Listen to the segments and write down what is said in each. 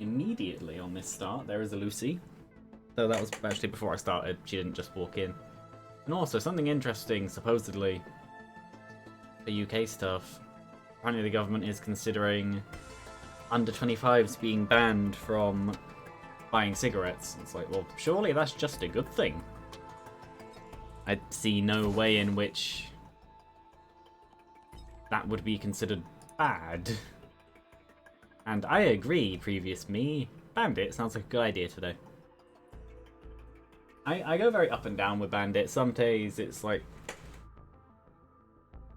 immediately on this start. There is a Lucy. So that was actually before I started. She didn't just walk in. And also, something interesting, supposedly, the UK stuff. Apparently the government is considering under 25s being banned from buying cigarettes. It's like, well, surely that's just a good thing. I see no way in which that would be considered bad. And I agree, previous me. Bandit sounds like a good idea today. I go very up and down with Bandit. Some days it's like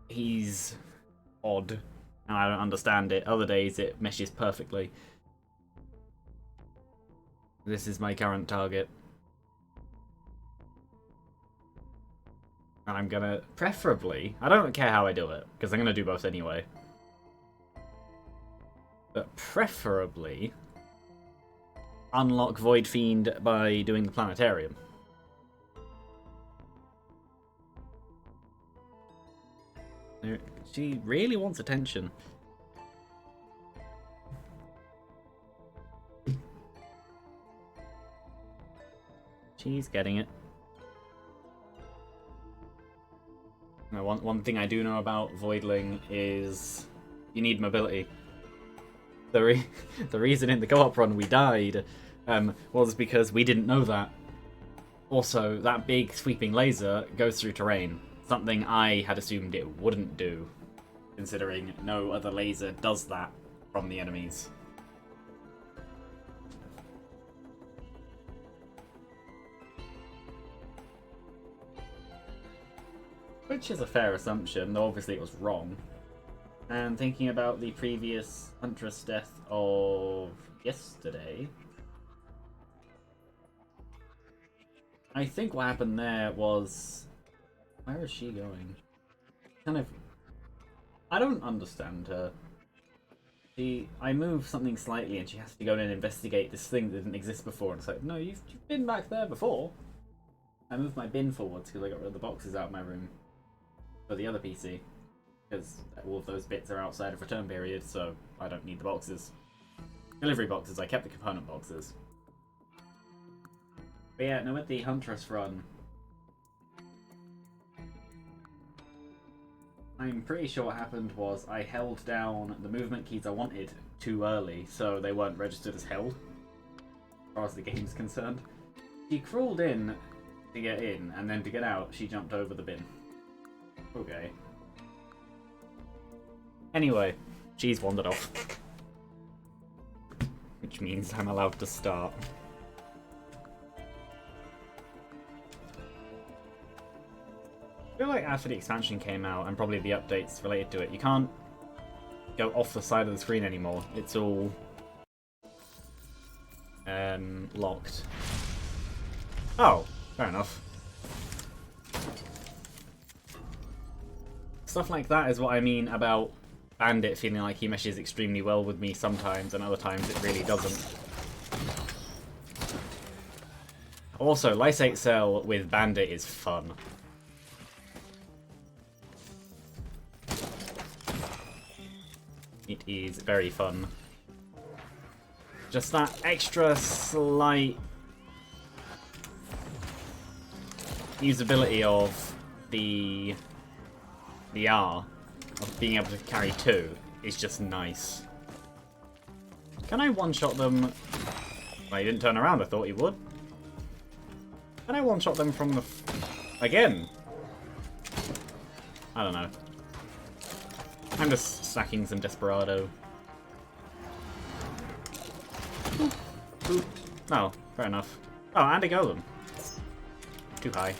he's odd and I don't understand it. Other days it meshes perfectly. This is my current target. And I'm gonna, preferably, I don't care how I do it, because I'm gonna do both anyway. But preferably, unlock Void Fiend by doing the Planetarium. She really wants attention. She's getting it. Now, one thing I do know about Voidling is you need mobility. The reason in the co-op run we died was because we didn't know that. Also, that big sweeping laser goes through terrain. Something I had assumed it wouldn't do, considering no other laser does that from the enemies. Which is a fair assumption, though obviously it was wrong. And thinking about the previous Huntress death of yesterday, I think what happened there was... Where is she going? Kind of... I don't understand her. I move something slightly and she has to go in and investigate this thing that didn't exist before. And it's like, no, you've been back there before. I moved my bin forwards because I got rid of the boxes out of my room. For the other PC. Because all of those bits are outside of return period, so I don't need the boxes. Delivery boxes, I kept the component boxes. But yeah, no, with the Huntress run, I'm pretty sure what happened was I held down the movement keys I wanted too early, so they weren't registered as held, as far as the game's concerned. She crawled in to get in, and then to get out, she jumped over the bin. Okay. Anyway, she's wandered off. Which means I'm allowed to start. I feel like after the expansion came out, and probably the updates related to it, you can't go off the side of the screen anymore. It's all locked. Oh, fair enough. Stuff like that is what I mean about Bandit feeling like he meshes extremely well with me sometimes, and other times it really doesn't. Also, Lysate Cell with Bandit is fun. It is very fun. Just that extra slight usability of the R, of being able to carry two, is just nice. Can I one-shot them? Well, he didn't turn around, I thought he would. Can I one-shot them from the... Again? I don't know. I'm just stacking some Desperado. Boop. Oh, fair enough. Oh, and a golem. Too high.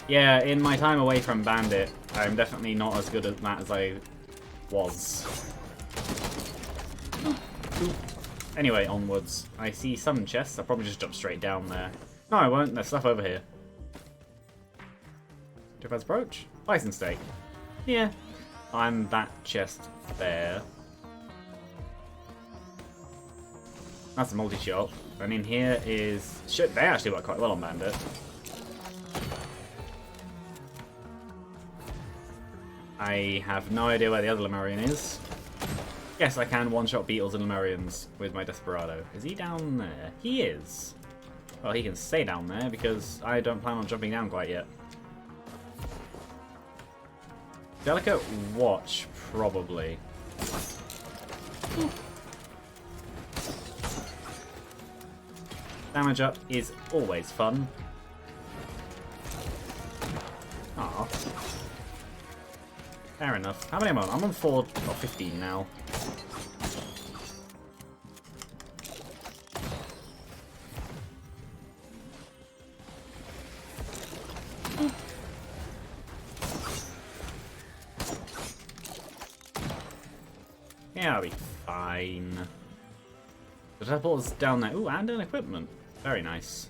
Yeah, in my time away from Bandit, I'm definitely not as good at that as I was. Anyway, onwards. I see some chests. I'll probably just jump straight down there. No, I won't. There's stuff over here. Topaz Brooch? Bison Steak. Yeah. I'm that chest there. That's a multi-shot. And in here is... Shit, they actually work quite well on Bandit. I have no idea where the other Lemurian is. Yes, I can one-shot Beetles and Lemurians with my Desperado. Is he down there? He is. Well, he can stay down there because I don't plan on jumping down quite yet. Delicate Watch, probably. Damage up is always fun. Aw. Fair enough. How many am I on? I'm on 4 or 15 now. Yeah, I'll be fine. The teleport's down there. Ooh, and an equipment. Very nice.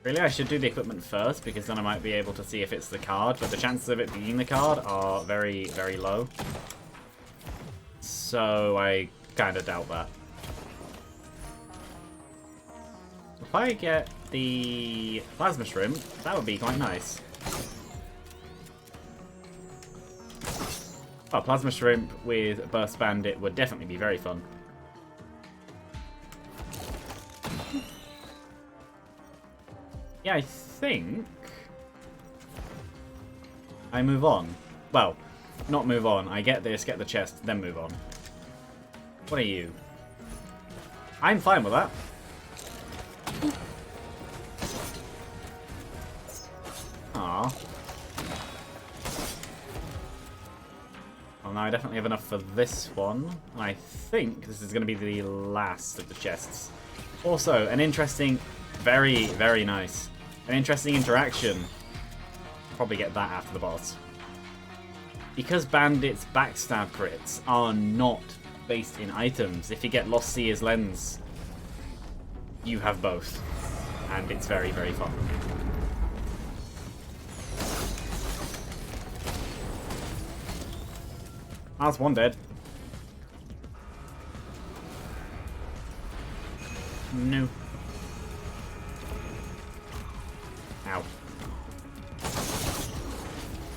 Really, I should do the equipment first, because then I might be able to see if it's the card, but the chances of it being the card are very, very low. So I kind of doubt that. If I get the Plasma Shrimp, that would be quite nice. Oh, Plasma Shrimp with Burst Bandit would definitely be very fun. Yeah, I think I move on. Well, not move on. I get this, get the chest, then move on. What are you? I'm fine with that. Aww. Well, now I definitely have enough for this one. I think this is going to be the last of the chests. Also, an interesting, very, very nice. An interesting interaction. Probably get that after the boss. Because Bandit's backstab crits are not based in items, if you get Lost Seer's Lens, you have both. And it's very, very fun. That's one dead. No. Ow.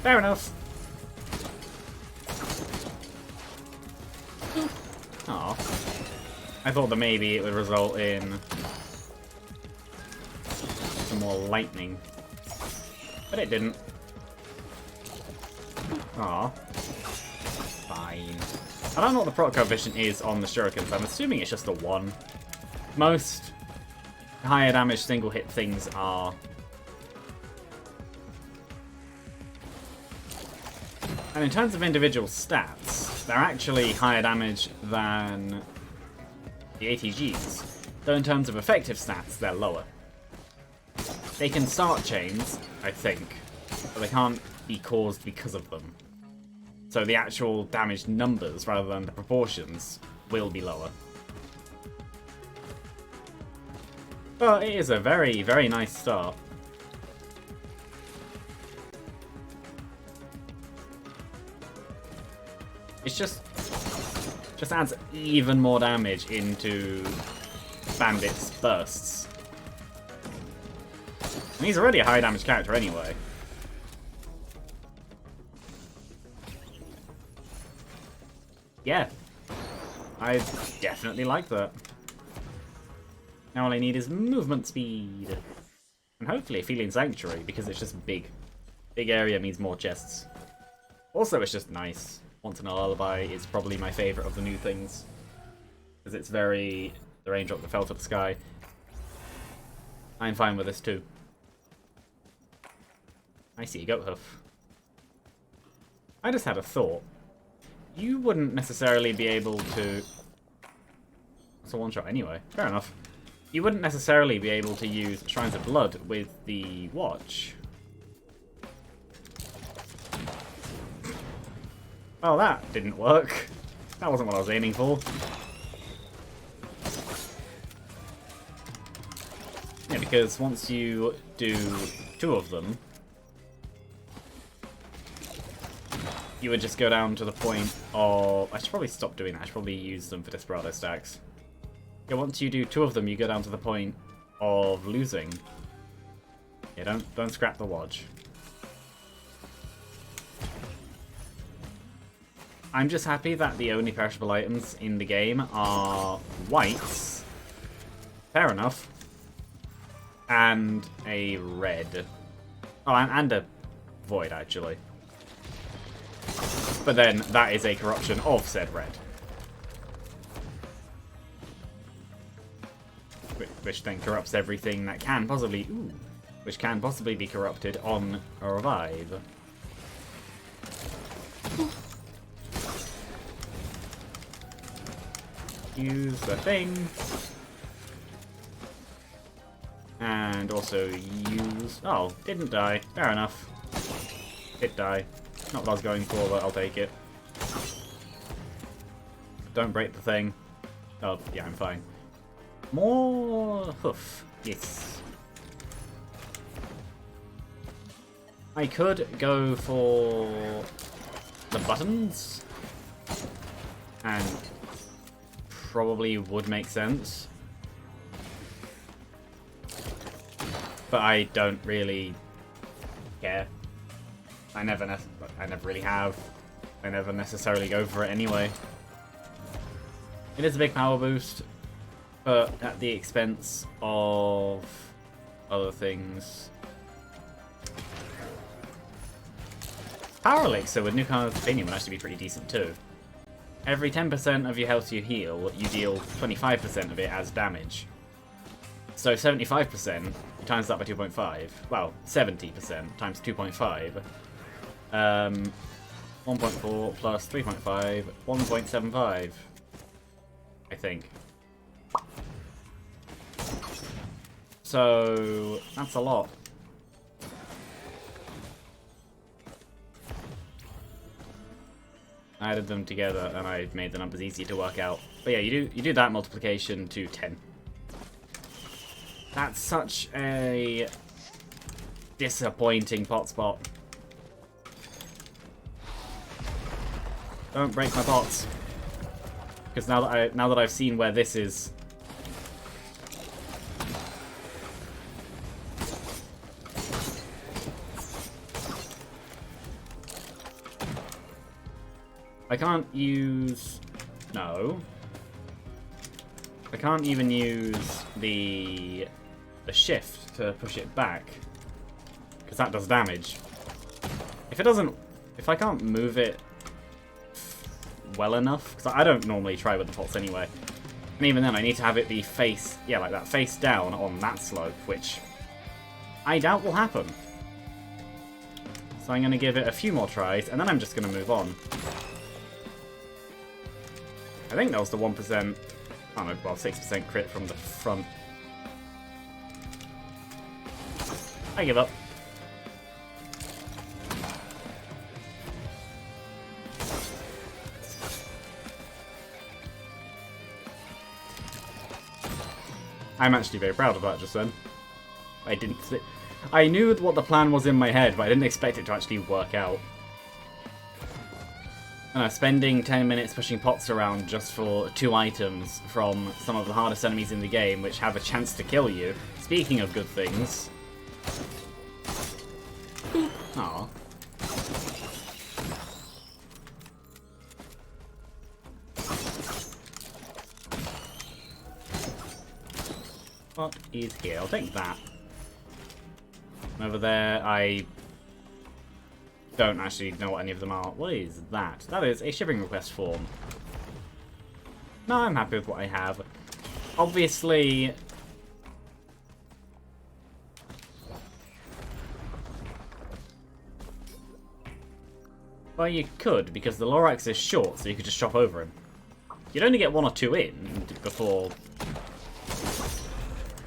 Fair enough. Aw. I thought that maybe it would result in some more lightning. But it didn't. Aw. Fine. I don't know what the proc coefficient is on the shurikens. I'm assuming it's just a 1. Most higher damage single hit things are. And in terms of individual stats, they're actually higher damage than the ATGs. Though in terms of effective stats, they're lower. They can start chains, I think, but they can't be caused because of them. So the actual damage numbers, rather than the proportions, will be lower. But it is a very, very nice start. It's just adds even more damage into Bandit's bursts. And he's already a high damage character anyway. Yeah. I definitely like that. Now all I need is movement speed. And hopefully Aphelion Sanctuary, because it's just big. Big area means more chests. Also, it's just nice. Once in a Lullaby is probably my favourite of the new things. Because it's very. The raindrop that fell to the sky. I'm fine with this too. I see, Goat Hoof. I just had a thought. You wouldn't necessarily be able to. It's a one shot anyway. Fair enough. You wouldn't necessarily be able to use Shrines of Blood with the watch. Well, that didn't work. That wasn't what I was aiming for. Yeah, because once you do 2 of them, you would just go down to the point of... I should probably stop doing that. I should probably use them for Desperado stacks. Yeah, once you do 2 of them, you go down to the point of losing. Yeah, don't scrap the watch. I'm just happy that the only perishable items in the game are whites. Fair enough. And a red. Oh, and a void, actually. But then, that is a corruption of said red. Which then corrupts everything that can possibly... Ooh. Which can possibly be corrupted on a revive. Use the thing. And also use... Oh, didn't die. Fair enough. Did die. Not what I was going for, but I'll take it. Don't break the thing. Oh, yeah, I'm fine. More hoof. Yes. I could go for the buttons. And probably would make sense. But I don't really care. I never really have. I never necessarily go for it anyway. It is a big power boost, but at the expense of other things. Power Elixir with Newcomer's Opinion would actually be pretty decent too. Every 10% of your health you heal, you deal 25% of it as damage. So 75%, you times that by 2.5. Well, 70% times 2.5. 1.4 plus 3.5, 1.75. I think. So that's a lot. I added them together and I made the numbers easier to work out. But yeah, you do that multiplication to 10. That's such a disappointing pot spot. Don't break my pots. Because now that I've seen where this is, I can't use... No. I can't even use the shift to push it back. Because that does damage. If I can't move it well enough, because I don't normally try with the pots anyway. And even then I need to have it be face, yeah, like that, face down on that slope, which I doubt will happen. So I'm going to give it a few more tries, and then I'm just going to move on. I think that was the 1%, oh no, well, 6% crit from the front. I give up. I'm actually very proud of that just then. I knew what the plan was in my head, but I didn't expect it to actually work out. Spending 10 minutes pushing pots around just for 2 items from some of the hardest enemies in the game, which have a chance to kill you. Speaking of good things... Aww. What is here? I'll take that. Over there, I don't actually know what any of them are. What is that? That is a shipping request form. No, I'm happy with what I have. Obviously... Well, you could, because the Lorax is short, so you could just chop over him. You'd only get 1 or 2 in before...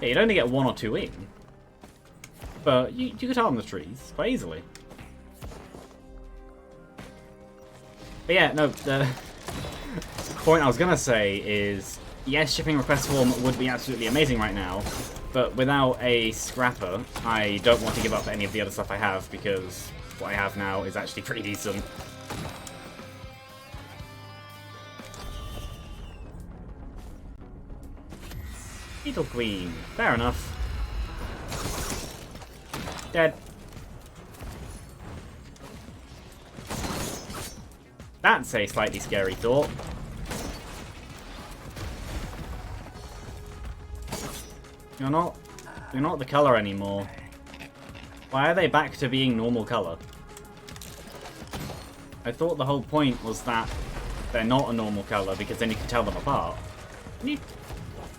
Yeah, you'd only get 1 or 2 in. But you could harm the trees quite easily. But yeah, no, the point I was going to say is, yes, shipping request form would be absolutely amazing right now, but without a scrapper, I don't want to give up any of the other stuff I have, because what I have now is actually pretty decent. Beetle Queen, fair enough. Dead. That's a slightly scary thought. You're not the color anymore. Why are they back to being normal color? I thought the whole point was that they're not a normal color because then you can tell them apart. Can you?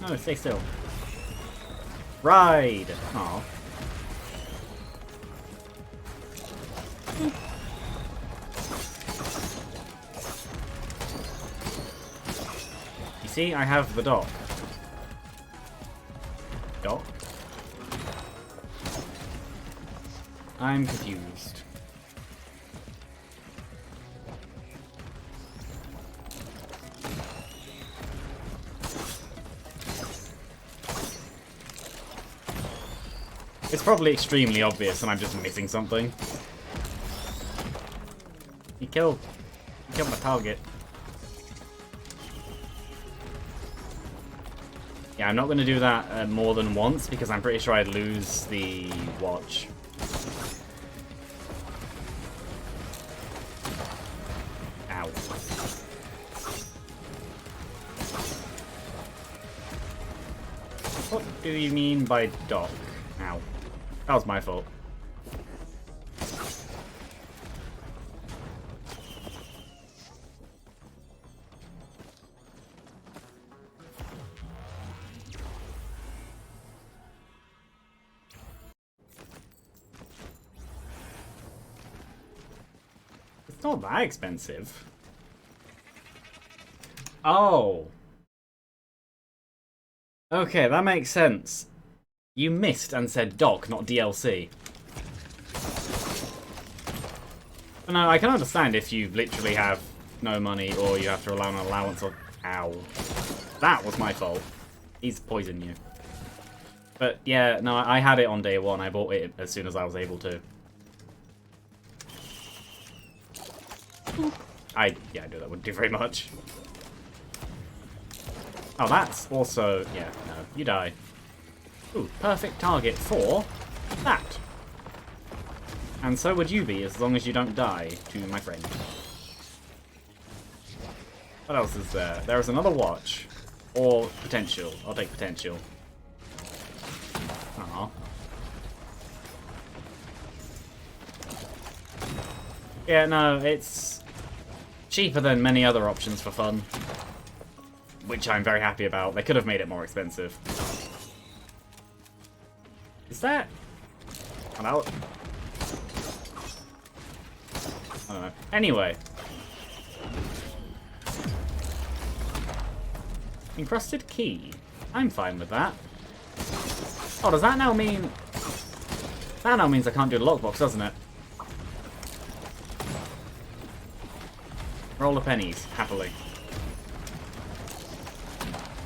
No, stay still. Ride! Aw. You see, I have the dock. Dock? I'm confused. It's probably extremely obvious and I'm just missing something. You killed my target. Yeah, I'm not going to do that more than once because I'm pretty sure I'd lose the watch. Ow. What do you mean by dock? Ow. That was my fault. It's not that expensive. Oh. Okay, that makes sense. You missed and said dock, not DLC. No, I can understand if you literally have no money or you have to rely on an allowance or... Ow. That was my fault. He's poisoned you. But yeah, no, I had it on day one. I bought it as soon as I was able to. I knew that wouldn't do very much. Oh, that's also... Yeah, no, you die. Ooh, perfect target for that. And so would you be, as long as you don't die to my friend. What else is there? There is another watch. Or potential. I'll take potential. Aww. Yeah, no, it's cheaper than many other options for fun. Which I'm very happy about. They could have made it more expensive. Is that... I'm out. I don't know. Anyway. Encrusted key. I'm fine with that. Oh, does that now mean... That now means I can't do the lockbox, doesn't it? Roll the pennies, happily.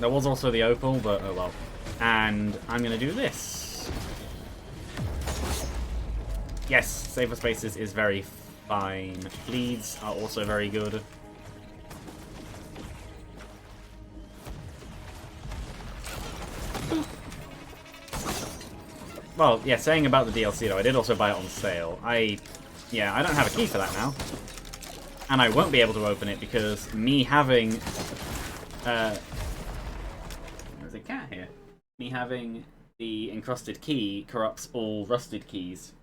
There was also the opal, but oh well. And I'm going to do this. Yes, Save for Spaces is very fine. Bleeds are also very good. Well, yeah, saying about the DLC though, I did also buy it on sale. I don't have a key for that now. And I won't be able to open it because me having... There's a cat here. Me having the encrusted key corrupts all rusted keys.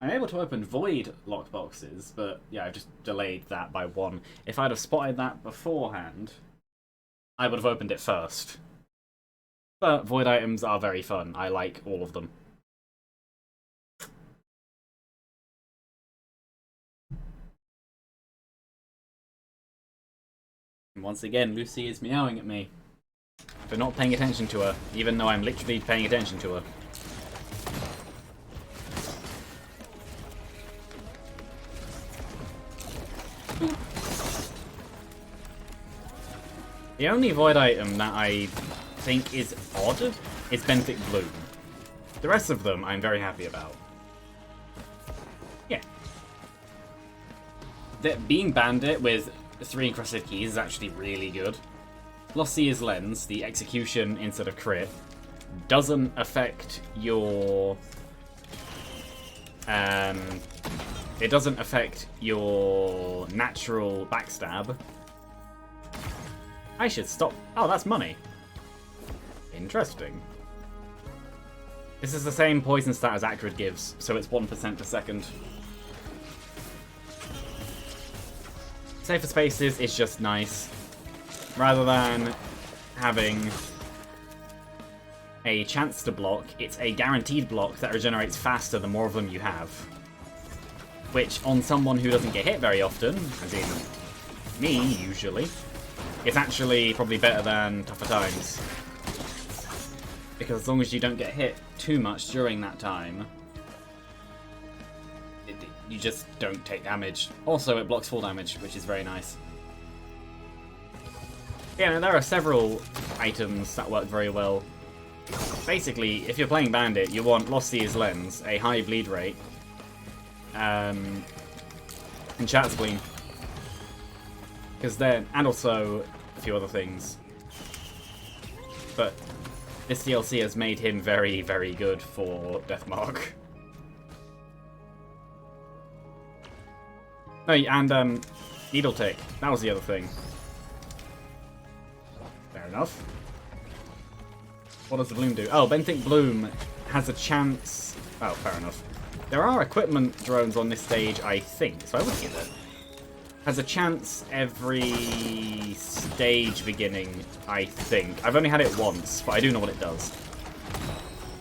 I'm able to open void lockboxes, but yeah, I've just delayed that by one. If I'd have spotted that beforehand, I would have opened it first. But void items are very fun. I like all of them. And once again, Lucy is meowing at me for not paying attention to her, even though I'm literally paying attention to her. The only void item that I think is odd is Benthic Bloom. The rest of them I'm very happy about. Yeah. Being Bandit with 3 encrusted keys is actually really good. Lost Seer's Lens, the execution instead of crit, doesn't affect your It doesn't affect your natural backstab. I should stop. Oh, that's money. Interesting. This is the same poison stat as Acrid gives, so it's 1% per second. Safer spaces is just nice. Rather than having a chance to block, it's a guaranteed block that regenerates faster the more of them you have. Which, on someone who doesn't get hit very often, as in me, usually, is actually probably better than Tougher Times. Because as long as you don't get hit too much during that time, you just don't take damage. Also, it blocks full damage, which is very nice. Yeah, no, there are several items that work very well. Basically, if you're playing Bandit, you want Lost Seer's Lens, a high bleed rate, and Shattered Spleen. Because then, and also a few other things. But this DLC has made him very, very good for Deathmark. No, and Needle Tick. That was the other thing. Fair enough. What does the Bloom do? Oh, Benthic Bloom has a chance... Oh, fair enough. There are equipment drones on this stage, I think, so I would give it. Has a chance every stage beginning, I think. I've only had it once, but I do know what it does.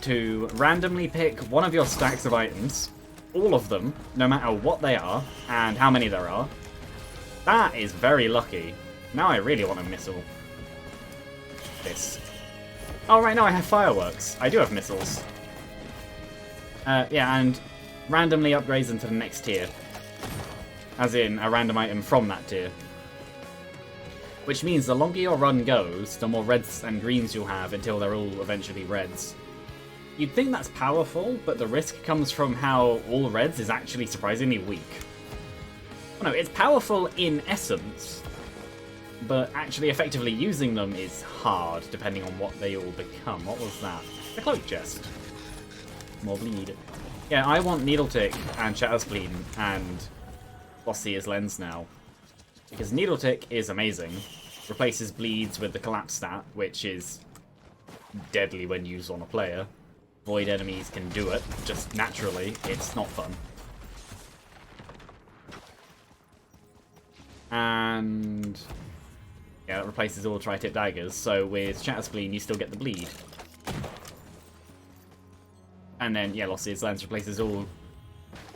To randomly pick one of your stacks of items, all of them, no matter what they are, and how many there are. That is very lucky. Now I really want a missile. This. Oh, right, no, I have fireworks. I do have missiles. Yeah, and randomly upgrades them to the next tier. As in, a random item from that tier. Which means the longer your run goes, the more reds and greens you'll have until they're all eventually reds. You'd think that's powerful, but the risk comes from how all reds is actually surprisingly weak. Oh, no, it's powerful in essence, but actually effectively using them is hard, depending on what they all become. What was that? The cloak chest. More bleed. Yeah, I want Needle Tick and Shattered Spleen and Lost Seer's Lens now. Because Needle Tick is amazing. Replaces bleeds with the collapse stat, which is deadly when used on a player. Void enemies can do it, just naturally. It's not fun. And yeah, that replaces all tri-tip daggers, so with Shattered Spleen you still get the bleed. And then, yeah, Lost Seer's Lens replaces all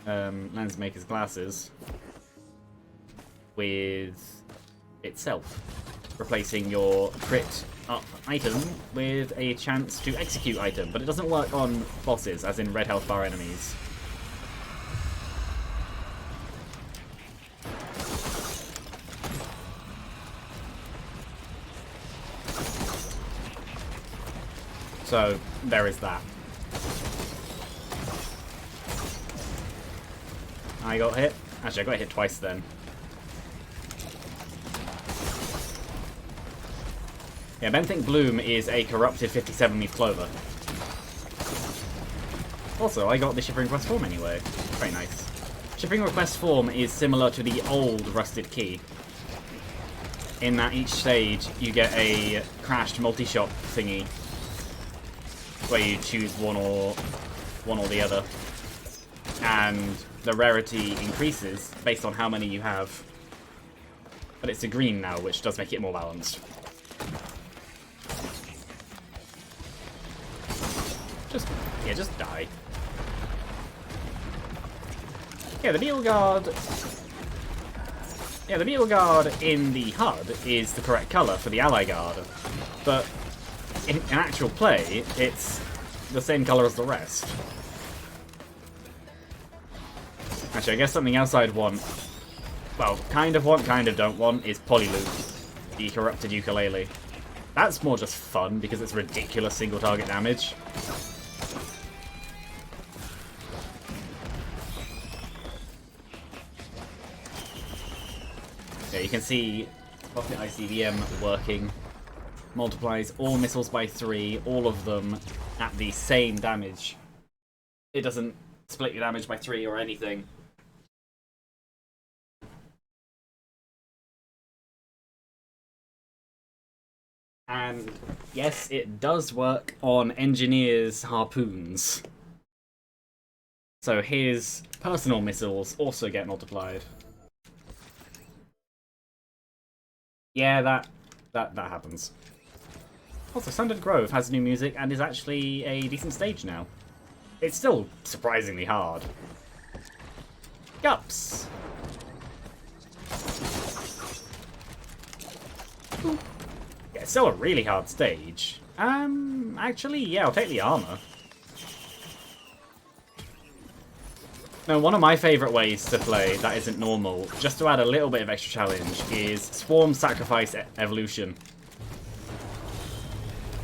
Lens Maker's glasses with itself. Replacing your crit up item with a chance to execute item, but it doesn't work on bosses, as in red health bar enemies. So, there is that. I got hit. Actually, I got hit twice then. Yeah, Benthic Bloom is a corrupted 57-leaf clover. Also, I got the Shipping Request form anyway. Very nice. Shipping Request form is similar to the old Rusted Key, in that each stage you get a crashed multi-shop thingy, where you choose one or the other, and the rarity increases based on how many you have. But it's a green now, which does make it more balanced. Just die. Yeah, the Beetle Guard... Yeah, the Beetle Guard in the HUD is the correct colour for the Ally Guard. But in actual play, it's the same colour as the rest. Actually, I guess something else I'd want... Well, kind of want, kind of don't want, is Polyloop, the corrupted ukulele. That's more just fun, because it's ridiculous single target damage. Yeah, you can see Pocket ICBM working. Multiplies all missiles by 3, all of them at the same damage. It doesn't split your damage by 3 or anything. And yes, it does work on engineers' harpoons. So his personal missiles also get multiplied. Yeah, that happens. Also, Sundered Grove has new music and is actually a decent stage now. It's still surprisingly hard. Gups! Yeah, it's still a really hard stage. Actually, yeah, I'll take the armor. No, one of my favourite ways to play that isn't normal, just to add a little bit of extra challenge, is Swarm Sacrifice Evolution.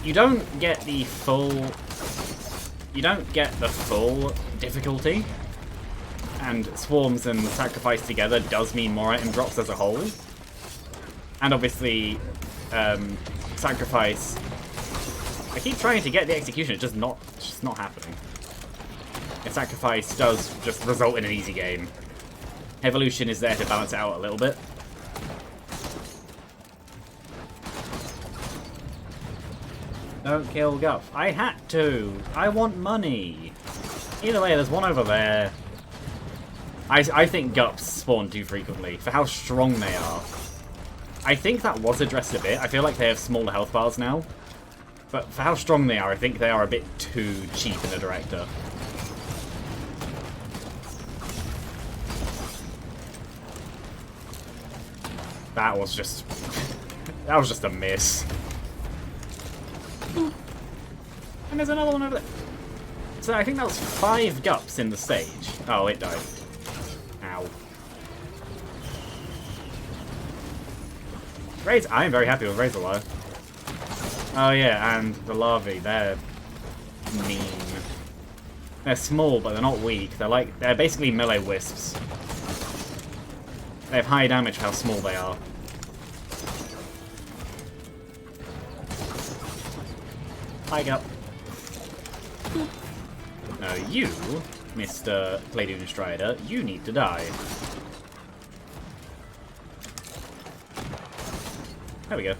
You don't get the full difficulty, and Swarms and Sacrifice together does mean more item drops as a whole. And obviously, Sacrifice, I keep trying to get the execution, it's just not happening. A Sacrifice does just result in an easy game. Evolution is there to balance it out a little bit. Don't kill Gup. I had to. I want money. Either way, there's one over there. I think Gups spawn too frequently for how strong they are. I think that was addressed a bit. I feel like they have smaller health bars now. But for how strong they are, I think they are a bit too cheap in the director. That was just a miss. And there's another one over there. So I think that was 5 Gups in the stage. Oh, it died. Ow. I'm very happy with Razor Wire. Oh yeah, and the larvae, they're mean. They're small, but they're not weak. They're basically melee wisps. They have high damage for how small they are. Hike up. Now you, Mr. Pleiadian Strider, you need to die. There we go.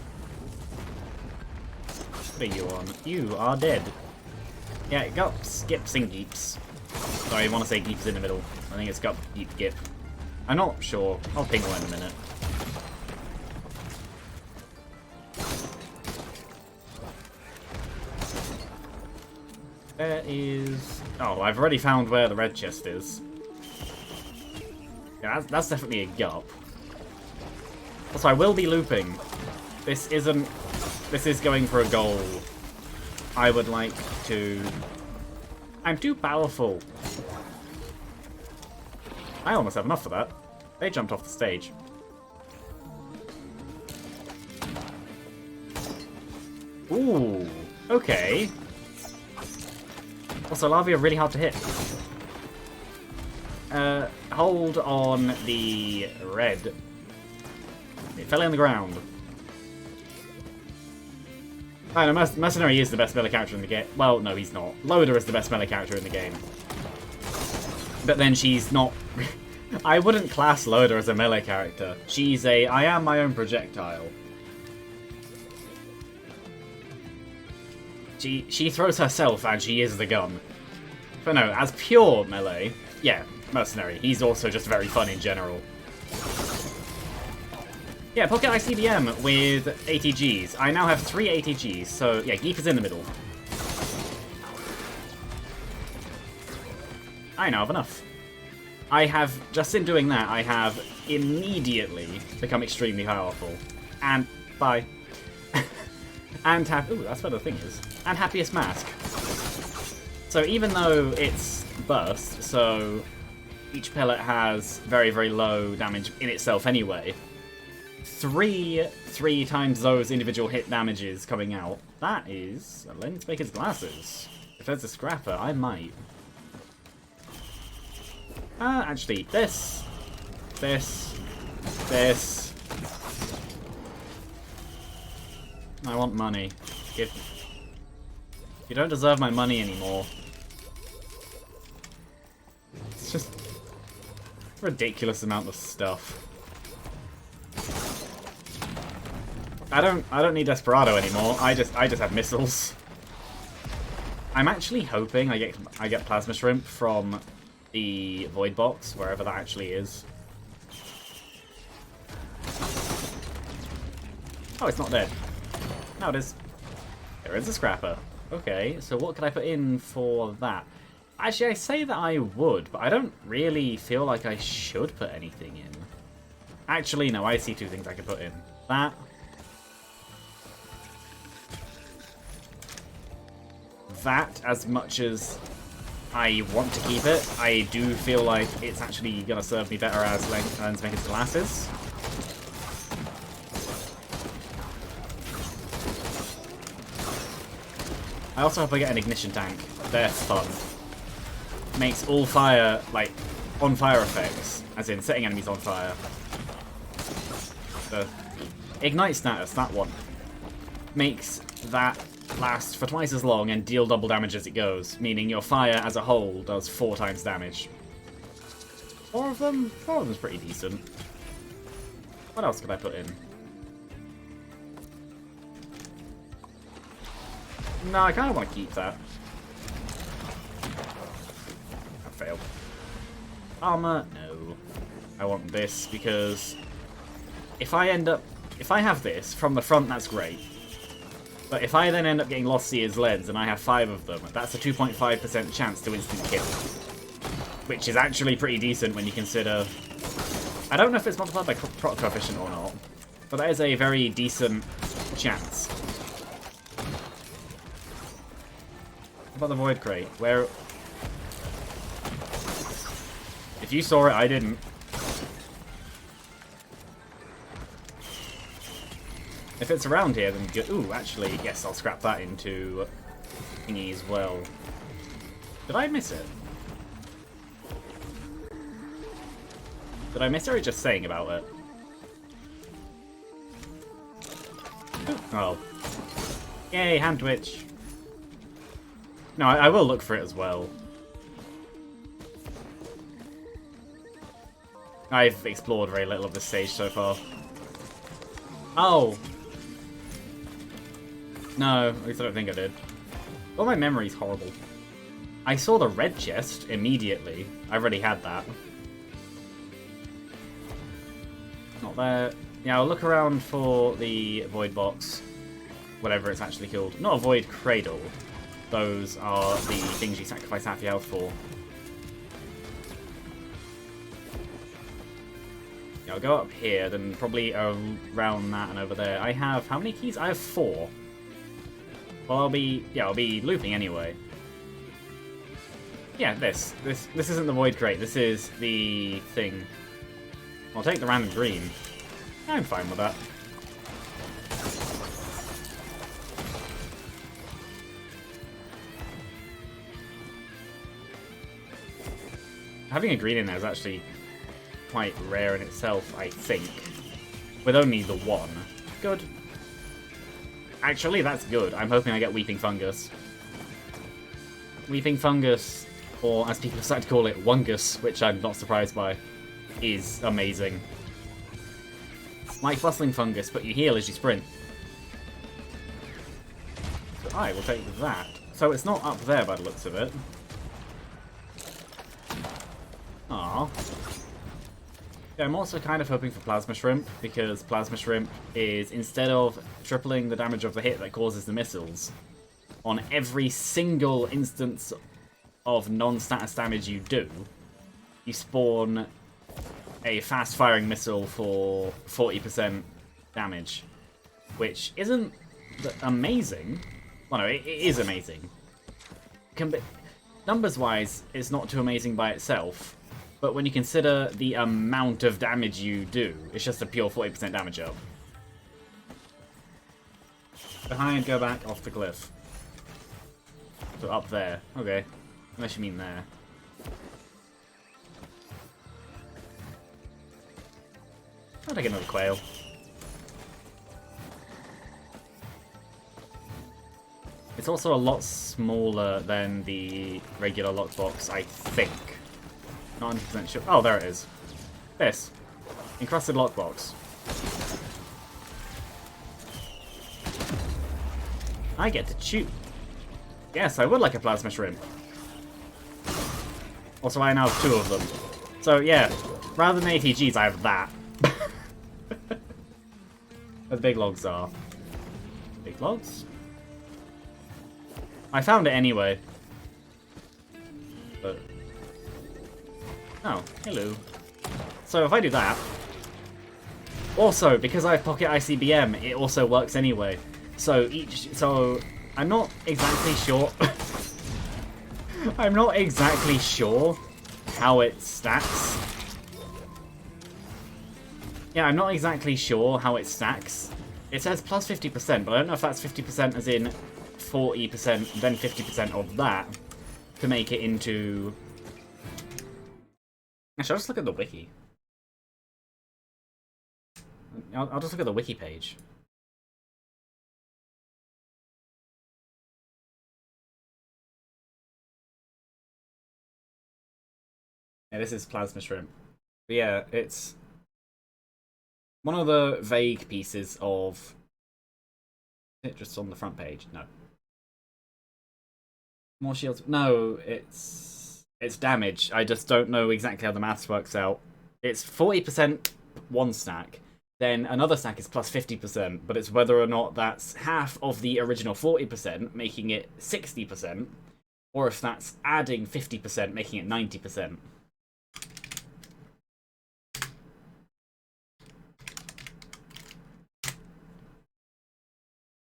What are you on? You are dead. Yeah, Gups, Gips, and Geeps. Sorry, I want to say Geeps in the middle. I think it's Gup, Geep, Gip. I'm not sure. I'll ping one in a minute. There is... Oh, I've already found where the red chest is. Yeah, that's definitely a Gup. Also, I will be looping. This is going for a goal. I would like to... I'm too powerful. I almost have enough for that. They jumped off the stage. Ooh, okay. Also, larvae are really hard to hit. Hold on the red. It fell on the ground. I know, Mercenary is the best melee character in the game. Well, no, he's not. Loda is the best melee character in the game. But then she's not... I wouldn't class Loda as a melee character. She's a I am my own projectile. She throws herself and she is the gun. But no, as pure melee, yeah, Mercenary. He's also just very fun in general. Yeah, Pocket ICBM with ATGs. I now have 3 ATGs, so yeah, Geek is in the middle. I now have enough. I have, just in doing that, I have immediately become extremely powerful. And, bye. And have, ooh, that's where the thing is. And Happiest Mask. So even though it's burst, so each pellet has very, very low damage in itself anyway, three times those individual hit damages coming out, that is a Lensmaker's Glasses. If there's a scrapper, I might. Actually, this. I want money. You don't deserve my money anymore. It's just a ridiculous amount of stuff. I don't need Desperado anymore. I just have missiles. I'm actually hoping I get Plasma Shrimp from the Void Box, wherever that actually is. Oh, it's not dead. No, it is. There is a Scrapper. Okay, so what could I put in for that? Actually, I say that I would, but I don't really feel like I should put anything in. Actually, no, I see two things I could put in. That. That, as much as I want to keep it, I do feel like it's actually going to serve me better as Lensmaker's Glasses. I also hope I get an Ignition Tank. They're fun. Makes all fire, like, on-fire effects, as in setting enemies on fire. The Ignite status, that one, makes that last for twice as long and deal double damage as it goes, meaning your fire as a whole does 4 times damage. 4 of them? 4 of them's pretty decent. What else could I put in? No, I kind of want to keep that. I failed. Armor? No. I want this because if I have this from the front, that's great. But if I then end up getting Lost Seer's Lens and I have 5 of them, that's a 2.5% chance to instant kill. Which is actually pretty decent when you consider... I don't know if it's multiplied by proc coefficient or not, but that is a very decent chance. What about the Void Crate? Where... If you saw it, I didn't. If it's around here, then good. Ooh, actually, yes, I'll scrap that into thingy as well. Did I miss it? Did I miss it or just saying about it? Ooh. Oh. Yay, hand twitch. No, I will look for it as well. I've explored very little of this stage so far. Oh! No, at least I don't think I did. Well, my memory's horrible. I saw the red chest immediately. I already had that. Not there. Yeah, I'll look around for the Void Box. Whatever it's actually called. Not a Void Cradle. Those are the things you sacrifice half your health for. Yeah, I'll go up here, then probably around that and over there. I have... How many keys? I have 4. Well, I'll be looping anyway. Yeah, this isn't the Void Crate. This is the thing. I'll take the random green. I'm fine with that. Having a green in there is actually quite rare in itself, I think. With only the 1. Good. Actually, that's good. I'm hoping I get Weeping Fungus. Weeping Fungus, or as people have started to call it, Wungus, which I'm not surprised by, is amazing. Like Bustling Fungus, but you heal as you sprint. So I will take that. So it's not up there by the looks of it. Aww. Yeah, I'm also kind of hoping for Plasma Shrimp, because Plasma Shrimp is, instead of tripling the damage of the hit that causes the missiles, on every single instance of non-status damage you do, you spawn a fast-firing missile for 40% damage, which isn't amazing. Well, no, it is amazing. Numbers-wise, it's not too amazing by itself, but when you consider the amount of damage you do, it's just a pure 40% damage up. Behind, go back, off the cliff. So up there. Okay. Unless you mean there. I'll take another quail. It's also a lot smaller than the regular lockbox, I think. Not 100% sure. Oh, there it is. This. Encrusted lockbox. I get to choose. Yes, I would like a Plasma Shrimp. Also, I now have 2 of them. So, yeah, rather than ATGs, I have that. The big logs are. Big logs? I found it anyway. But... oh, hello. So if I do that... also, because I have Pocket ICBM, it also works anyway. So I'm not exactly sure... I'm not exactly sure how it stacks. Yeah, I'm not exactly sure how it stacks. It says plus 50%, but I don't know if that's 50% as in 40%, then 50% of that to make it into... actually, I'll just look at the wiki. I'll just look at the wiki page. Yeah, this is Plasma Shrimp. But yeah, it's one of the vague pieces of... is it just on the front page? No. More shields? No, it's damage. I just don't know exactly how the maths works out. It's 40% one stack, then another stack is plus 50%, but it's whether or not that's half of the original 40%, making it 60%, or if that's adding 50%, making it 90%.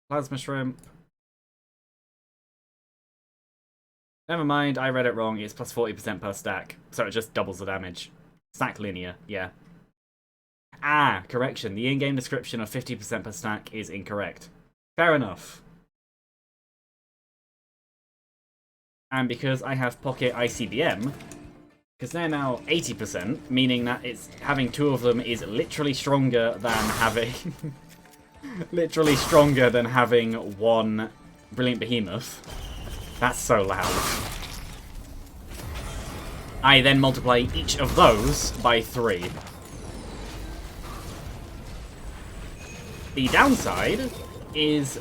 Plasma Shrimp. Never mind, I read it wrong. It's plus 40% per stack, so it just doubles the damage. Stack linear, yeah. Ah, correction. The in-game description of 50% per stack is incorrect. Fair enough. And because I have Pocket ICBM, because they're now 80%, meaning that it's having 2 of them is literally stronger than having... literally stronger than having 1 Brilliant Behemoth. That's so loud. I then multiply each of those by 3. The downside is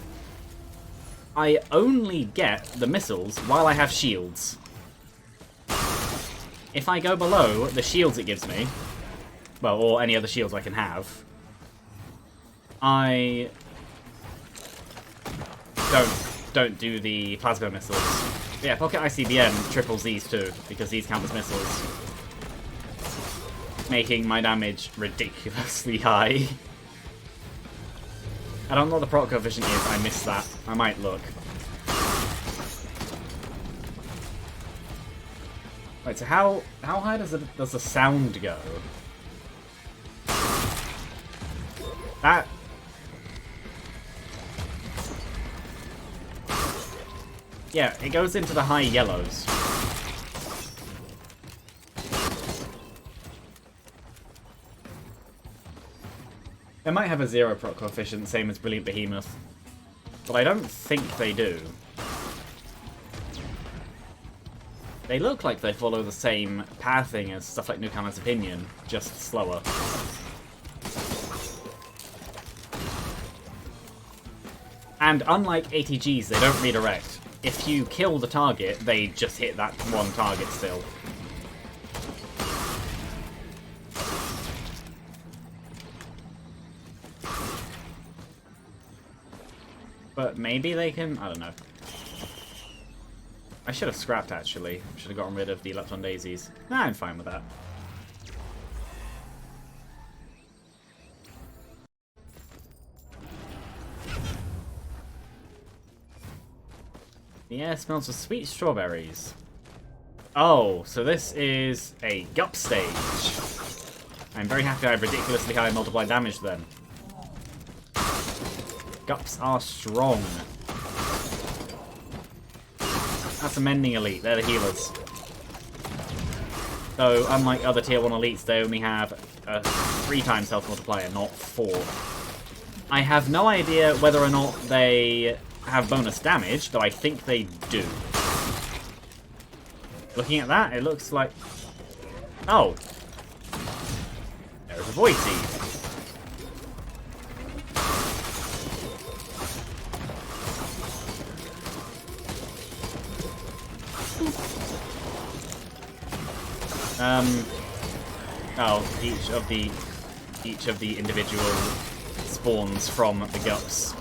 I only get the missiles while I have shields. If I go below the shields it gives me, well, or any other shields I can have, I don't do the plasma missiles. But yeah, Pocket ICBM triples these too, because these count as missiles, making my damage ridiculously high. I don't know what the proc coefficient is, I missed that. I might look. Wait, so how high does the sound go? That... yeah, it goes into the high yellows. They might have a 0 proc coefficient, same as Brilliant Behemoth. But I don't think they do. They look like they follow the same pathing as stuff like Newcomer's Opinion, just slower. And unlike ATGs, they don't redirect. If you kill the target, they just hit that one target still. But maybe they can... I don't know. I should have scrapped, actually. Should have gotten rid of the Lepton Daisies. Nah, I'm fine with that. The air smells of sweet strawberries. Oh, so this is a GUP stage. I'm very happy I have ridiculously high multiply damage then. GUPs are strong. That's a Mending Elite, they're the healers. So, unlike other tier 1 elites, they only have a 3 times health multiplier, not 4. I have no idea whether or not they have bonus damage, though I think they do. Looking at that, it looks like... oh! There's a Void Seed. Oh, each of the individual spawns from the guts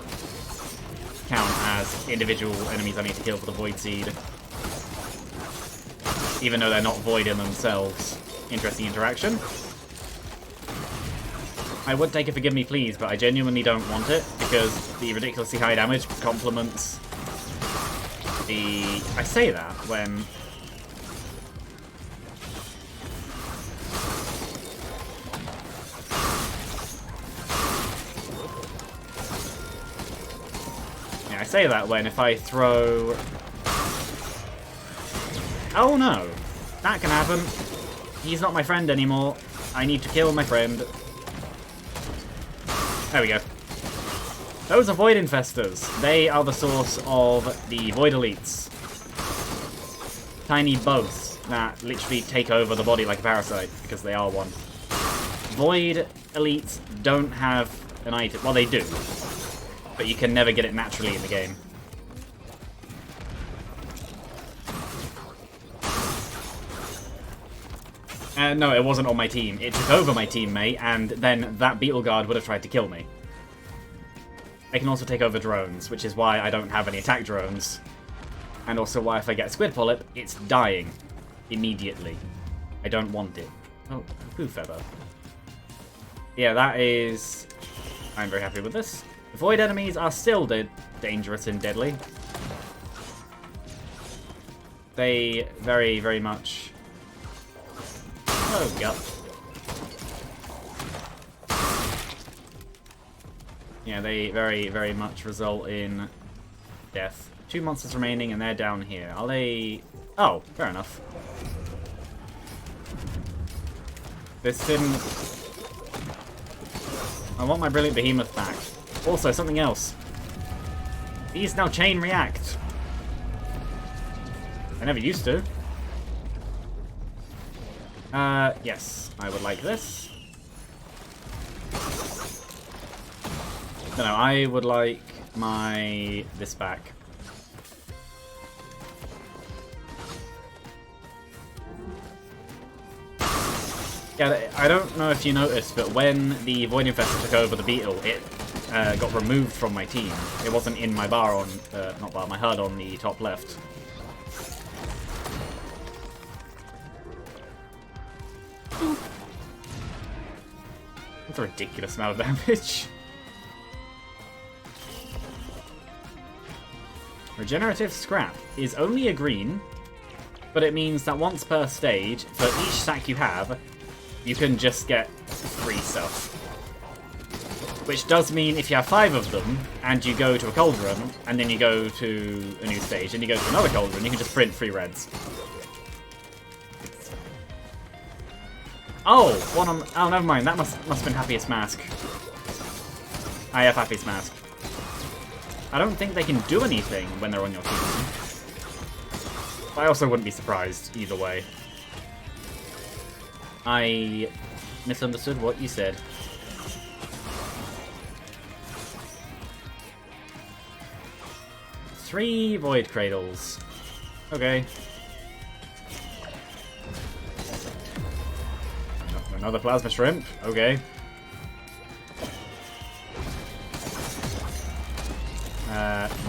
count as individual enemies I need to kill for the Void Seed. Even though they're not void in themselves. Interesting interaction. I would take a Forgive Me Please, but I genuinely don't want it, because the ridiculously high damage complements the... I say that when... Yeah, I say that when if I throw... Oh no! That can happen. He's not my friend anymore. I need to kill my friend. There we go. Those are Void Infestors. They are the source of the Void Elites. Tiny bugs that literally take over the body like a parasite, because they are one. Void Elites don't have an item. Well, they do. But you can never get it naturally in the game. No, it wasn't on my team. It took over my teammate, and then that Beetle Guard would have tried to kill me. They can also take over drones, which is why I don't have any attack drones. And also why if I get Squid Polyp, it's dying. Immediately. I don't want it. Oh, Poo Feather. Yeah, that is... I'm very happy with this. Void enemies are still dangerous and deadly. They very, very much... Oh, gut. Yeah, they very, very much result in death. 2 monsters remaining, and they're down here. Are they... Oh, fair enough. This didn't... I want my Brilliant Behemoth back. Also, something else. These now chain react. I never used to. Yes, I would like this. No, I would like this back. Yeah, I don't know if you noticed, but when the Void Infestor took over the Beetle, it got removed from my team. It wasn't in my bar on, not bar, my HUD on the top left. That's a ridiculous amount of damage. Regenerative Scrap is only a green, but it means that once per stage, for each stack you have, you can just get free stuff. Which does mean if you have 5 of them, and you go to a cauldron, and then you go to a new stage, and you go to another cauldron, you can just print free reds. Oh, one on... Oh, never mind. That must have been Happiest Mask. I have Happiest Mask. I don't think they can do anything when they're on your team. But I also wouldn't be surprised either way. I misunderstood what you said. Three Void Cradles. Okay. Another Plasma Shrimp. Okay.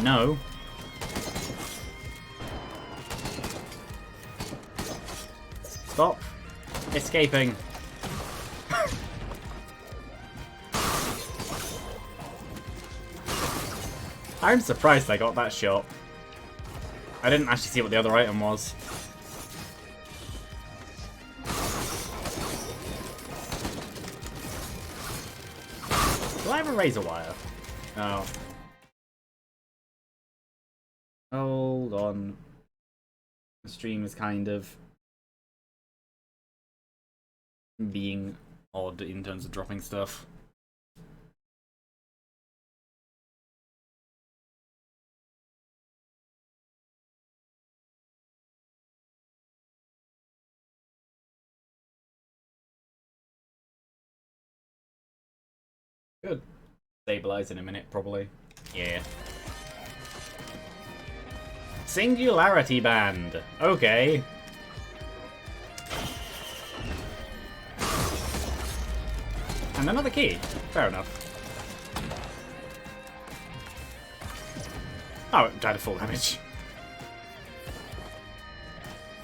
No. Stop escaping. I'm surprised I got that shot. I didn't actually see what the other item was. Do I have a razor wire? Oh. Hold on. The stream is kind of being odd in terms of dropping stuff. Good. Stabilize in a minute, probably. Yeah. Singularity Band. Okay. And another key. Fair enough. Oh, it died of full damage.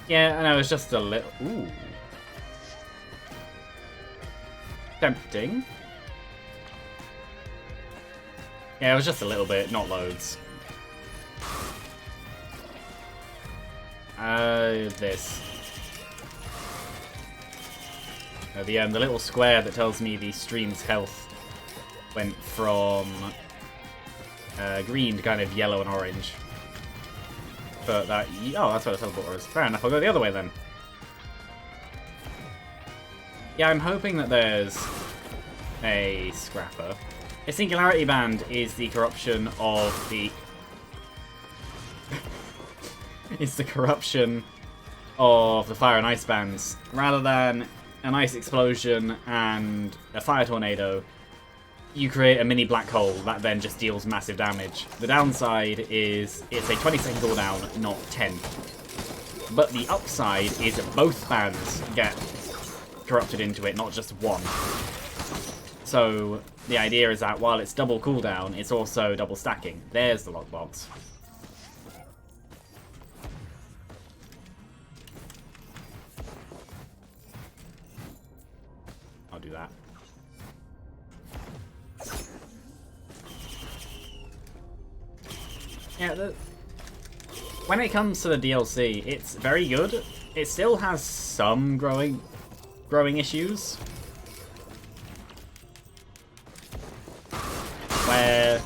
Yeah, I know, it's just a little... Ooh. Tempting. Yeah, it was just a little bit, not loads. This. The little square that tells me the stream's health went from green to kind of yellow and orange. But that... Oh, that's what a teleporter is. Fair enough, I'll go the other way then. Yeah, I'm hoping that there's a scrapper. A Singularity Band is the corruption of the... it's the corruption of the Fire and Ice Bands. Rather than an Ice Explosion and a Fire Tornado, you create a mini black hole that then just deals massive damage. The downside is it's a 20-second cooldown, not 10. But the upside is that both bands get corrupted into it, not just one. So the idea is that while it's double cooldown, it's also double stacking. There's the lockbox. I'll do that. Yeah, when it comes to the DLC, it's very good. It still has some growing issues. Where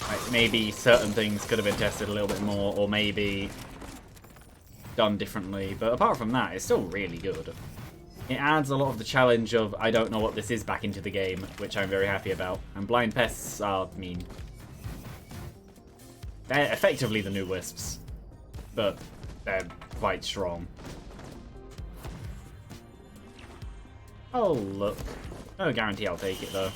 like, maybe certain things could have been tested a little bit more, or maybe done differently. But apart from that, it's still really good. It adds a lot of the challenge of I don't know what this is back into the game, which I'm very happy about. And blind pests are mean. They're effectively the new Wisps, but they're quite strong. Oh, look. No guarantee I'll take it, though.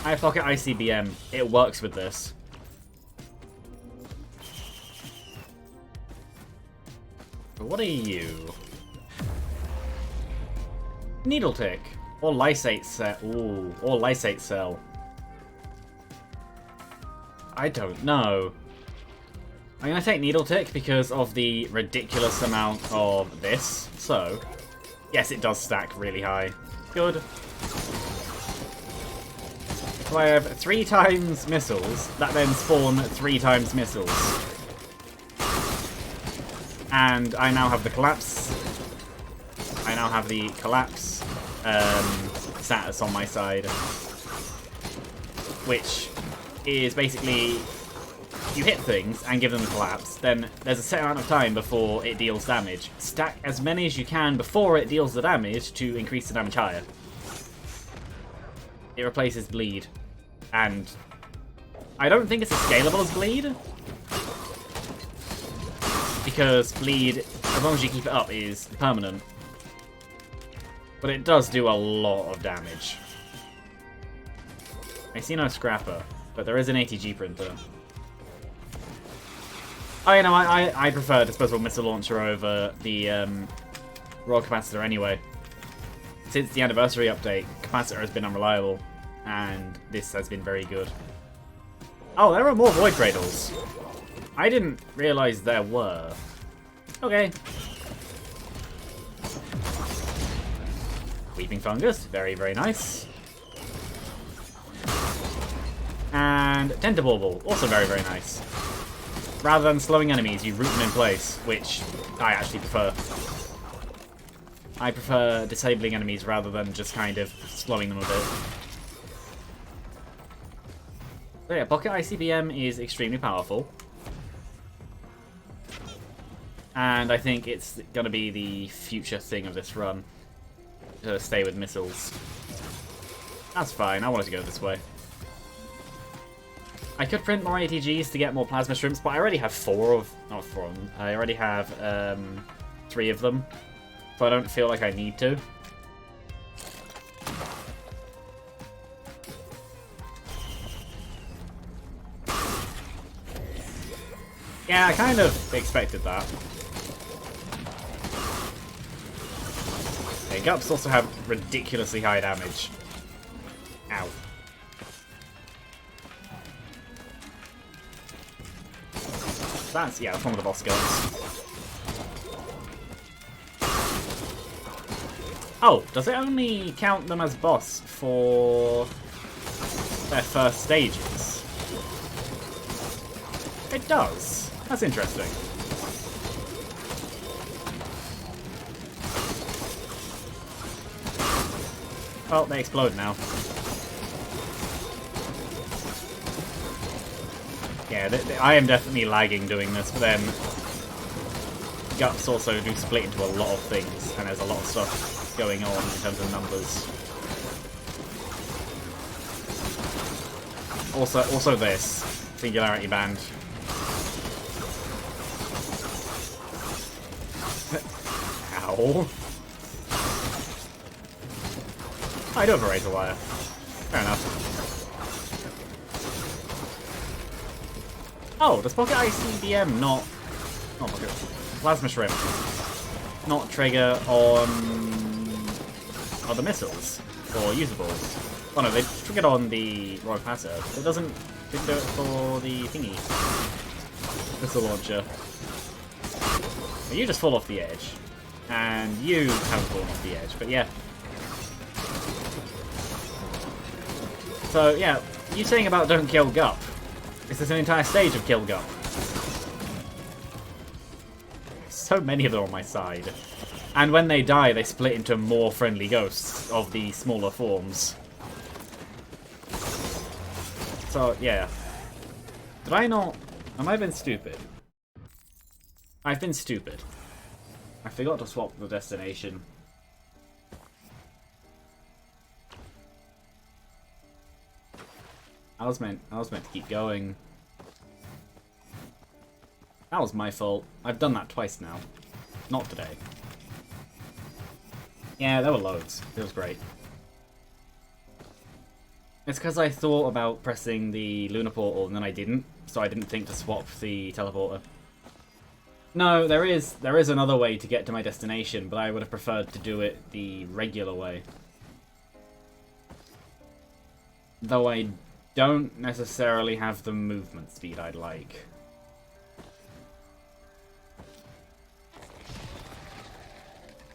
I have Pocket ICBM. It works with this. But what are you? Needle Tick. Or Lysate Cell. Ooh, or Lysate Cell. I don't know. I'm going to take Needle Tick because of the ridiculous amount of this. So, yes, it does stack really high. Good. So I have 3 times missiles that then spawn 3 times missiles. And I now have the Collapse. I now have the Collapse status on my side, which is basically you hit things and give them a collapse, then there's a set amount of time before it deals damage. Stack as many as you can before it deals the damage to increase the damage higher. It replaces Bleed, and I don't think it's as scalable as Bleed, because Bleed, as long as you keep it up, is permanent. But it does do a lot of damage. I see no scrapper, but there is an ATG printer. Oh, you know, I prefer Disposable Missile Launcher over the Royal Capacitor anyway. Since the anniversary update, Capacitor has been unreliable, and this has been very good. Oh, there are more Void Cradles. I didn't realise there were. Okay. Weeping Fungus, very, very nice. And Tentibauble, also very, very nice. Rather than slowing enemies, you root them in place, which I actually prefer. I prefer disabling enemies rather than just kind of slowing them a bit. So yeah, Pocket ICBM is extremely powerful. And I think it's going to be the future thing of this run. To stay with missiles. That's fine, I wanted to go this way. I could print more ATGs to get more Plasma Shrimps, but I already have 4 of... Not 4 of them. I already have 3 of them. So I don't feel like I need to. Yeah, I kind of expected that. Okay, Gups also have ridiculously high damage. Ow. That's, yeah, that's one of the boss guns. Oh, does it only count them as boss for their first stages? It does. That's interesting. Well, they explode now. Yeah, I am definitely lagging doing this, but then Gups also do split into a lot of things, and there's a lot of stuff going on in terms of numbers. Also this Singularity Band. Ow. I do have a razor wire. Fair enough. Oh, does Pocket ICBM not... Oh, Pocket... Plasma Shrimp. Not trigger on... other missiles? Or usables? Oh no, they triggered on the Rogue Passive. It didn't do it for the thingy. Missile launcher. But you just fall off the edge. And you haven't fallen off the edge, but yeah. So, yeah, you saying about don't kill Gup. Is this an entire stage of kill Gup? So many of them on my side. And when they die, they split into more friendly ghosts of the smaller forms. So, yeah. Did I not... Have I been stupid? I've been stupid. I forgot to swap the destination. I was meant to keep going. That was my fault. I've done that twice now. Not today. Yeah, there were loads. It was great. It's because I thought about pressing the lunar portal and then I didn't, so I didn't think to swap the teleporter. No, there is another way to get to my destination, but I would have preferred to do it the regular way. Though I don't necessarily have the movement speed I'd like.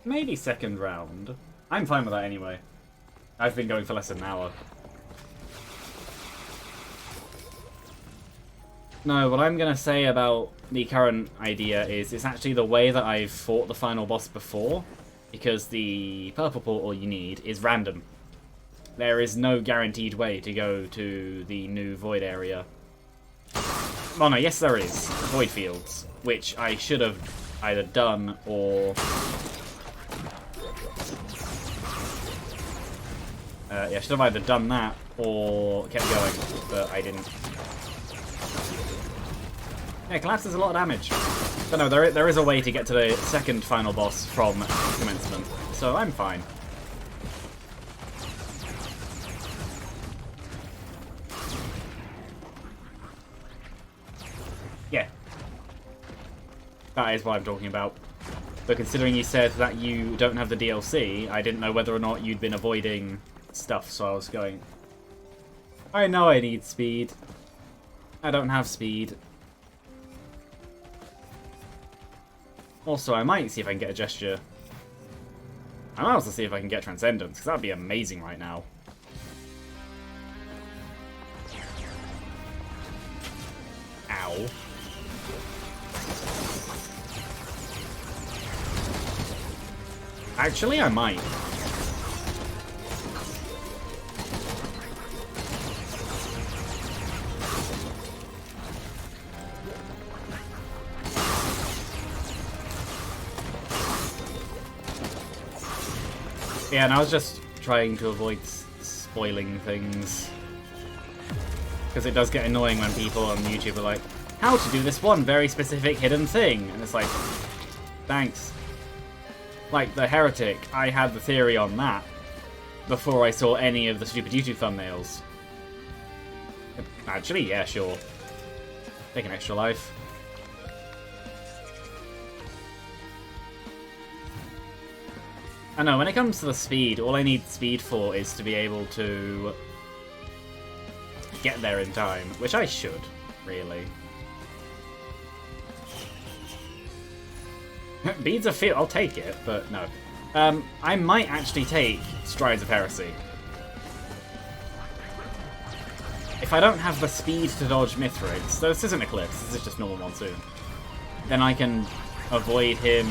Maybe second round. I'm fine with that anyway. I've been going for less than an hour. No, what I'm going to say about the current idea is it's actually the way that I've fought the final boss before, because the purple portal you need is random. There is no guaranteed way to go to the new void area. Oh no, yes there is. Void fields, which I should have either done or... yeah, I should have either done that or kept going, but I didn't. Yeah, collapse does a lot of damage. But no, there is a way to get to the second final boss from commencement, so I'm fine. Yeah. That is what I'm talking about. But considering you said that you don't have the DLC, I didn't know whether or not you'd been avoiding stuff, so I was going... I know I need speed. I don't have speed. Also, I might see if I can get a gesture. I might also see if I can get Transcendence, because that'd be amazing right now. Ow. Actually, I might. Yeah, and I was just trying to avoid spoiling things. Because it does get annoying when people on YouTube are like, how to do this one very specific hidden thing? And it's like, thanks. Like the Heretic, I had the theory on that before I saw any of the stupid YouTube thumbnails. Actually, yeah, sure. Take an extra life. I know, when it comes to the speed, all I need speed for is to be able to get there in time, which I should, really. Beads of Fear, I'll take it, but no. I might actually take Strides of Heresy. If I don't have the speed to dodge Mithrix, so this isn't Eclipse, this is just normal Monsoon, then I can avoid him.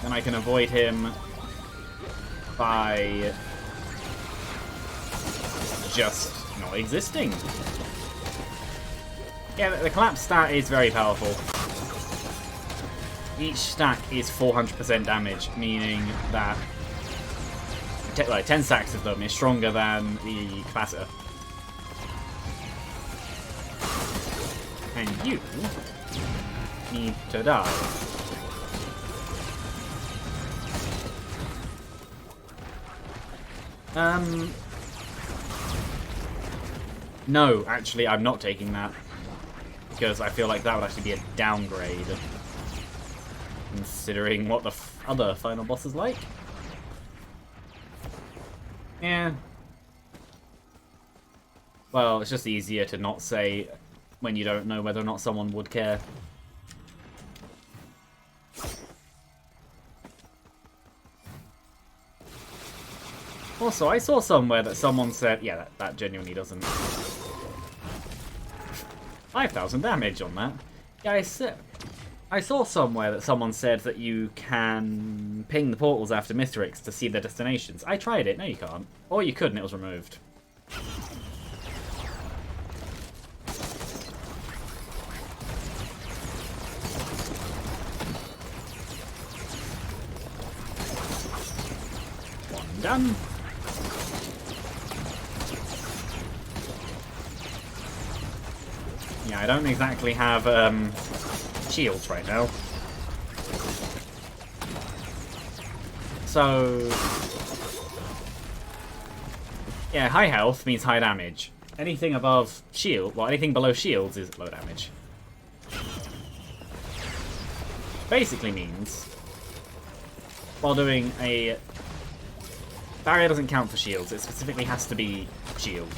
Then I can avoid him by just not existing. Yeah, the collapse stat is very powerful. Each stack is 400% damage, meaning that 10 stacks of them is stronger than the capacitor. And you need to die. No, actually, I'm not taking that. Because I feel like that would actually be a downgrade. Considering what the other final boss is like. Yeah. Well, it's just easier to not say when you don't know whether or not someone would care. Also, I saw somewhere that someone said, yeah, that genuinely doesn't. 5,000 damage on that. Yeah, I saw somewhere that someone said that you can ping the portals after Mithrix to see their destinations. I tried it. No, you can't. Or you could, and it was removed. One done. Yeah, I don't exactly have shields right now. So yeah, high health means high damage. Anything above shield, well, anything below shields is low damage. Basically means while doing a barrier doesn't count for shields, it specifically has to be shield.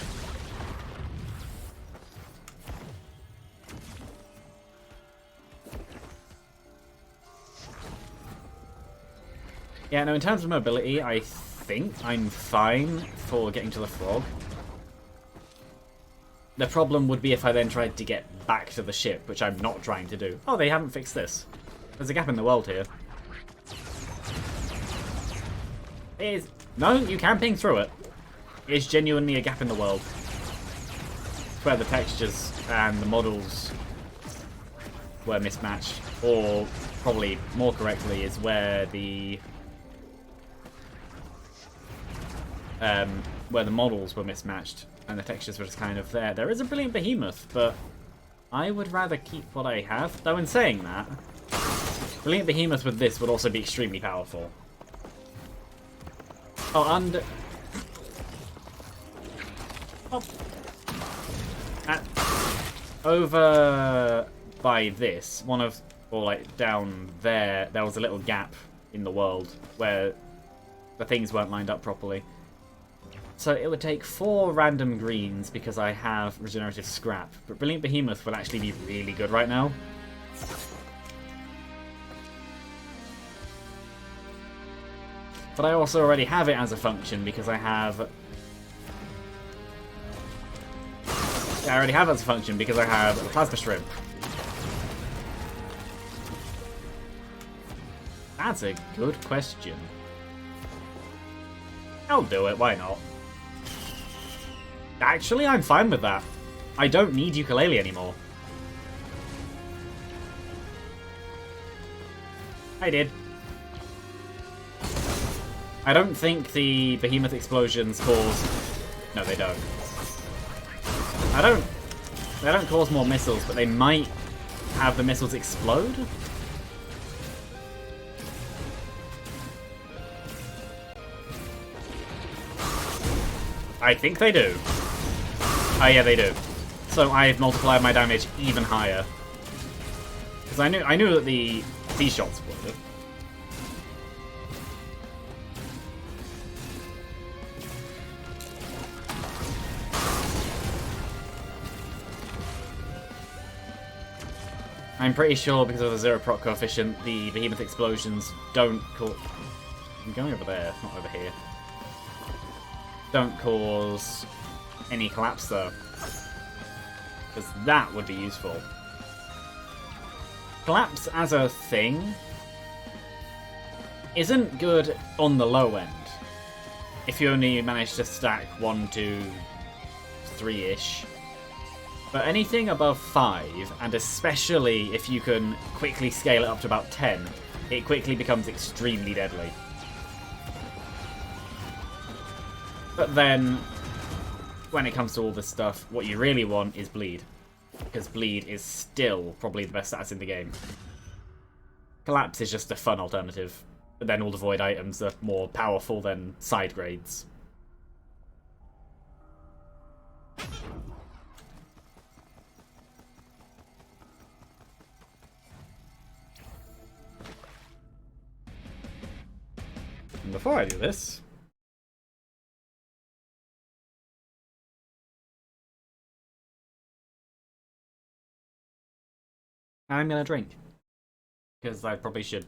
Yeah, no, in terms of mobility, I think I'm fine for getting to the frog. The problem would be if I then tried to get back to the ship, which I'm not trying to do. Oh, they haven't fixed this. There's a gap in the world here. No, you can ping through it. It is genuinely a gap in the world. It's where the textures and the models were mismatched. Or, probably more correctly, is where the models were mismatched and the textures were just kind of there. There is a Brilliant Behemoth, but I would rather keep what I have. Though in saying that, Brilliant Behemoth with this would also be extremely powerful. Oh, and over by this, or like down there, there was a little gap in the world where the things weren't lined up properly. So it would take 4 random greens because I have regenerative scrap. But Brilliant Behemoth would actually be really good right now. But I also already have it as a function because I have... Yeah, I already have it as a function because I have a Plasma Shrimp. That's a good question. I'll do it, why not? Actually, I'm fine with that. I don't need Yooka-Laylee anymore. I did. I don't think the Behemoth explosions cause... No, they don't. They don't cause more missiles, but they might have the missiles explode? I think they do. Oh yeah, they do. So I've multiplied my damage even higher. Because I knew that these shots would. I'm pretty sure because of the zero proc coefficient, the behemoth explosions don't cause... I'm going over there, not over here. Don't cause any collapse though. Because that would be useful. Collapse as a thing isn't good on the low end. If you only manage to stack 1, 2, 3-ish. But anything above 5, and especially if you can quickly scale it up to about 10, it quickly becomes extremely deadly. But then, when it comes to all this stuff, what you really want is bleed. Because bleed is still probably the best stats in the game. Collapse is just a fun alternative. But then all the void items are more powerful than side grades. And before I do this, I'm gonna drink. Because I probably should.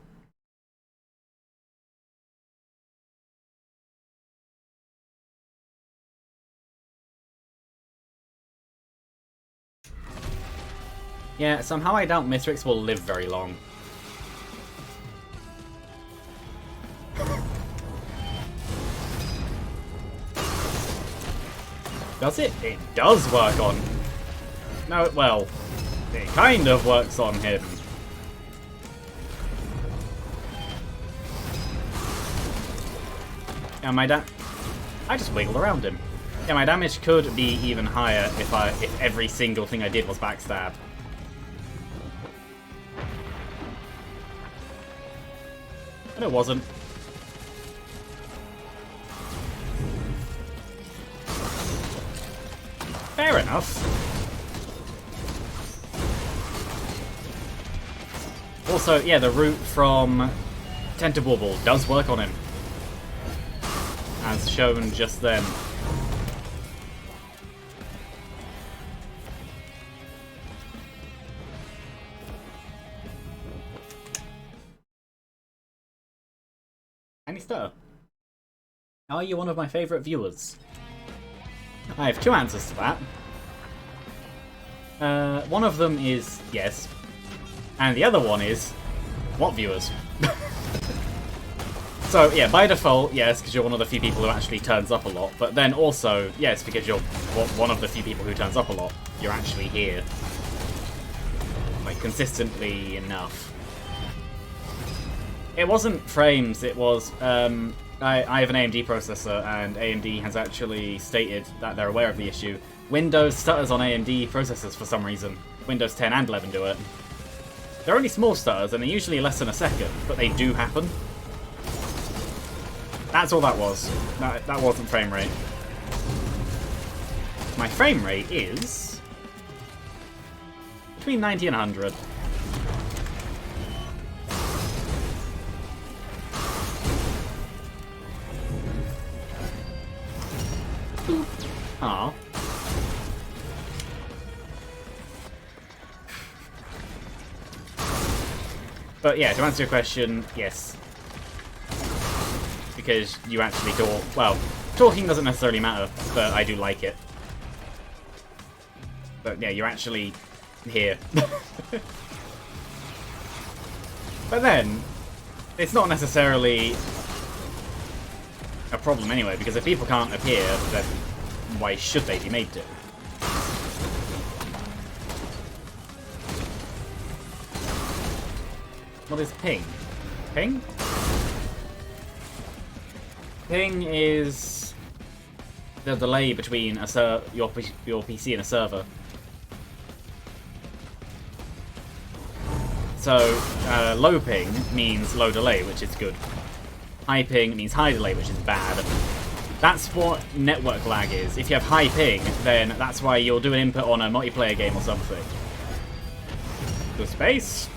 Yeah, somehow I doubt Mithrix will live very long. Does it? It does work on... No, well, it kind of works on him. And my I just wiggled around him. Yeah, my damage could be even higher if every single thing I did was backstab. And it wasn't. Fair enough. Also, yeah, the route from Tentawobble does work on him. As shown just then. Any stir? Are you one of my favourite viewers? I have two answers to that. One of them is yes. And the other one is, what viewers? So, yeah, by default, yes, because you're one of the few people who actually turns up a lot. But then also, yes, because you're one of the few people who turns up a lot. You're actually here. Like, consistently enough. It wasn't frames, it was... I have an AMD processor, and AMD has actually stated that they're aware of the issue. Windows stutters on AMD processors for some reason. Windows 10 and 11 do it. They're only small stutters, and they're usually less than a second, but they do happen. That's all that was. That wasn't frame rate. My frame rate is... between 90 and 100. Aww. But yeah, to answer your question, yes. Because you actually talk. Well, talking doesn't necessarily matter, but I do like it. But yeah, you're actually here. But then, it's not necessarily a problem anyway, because if people can't appear, then why should they be made to? What is ping? Ping? Ping is the delay between your PC and a server. So, low ping means low delay, which is good. High ping means high delay, which is bad. That's what network lag is. If you have high ping, then that's why you'll do an input on a multiplayer game or something. Go space.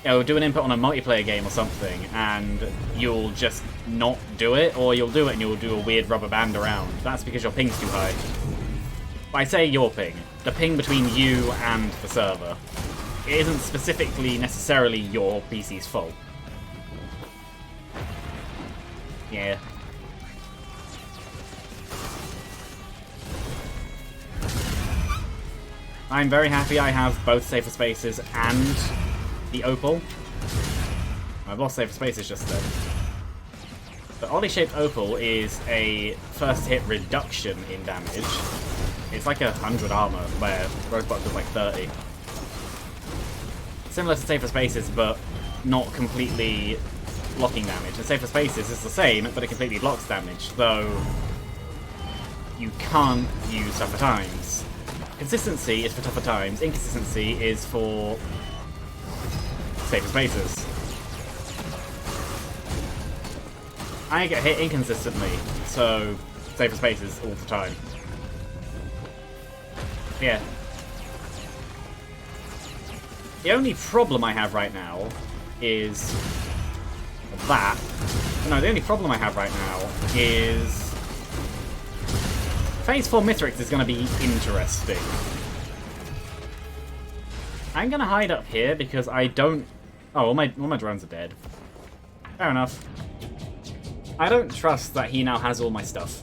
You'll do an input on a multiplayer game or something, and you'll just not do it, or you'll do it and you'll do a weird rubber band around. That's because your ping's too high. But I say your ping. the ping between you and the server. It isn't specifically necessarily your PC's fault. Yeah. I'm very happy I have both Safer Spaces and the Opal. I've lost Safer Spaces just then. The oddly shaped Opal is a first hit reduction in damage. It's like 100 armor, where Rosebud does like 30. Similar to Safer Spaces, but not completely blocking damage. And Safer Spaces is the same, but it completely blocks damage, though you can't use Tougher Times. Consistency is for Tougher Times, inconsistency is for Safer Spaces. I get hit inconsistently, so Safer Spaces all the time. Yeah. The only problem I have right now is that. No, the only problem I have right now is Phase 4 Mithrix is going to be interesting. I'm going to hide up here because I don't... Oh, all my drones are dead. Fair enough. I don't trust that he now has all my stuff.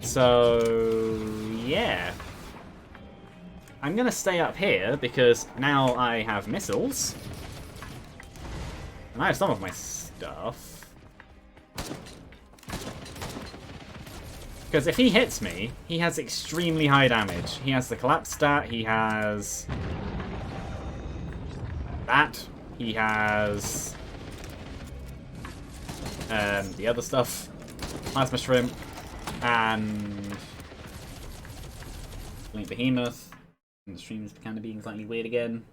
So, yeah. I'm going to stay up here because now I have missiles. And I have some of my stuff. Because if he hits me, he has extremely high damage. He has the collapse stat, he has that, he has the other stuff, Plasma Shrimp, and Blink Behemoth, and the stream's kind of being slightly weird again.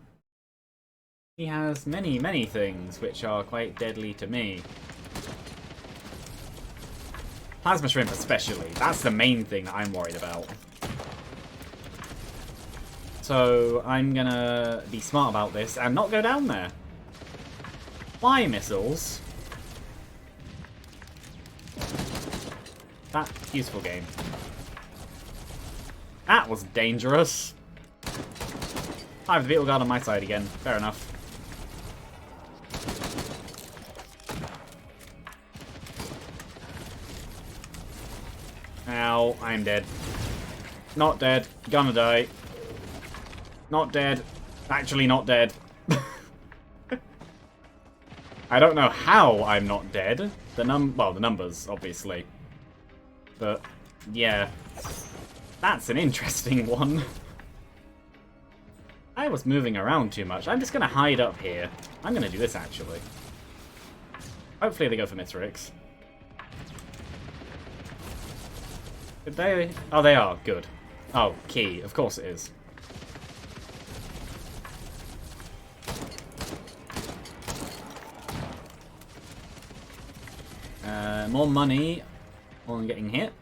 He has many, many things which are quite deadly to me. Plasma Shrimp especially. That's the main thing that I'm worried about. So I'm gonna be smart about this and not go down there. Fly missiles. That useful game. That was dangerous. I have the Beetle Guard on my side again. Fair enough. Ow, I'm dead. Not dead. Gonna die. Not dead. Actually not dead. I don't know how I'm not dead. Well, the numbers, obviously. But, yeah. That's an interesting one. I was moving around too much. I'm just gonna hide up here. I'm gonna do this, actually. Hopefully they go for Mithrix. Did they? Oh, they are. Good. Oh, key. Of course it is. More money on getting hit.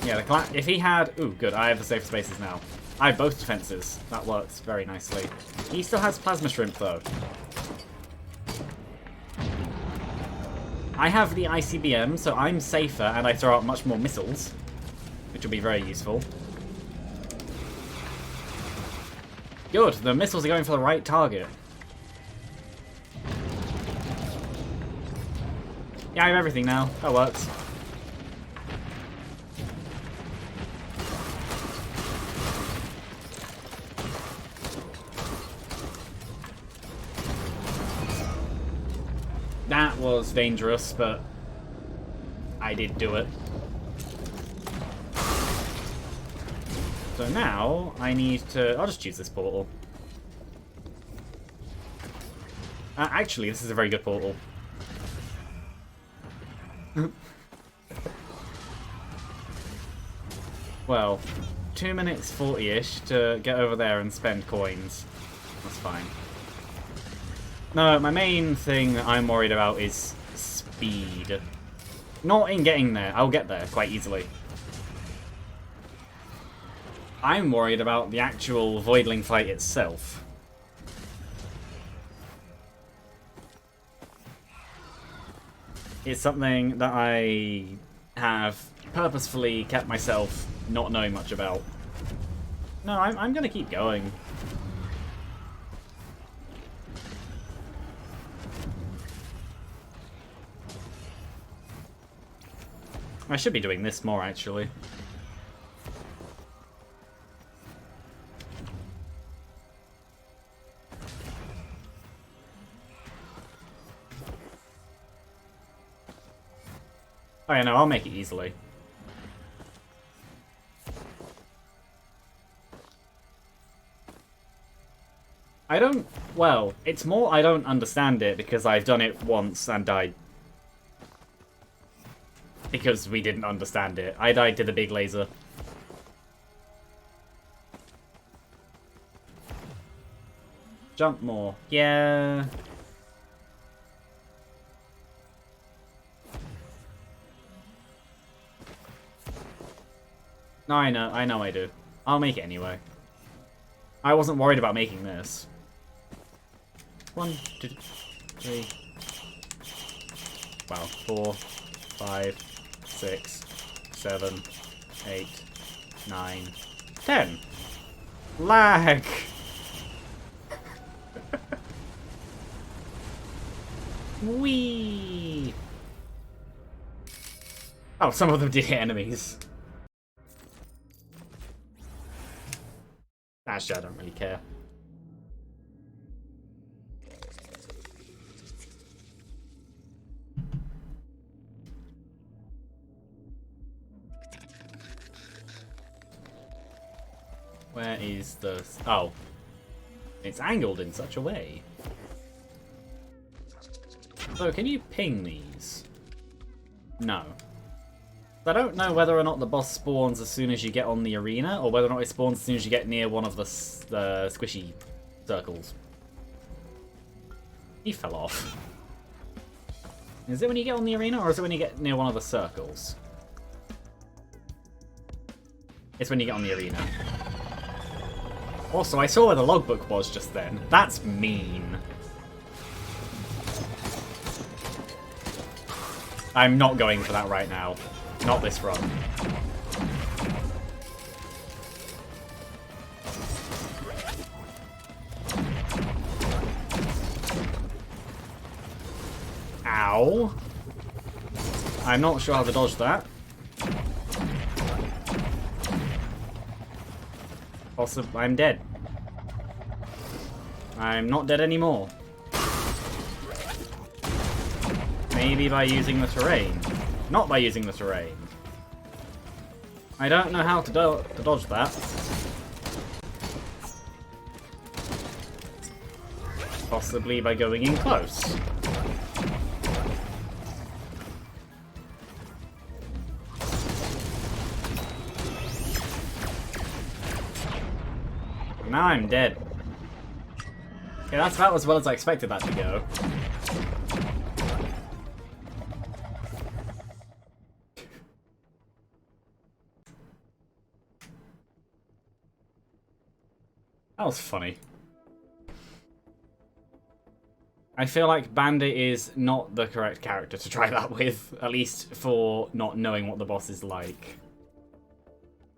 Yeah, if he had... Ooh, good. I have the safer spaces now. I have both defenses. That works very nicely. He still has Plasma Shrimp, though. I have the ICBM, so I'm safer, and I throw out much more missiles, which will be very useful. Good, the missiles are going for the right target. Yeah, I have everything now. That works. That was dangerous, but I did do it. So now I need to... I'll just choose this portal. Actually, this is a very good portal. Well, 2 minutes 40-ish to get over there and spend coins. That's fine. No, my main thing that I'm worried about is speed. Not in getting there. I'll get there quite easily. I'm worried about the actual Voidling fight itself. It's something that I have purposefully kept myself not knowing much about. No, I'm gonna keep going. I should be doing this more, actually. Oh yeah, no, I'll make it easily. I don't... Well, it's more I don't understand it because I've done it once and died. Because we didn't understand it. I died to the big laser. Jump more. Yeah... No, I know I do. I'll make it anyway. I wasn't worried about making this. 1, 2, 3... Wow, 4, 5, 6, 7, 8, 9, 10. Lag! Whee! Oh, some of them did hit enemies. Actually, I don't really care. Where is the... Oh. It's angled in such a way. So, can you ping these? No. I don't know whether or not the boss spawns as soon as you get on the arena, or whether or not it spawns as soon as you get near one of the squishy circles. He fell off. Is it when you get on the arena, or is it when you get near one of the circles? It's when you get on the arena. Also, I saw where the logbook was just then. That's mean. I'm not going for that right now. Not this run. Ow. I'm not sure how to dodge that. Also, I'm dead. I'm not dead anymore. Maybe by using the terrain. Not by using the terrain. I don't know how to dodge that. Possibly by going in close. Now I'm dead. Okay, that's about as well as I expected that to go. That was funny. I feel like Bandit is not the correct character to try that with, at least for not knowing what the boss is like.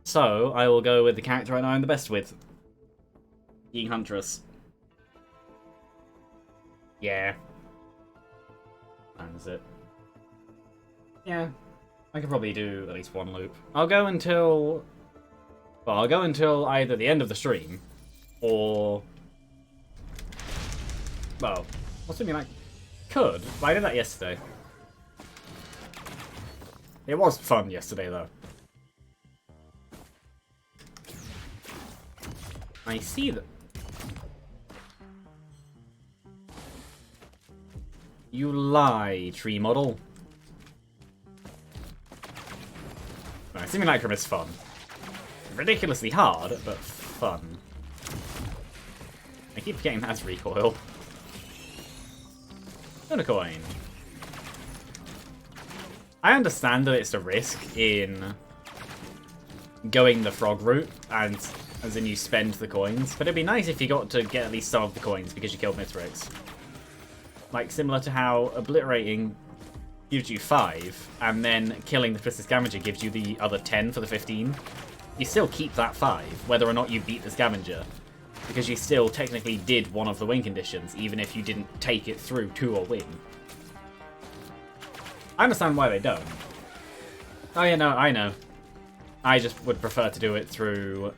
So, I will go with the character I know I'm the best with. Being Huntress. Yeah. That's it. Yeah. I could probably do at least one loop. I'll go until either the end of the stream, or... Well, what's it mean? I could, but I did that yesterday. It was fun yesterday, though. I see that. You lie, tree model. No, Simulacrum is fun. Ridiculously hard, but fun. I keep forgetting that's recoil. Unicoin. I understand that it's a risk in going the frog route, and as in you spend the coins, but it'd be nice if you got to get at least some of the coins because you killed Mithrix. Like, similar to how obliterating gives you 5, and then killing the Twisted Scavenger gives you the other 10 for the 15, you still keep that 5, whether or not you beat the Scavenger. Because you still technically did one of the win conditions, even if you didn't take it through to a win. I understand why they don't. Oh yeah, no, I know. I just would prefer to do it through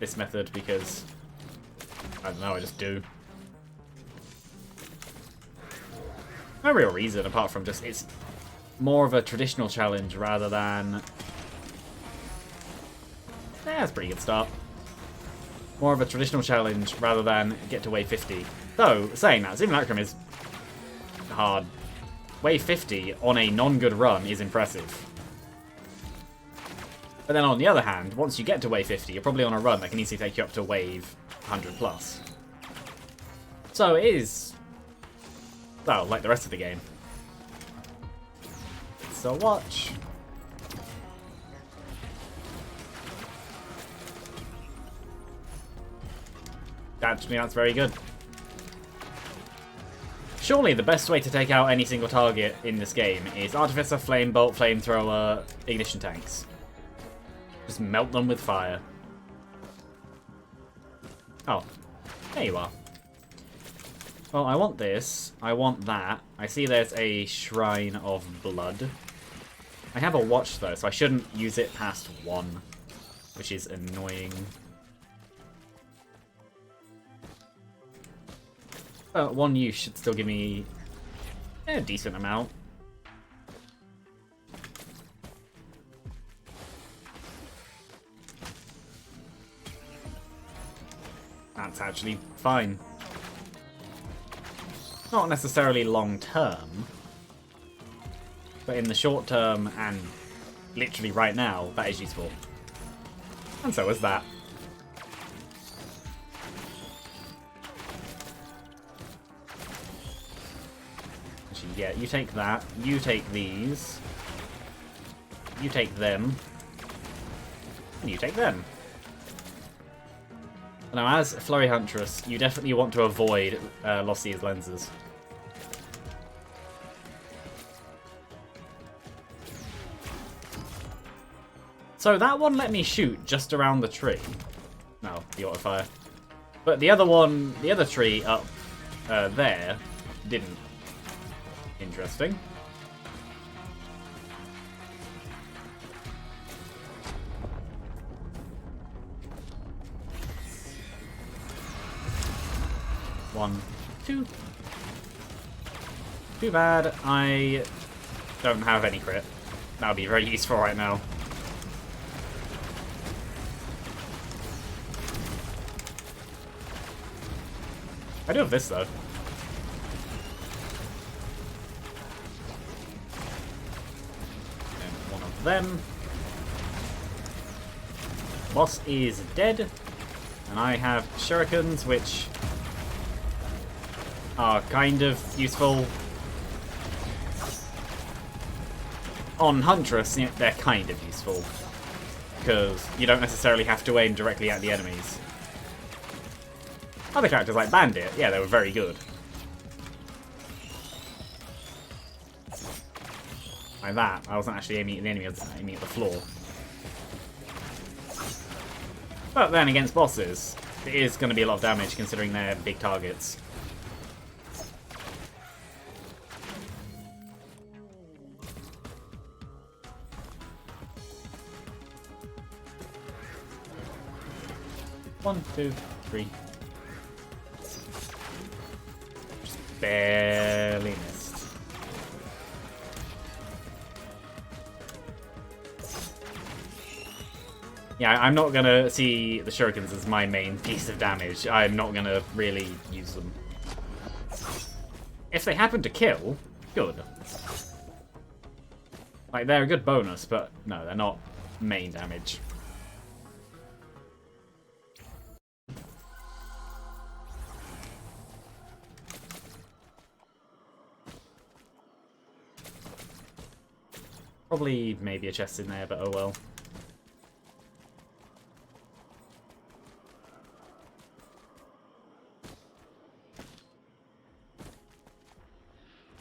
this method because, I don't know, I just do. No real reason apart from just it's more of a traditional challenge rather than... that's a pretty good start. More of a traditional challenge rather than get to wave 50. Though, saying that, Simulacrum is hard. Wave 50 on a non-good run is impressive. But then on the other hand, once you get to wave 50, you're probably on a run that can easily take you up to wave 100 plus. So it is, well, like the rest of the game. So watch. Actually, that's very good. Surely the best way to take out any single target in this game is Artificer, Flame Bolt, Flamethrower, Ignition Tanks. Just melt them with fire. Oh, there you are. Well, I want this. I want that. I see there's a Shrine of Blood. I have a watch, though, so I shouldn't use it past 1, which is annoying. But 1 use should still give me a decent amount. That's actually fine. Not necessarily long term, but in the short term and literally right now, that is useful. And so is that. Actually, yeah, you take that, you take these, you take them, and you take them. Now, as Flurry Huntress, you definitely want to avoid Lossia's lenses. So that one let me shoot just around the tree. No, the autofire. But the other one, the other tree up there, didn't. Interesting. One, two. Too bad I don't have any crit. That would be very useful right now. I do have this though. And one of them. Boss is dead. And I have shurikens, which are kind of useful. On Huntress, they're kind of useful. Because you don't necessarily have to aim directly at the enemies. Other characters like Bandit, yeah, they were very good. Like that, I wasn't actually aiming at the enemy, I was aiming at the floor. But then against bosses, it is going to be a lot of damage considering they're big targets. One, two, three. Just barely missed. Yeah, I'm not gonna see the shurikens as my main piece of damage. I'm not gonna really use them. If they happen to kill, good. Like, they're a good bonus, but no, they're not main damage. Probably maybe a chest in there, but oh well.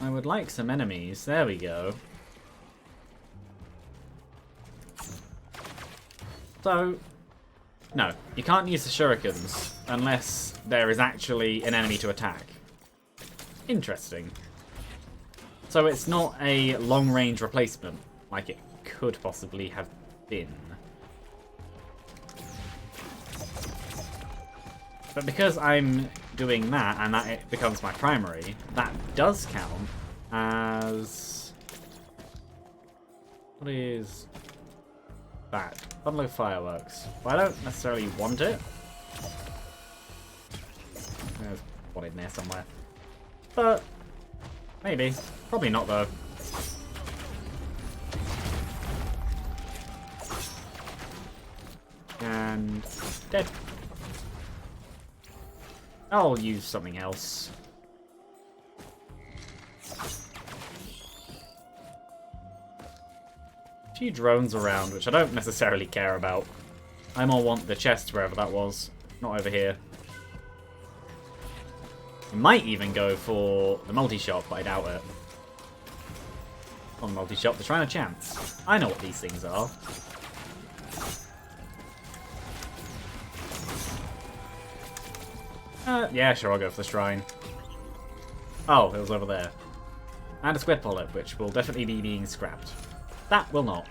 I would like some enemies. There we go. So, no, you can't use the shurikens unless there is actually an enemy to attack. Interesting. So it's not a long-range replacement like it could possibly have been. But because I'm doing that and that it becomes my primary, that does count as... What is that? Bundle of fireworks. Well, I don't necessarily want it. There's one in there somewhere. But maybe. Probably not though. And dead. I'll use something else. A few drones around, which I don't necessarily care about. I more want the chest wherever that was, not over here. I might even go for the multi-shop, but I doubt it. On multi-shop, they're trying a chance. I know what these things are. Yeah, sure, I'll go for the shrine. Oh, it was over there. And a squid polyp, which will definitely be being scrapped. That will not.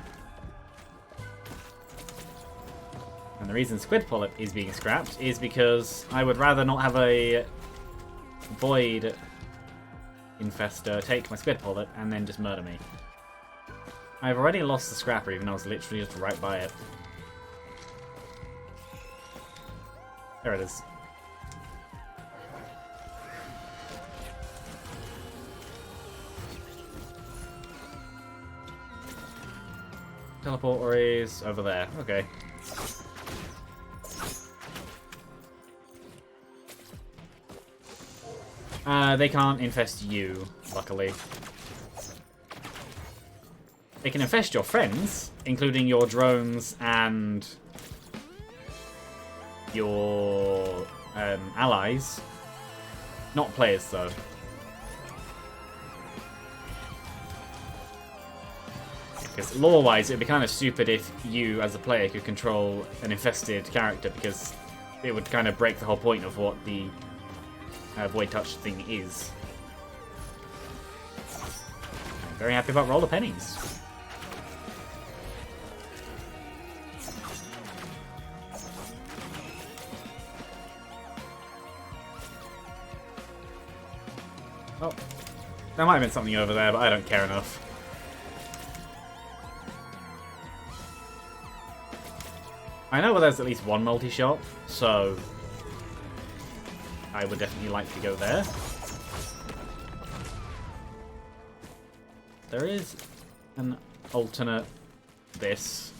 And the reason squid polyp is being scrapped is because I would rather not have a void infester take my squid polyp and then just murder me. I've already lost the scrapper, even though I was literally just right by it. There it is. Teleporter is over there. Okay. They can't infest you, luckily. They can infest your friends, including your drones and your allies. Not players, though. Because lore-wise, it'd be kind of stupid if you, as a player, could control an infested character, because it would kind of break the whole point of what the Void Touch thing is. I'm very happy about Roll of Pennies. Oh, there might have been something over there, but I don't care enough. I know there's at least one multi-shop, so I would definitely like to go there. There is an alternate this.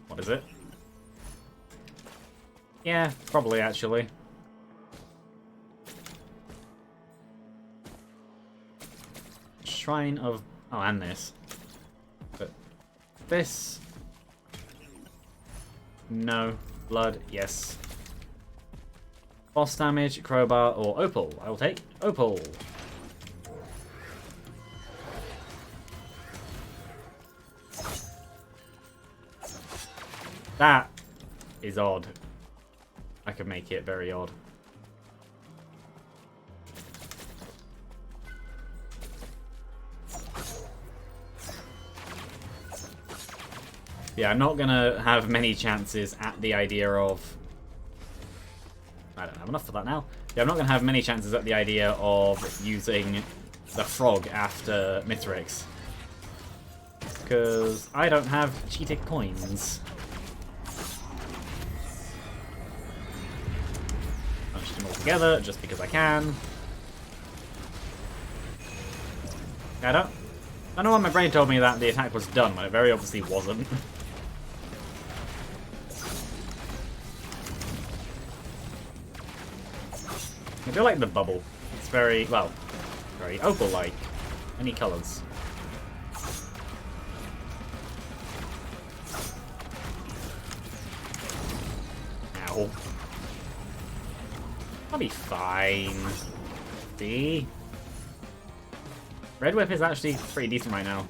What is it? Yeah, probably actually. Shrine of... Oh, and this. But this... No. Blood, yes. Boss damage, crowbar, or opal. I will take opal. That is odd. I could make it very odd. Yeah, I'm not gonna have many chances at the idea of... I don't have enough for that now. Yeah, I'm not gonna have many chances at the idea of using the frog after Mithrix. Because I don't have cheated coins. Punch them all together just because I can. I don't know why my brain told me that the attack was done when it very obviously wasn't. I do like the bubble. It's very, well, very opal-like. Any colours. Ow. I'll be fine. See? Red Whip is actually pretty decent right now.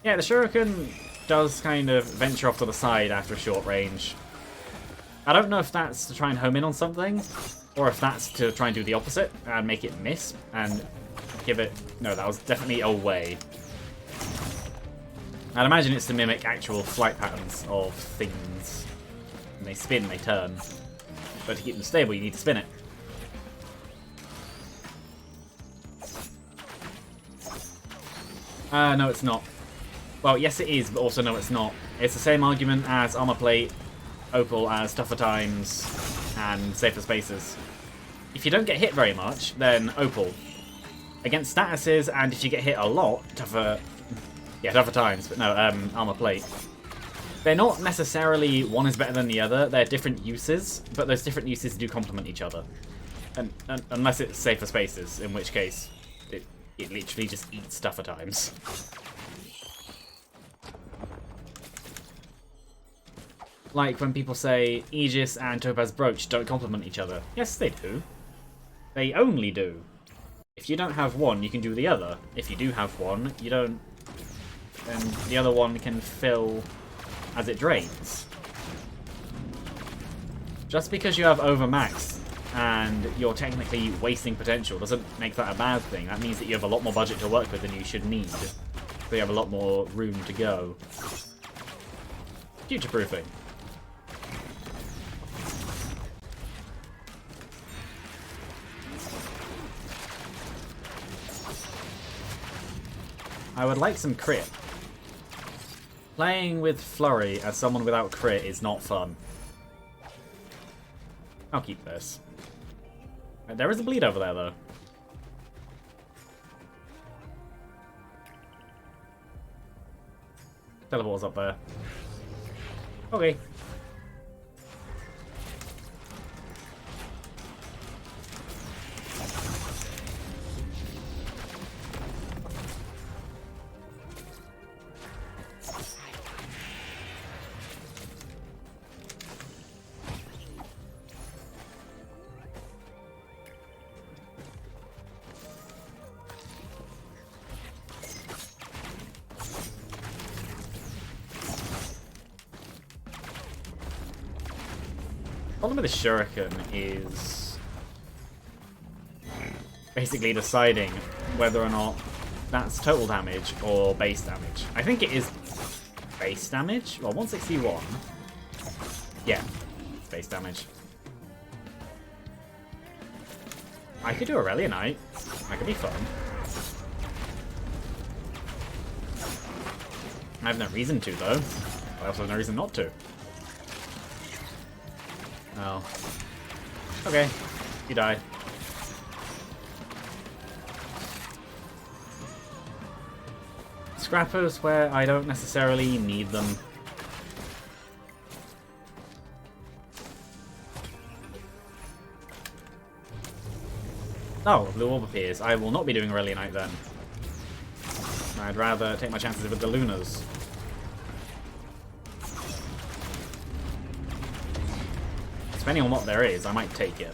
Yeah, the Shuriken does kind of venture off to the side after short range. I don't know if that's to try and home in on something, or if that's to try and do the opposite and make it miss and give it... No, that was definitely away. I'd imagine it's to mimic actual flight patterns of things. When they spin, they turn. But to keep them stable, you need to spin it. No, it's not. Well, yes it is, but also no, it's not. It's the same argument as Armor Plate, Opal as Tougher Times, and Safer Spaces. If you don't get hit very much, then Opal. Against statuses, and if you get hit a lot, Tougher Times, but no, Armor Plate. They're not necessarily one is better than the other, they're different uses, but those different uses do complement each other. And unless it's Safer Spaces, in which case it literally just eats Tougher Times. Like when people say Aegis and Topaz Brooch don't complement each other. Yes, they do. They only do. If you don't have one, you can do the other. If you do have one, you don't... then the other one can fill as it drains. Just because you have overmax and you're technically wasting potential doesn't make that a bad thing. That means that you have a lot more budget to work with than you should need. So you have a lot more room to go. Future-proofing. I would like some crit. Playing with Flurry as someone without crit is not fun. I'll keep this. There is a bleed over there, though. Teleport's up there. Okay. The problem with the Shuriken is basically deciding whether or not that's total damage or base damage. I think it is base damage. Well, 161. Yeah, it's base damage. I could do a Relianite. That could be fun. I have no reason to, though. I also have no reason not to. Oh. Okay. You die. Scrappers where I don't necessarily need them. Oh, Blue Orb appears. I will not be doing Relianite then. I'd rather take my chances with the Lunas. Depending on what there is, I might take it.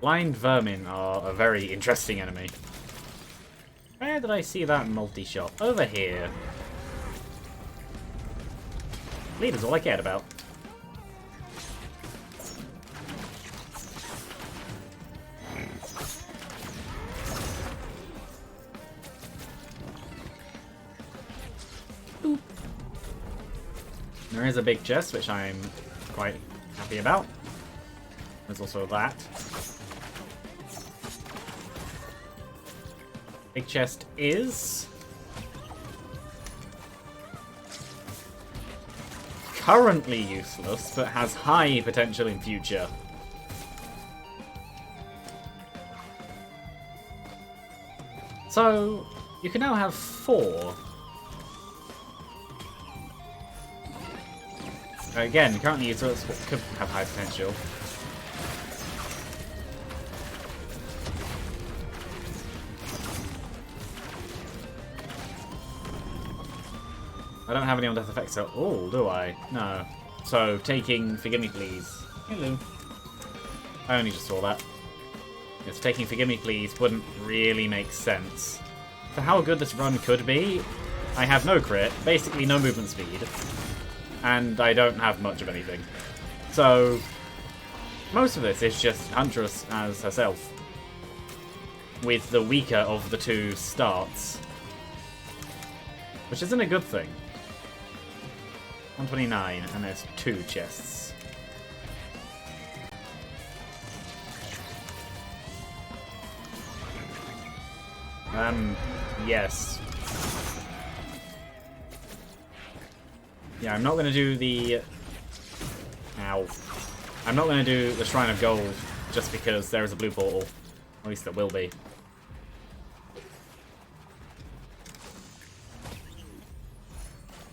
Blind Vermin are a very interesting enemy. Where did I see that multi-shot? Over here. Lead is all I cared about. There is a big chest, which I'm quite happy about. There's also that. Big chest is... currently useless, but has high potential in future. So, you can now have 4. Again, currently useless, but could have high potential. I don't have any on death effects at all, do I? No. So, taking Forgive Me Please. Hello. I only just saw that. Yes, taking Forgive Me Please wouldn't really make sense. For how good this run could be, I have no crit, basically no movement speed, and I don't have much of anything. So, most of this is just Huntress as herself, with the weaker of the two starts, which isn't a good thing. 129, and there's 2 chests. Yes. Yeah, I'm not going to do the... Ow. I'm not going to do the Shrine of Gold just because there is a blue portal. At least there will be.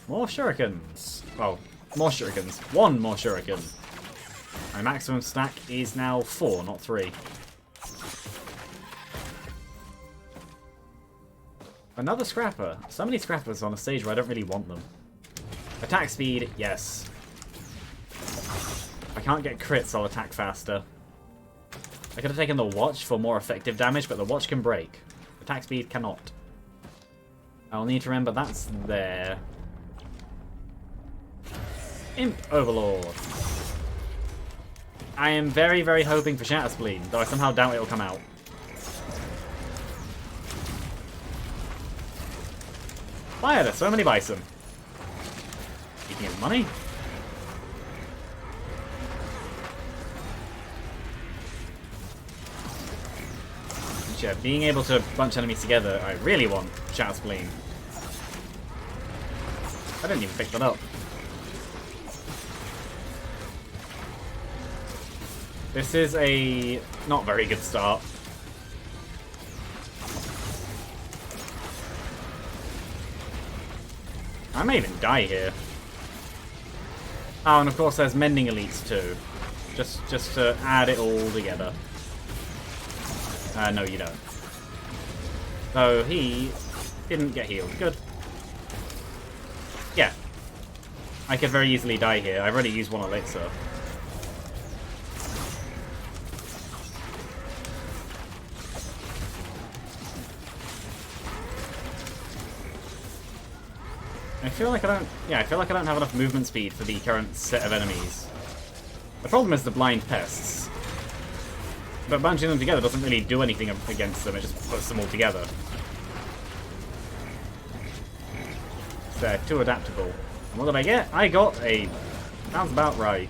More shurikens. Well, more shurikens. 1 more shuriken. My maximum stack is now 4, not 3. Another scrapper. So many scrappers on a stage where I don't really want them. Attack speed, yes. If I can't get crits, I'll attack faster. I could have taken the watch for more effective damage, but the watch can break. Attack speed cannot. I'll need to remember that's there. Imp Overlord. I am very, very hoping for Shatter Spleen, though I somehow doubt it will come out. Why are there so many bison? Speaking of money. Yeah, being able to bunch enemies together, I really want Shatter Spleen. I didn't even pick that up. This is a not very good start. I may even die here. Oh, and of course there's Mending Elites too. Just to add it all together. No, you don't. So he didn't get healed. Good. Yeah. I could very easily die here. I've already used 1 elixir. I feel like I don't have enough movement speed for the current set of enemies. The problem is the blind pests. But bunching them together doesn't really do anything against them, it just puts them all together. So they're too adaptable. And what did I get? I got a... Sounds about right.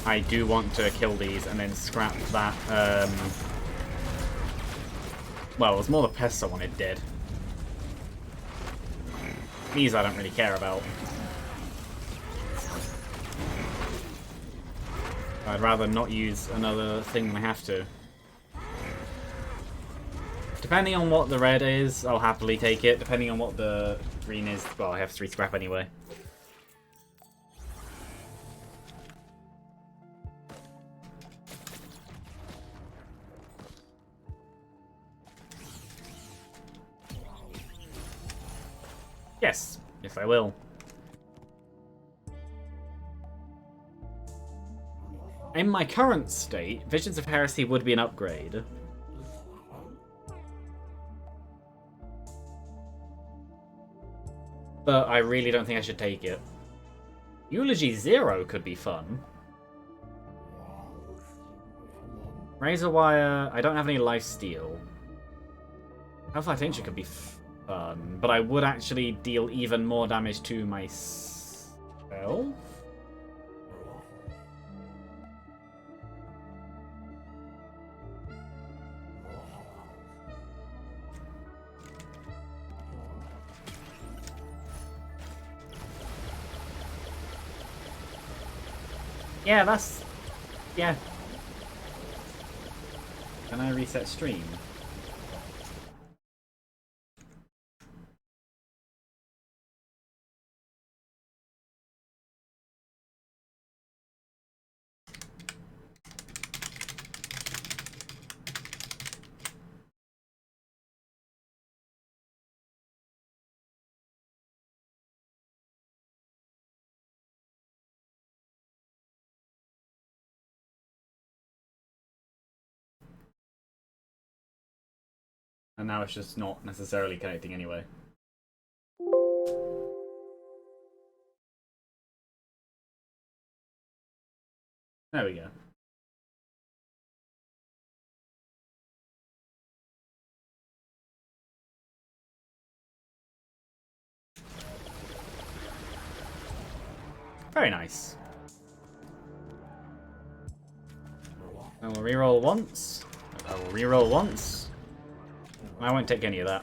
I do want to kill these and then scrap that, well, it was more the pests I wanted dead. These I don't really care about. I'd rather not use another thing than I have to. Depending on what the red is, I'll happily take it. Depending on what the green is, well, I have 3 scrap anyway. Yes. Yes, I will. In my current state, Visions of Heresy would be an upgrade. But I really don't think I should take it. Eulogy 0 could be fun. Razor Wire, I don't have any lifesteal. Hellfire Tincture could be fun, but I would actually deal even more damage to myself? Yeah, that's... yeah. Can I reset stream? And now it's just not necessarily connecting anyway. There we go. Very nice. I will reroll once. I will reroll once. I won't take any of that.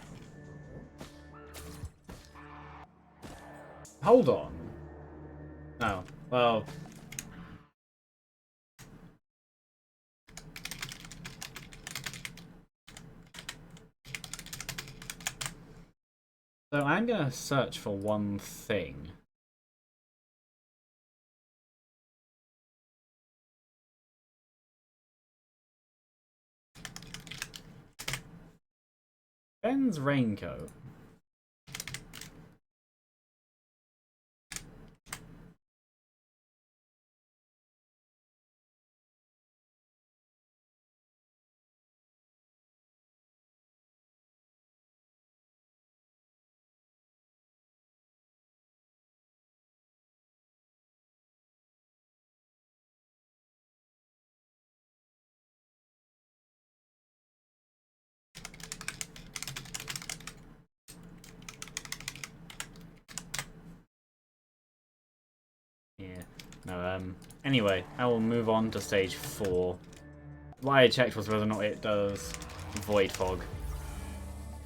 Hold on. Oh, well. So I'm going to search for one thing. Ben's raincoat. Yeah. No, anyway, I will move on to stage 4. What I checked was whether or not it does Void Fog.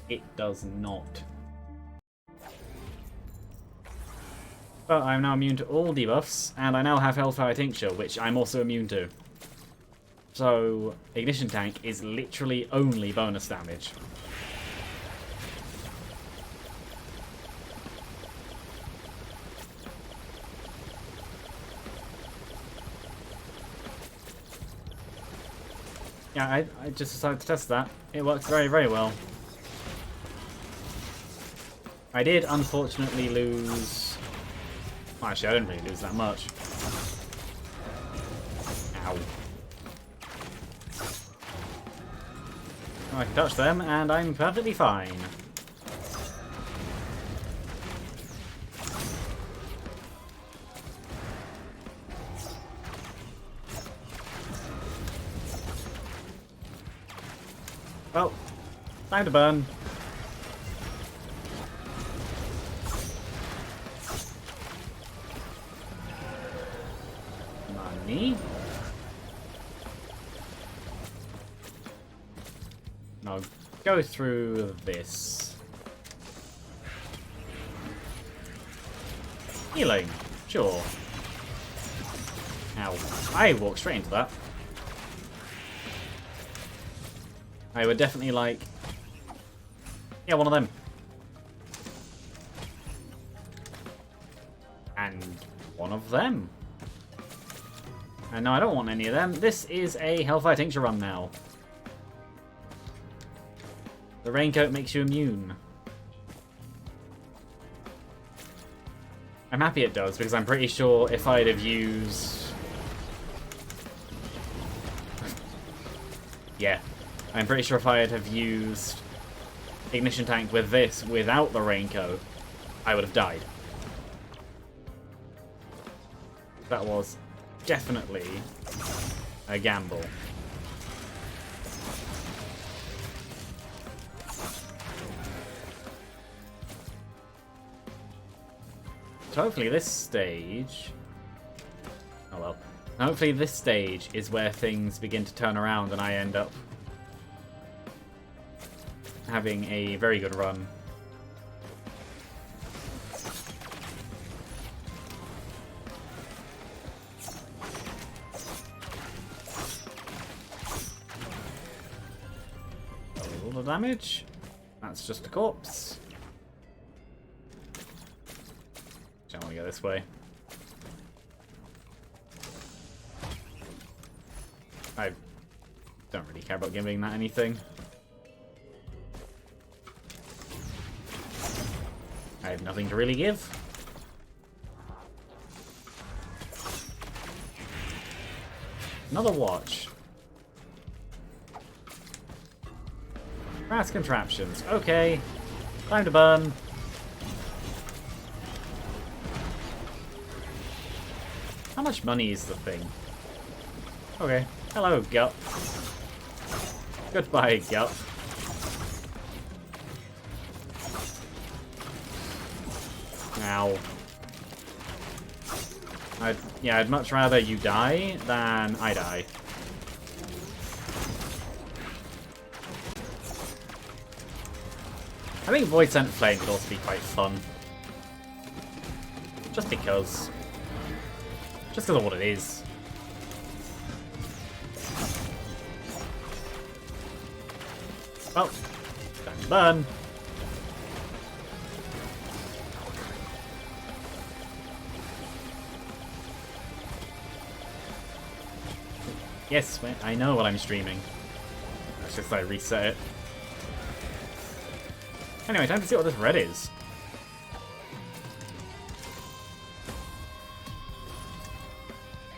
It does not. But I'm now immune to all debuffs, and I now have Hellfire Tincture, which I'm also immune to. So, Ignition Tank is literally only bonus damage. Yeah, I just decided to test that. It works very, very well. I did unfortunately lose... Well, actually, I didn't really lose that much. Ow. I can touch them, and I'm perfectly fine. Well, time to burn. Money. Now go through this. Healing. Sure. Ow. I walked straight into that. I would definitely like... Yeah, one of them. And one of them. And no, I don't want any of them. This is a Hellfire Tincture run now. The raincoat makes you immune. I'm happy it does, because I'm pretty sure if I'd have used... Yeah. I'm pretty sure if I had have used Ignition Tank with this without the raincoat, I would have died. That was definitely a gamble. So hopefully this stage... Oh well. Hopefully this stage is where things begin to turn around and I end up having a very good run. All the damage. That's just a corpse. I want to go this way. I don't really care about giving that anything. I have nothing to really give. Another watch. Brass contraptions. Okay. Time to burn. How much money is the thing? Okay. Hello, gut. Goodbye, gut. Ow. I'd much rather you die than I die. I think Void Sent Flame could also be quite fun. Just because. Just because of what it is. Well, time to burn. Yes, I know what I'm streaming. That's just I reset it. Anyway, time to see what this red is.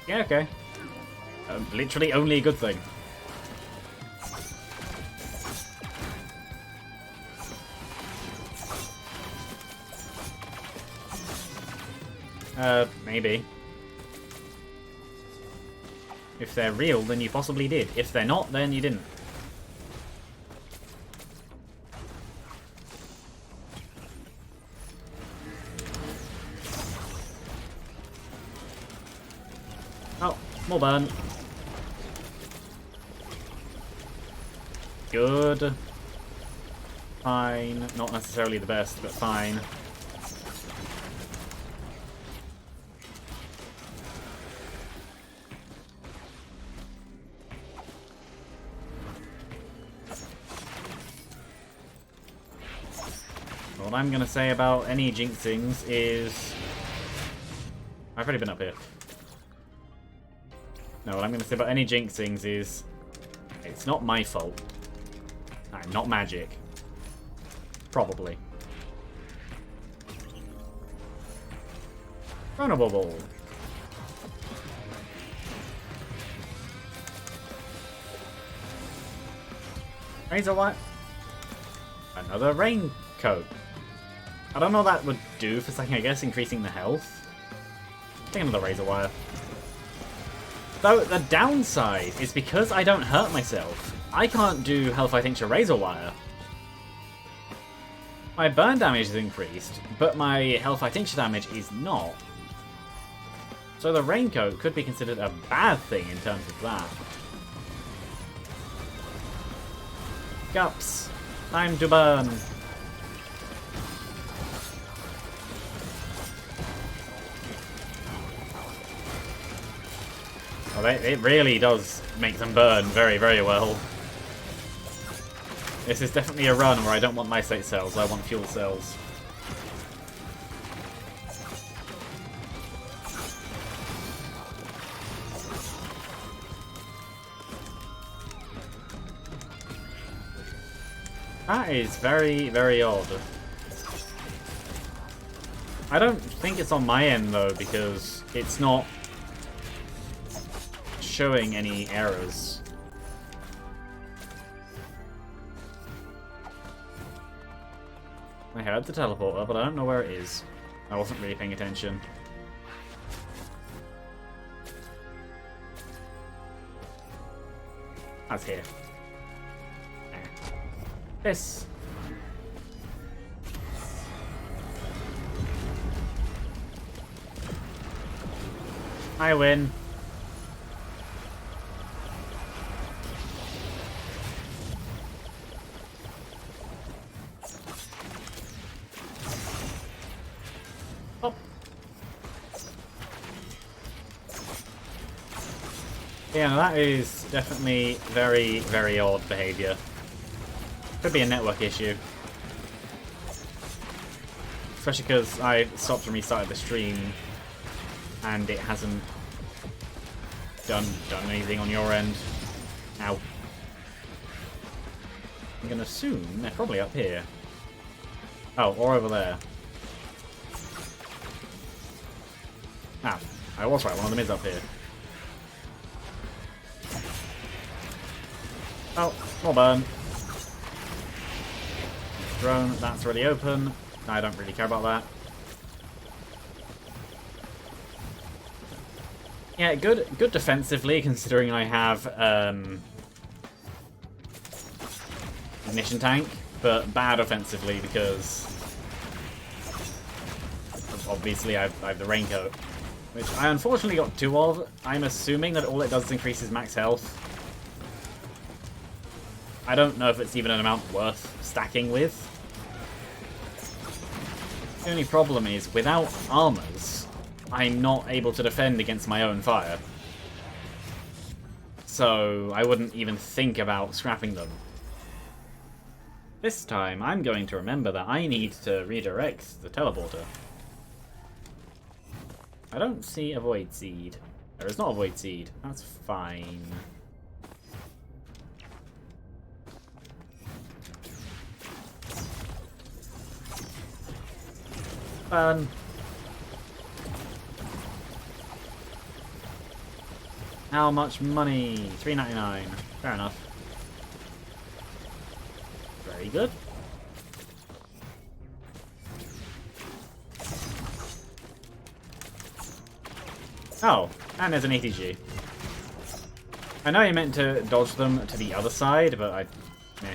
Yeah, okay. Literally only a good thing. Maybe. If they're real, then you possibly did. If they're not, then you didn't. Oh, more burn. Good. Fine. Not necessarily the best, but fine. What I'm gonna say about any jinxings is... I've already been up here. No, what I'm gonna say about any jinxings is... It's not my fault. I'm not magic. Probably. Chronobubble. Razor what? Another raincoat. I don't know what that would do for a second, I guess, increasing the health. I think another razor wire. Though, the downside is because I don't hurt myself, I can't do Hellfire Tincture Razor Wire. My burn damage is increased, but my Hellfire Tincture damage is not. So the Raincoat could be considered a bad thing in terms of that. Gups, time to burn. Well, it really does make them burn very, very well. This is definitely a run where I don't want lysate cells, I want fuel cells. That is very, very odd. I don't think it's on my end though, because it's not showing any errors. I heard the teleporter, but I don't know where it is. I wasn't really paying attention. That's here. This. I win. Oh. Yeah, that is definitely very, very odd behavior. Could be a network issue. Especially because I stopped and restarted the stream and it hasn't done anything on your end. Ow. I'm gonna assume they're probably up here. Oh, or over there. Ah, I was right, one of them is up here. Oh, more burn. Drone, that's already open. I don't really care about that. Yeah, good defensively, considering I have ignition tank, but bad offensively because obviously I have the raincoat, which I unfortunately got 2 of. I'm assuming that all it does is increases max health. I don't know if it's even an amount worth stacking with. The only problem is, without armors, I'm not able to defend against my own fire. So I wouldn't even think about scrapping them. This time, I'm going to remember that I need to redirect the teleporter. I don't see a void seed. There is not a void seed. That's fine. Fun. How much money? $3.99. Fair enough. Very good. Oh, and there's an ATG. I know you meant to dodge them to the other side, but I... meh.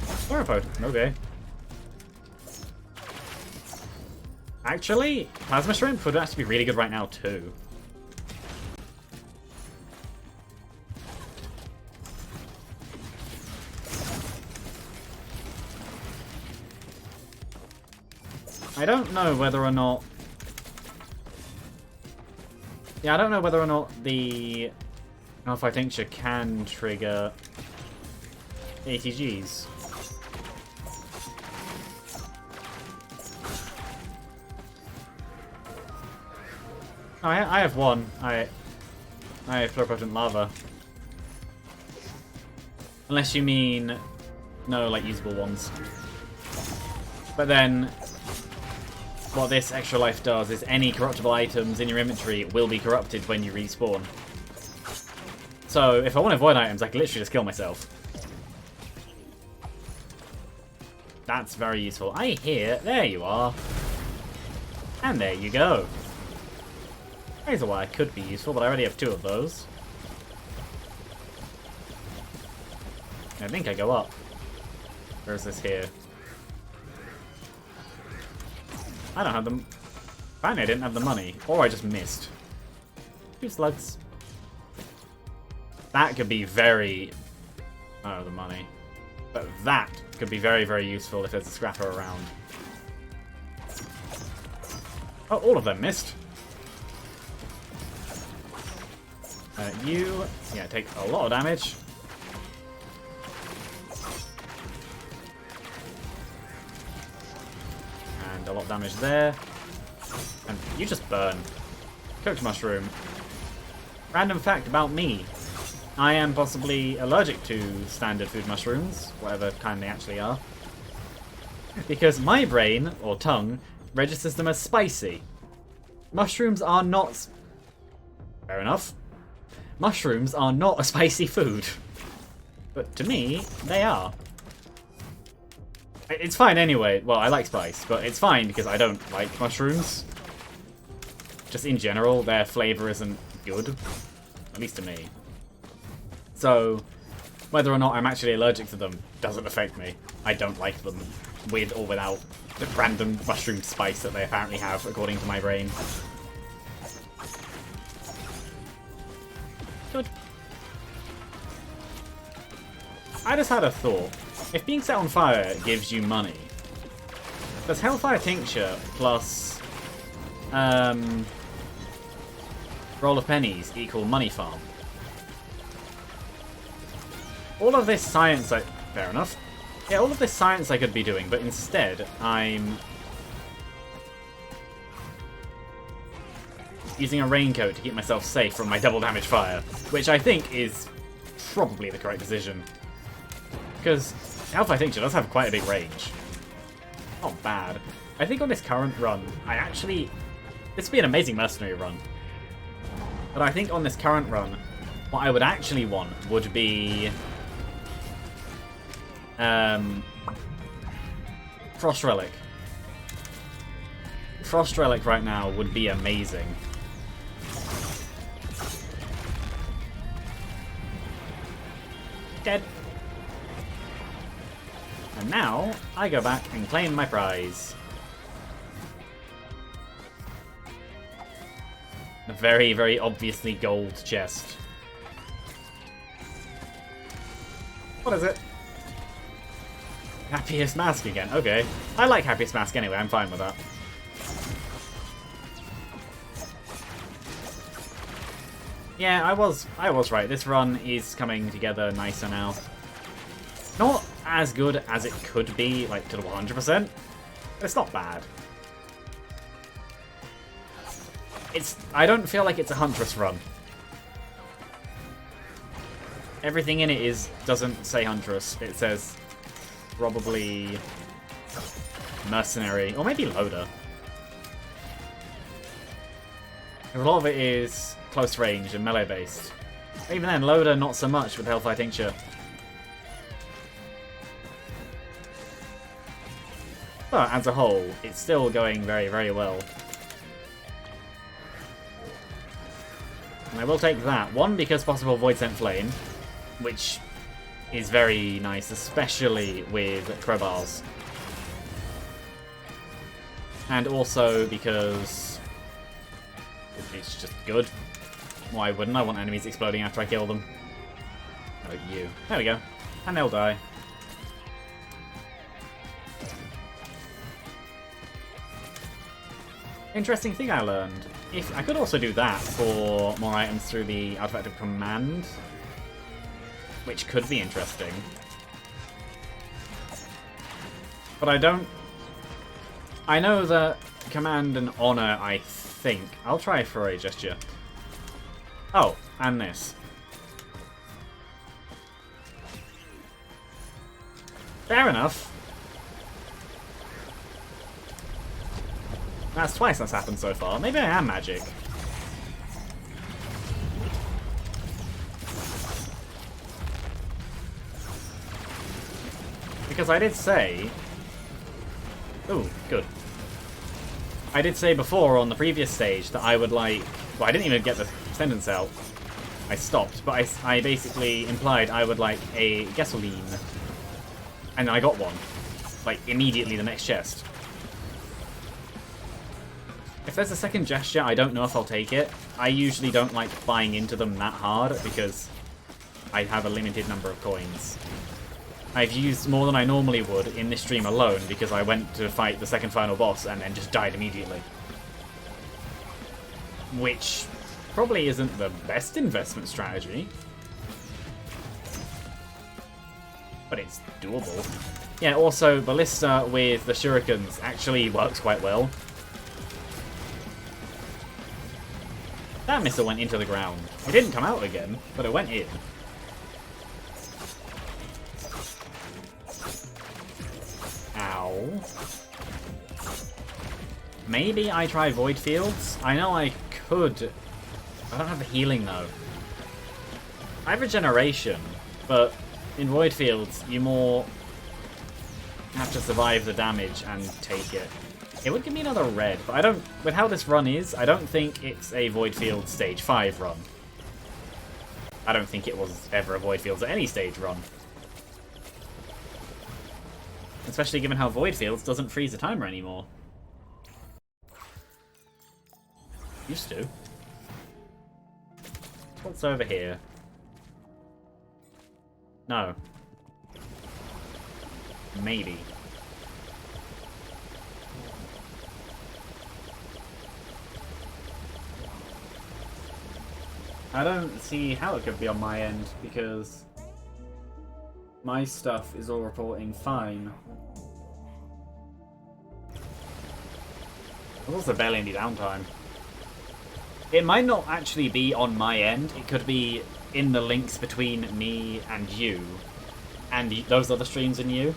Sauropod, okay. Actually, Plasma Shrimp would actually be really good right now, too. I don't know whether or not... Yeah, I don't know whether or not the Alpha Tincture can trigger ATGs. Oh, I have one. I have Pluripotent Lava. Unless you mean... no, like, usable ones. But then... what this extra life does is any corruptible items in your inventory will be corrupted when you respawn. So, if I want to avoid items, I can literally just kill myself. That's very useful. I hear... there you are. And there you go. Razor Wire could be useful, but I already have 2 of those. I think I go up. Or is this here? I don't have them. Apparently I didn't have the money. Or I just missed. 2 slugs. That could be very... oh, the money. But that could be very, very useful if there's a scrapper around. Oh, all of them missed. You... yeah, take a lot of damage. And a lot of damage there. And you just burn. Cooked mushroom. Random fact about me. I am possibly allergic to standard food mushrooms, whatever kind they actually are. Because my brain, or tongue, registers them as spicy. Mushrooms are not... fair enough. Mushrooms are not a spicy food. But to me, they are. It's fine anyway. Well, I like spice, but it's fine because I don't like mushrooms. Just in general, their flavor isn't good. At least to me. So, whether or not I'm actually allergic to them doesn't affect me. I don't like them, with or without the random mushroom spice that they apparently have, according to my brain. Good. I just had a thought. If being set on fire gives you money, does Hellfire Tincture plus Roll of Pennies equal Money Farm? All of this science fair enough. Yeah, all of this science I could be doing, but instead I'm using a raincoat to keep myself safe from my double damage fire, which I think is probably the correct decision. Because Alpha Tincture does have quite a big range. Not bad. I think on this current run, this would be an amazing mercenary run. But I think on this current run, what I would actually want would be Frost Relic. Frost Relic right now would be amazing. Dead. And now, I go back and claim my prize. A very, very obviously gold chest. What is it? Happiest Mask again. Okay. I like Happiest Mask anyway, I'm fine with that. Yeah, I was right. This run is coming together nicer now. Not as good as it could be, like to the 100%. But it's not bad. I don't feel like it's a Huntress run. Everything in it doesn't say Huntress. It says probably Mercenary, or maybe Loader. A lot of it is close range and melee based. Even then, Loader not so much with Hellfire Tincture. But as a whole, it's still going very, very well. And I will take that. One, because possible Void Sent Flame, which is very nice, especially with Crowbars. And also because it's just good. Why wouldn't I want enemies exploding after I kill them? Oh, you. There we go. And they'll die. Interesting thing I learned. If I could also do that for more items through the Artifact of Command, which could be interesting. But I don't... I know that Command and Honor, I think. I'll try for a gesture. Oh, and this. Fair enough. That's twice that's happened so far. Maybe I am magic. Because I did say... Ooh, good. I did say before on the previous stage that I would like... Well, I didn't even get the sentence out. I stopped, but I basically implied I would like a gasoline. And I got one. Like, immediately the next chest. If there's a second gesture, I don't know if I'll take it. I usually don't like buying into them that hard because I have a limited number of coins. I've used more than I normally would in this stream alone because I went to fight the second final boss and then just died immediately. Which probably isn't the best investment strategy. But it's doable. Yeah, also, Ballista with the shurikens actually works quite well. That missile went into the ground. It didn't come out again, but it went in. Ow. Maybe I try Void Fields? I know I could. I don't have the healing though. I have Regeneration, but in Void Fields you more have to survive the damage and take it. It would give me another red, but I don't... With how this run is, I don't think it's a Void Field Stage 5 run. I don't think it was ever a Void Fields at any stage run. Especially given how Void Fields doesn't freeze the timer anymore. Used to. What's over here? No. Maybe. I don't see how it could be on my end, because my stuff is all reporting fine. There's also barely any downtime. It might not actually be on my end, it could be in the links between me and you, and those other streams and you.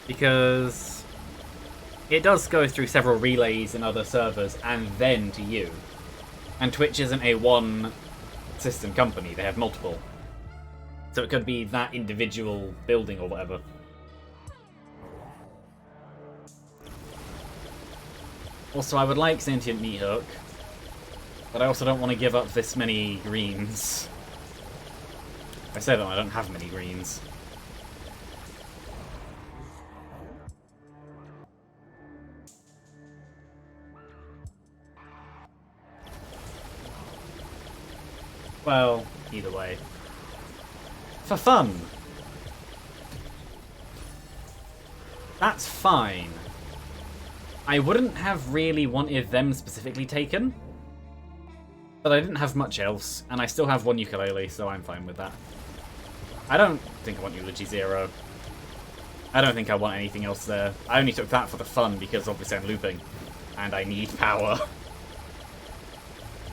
Because it does go through several relays in other servers and then to you. And Twitch isn't a one system company, they have multiple. So it could be that individual building or whatever. Also, I would like Sentient Meat Hook, but I also don't want to give up this many greens. I say that I don't have many greens. Well, either way. For fun! That's fine. I wouldn't have really wanted them specifically taken, but I didn't have much else, and I still have one ukulele, so I'm fine with that. I don't think I want Eulogy 0. I don't think I want anything else there. I only took that for the fun, because obviously I'm looping, and I need power.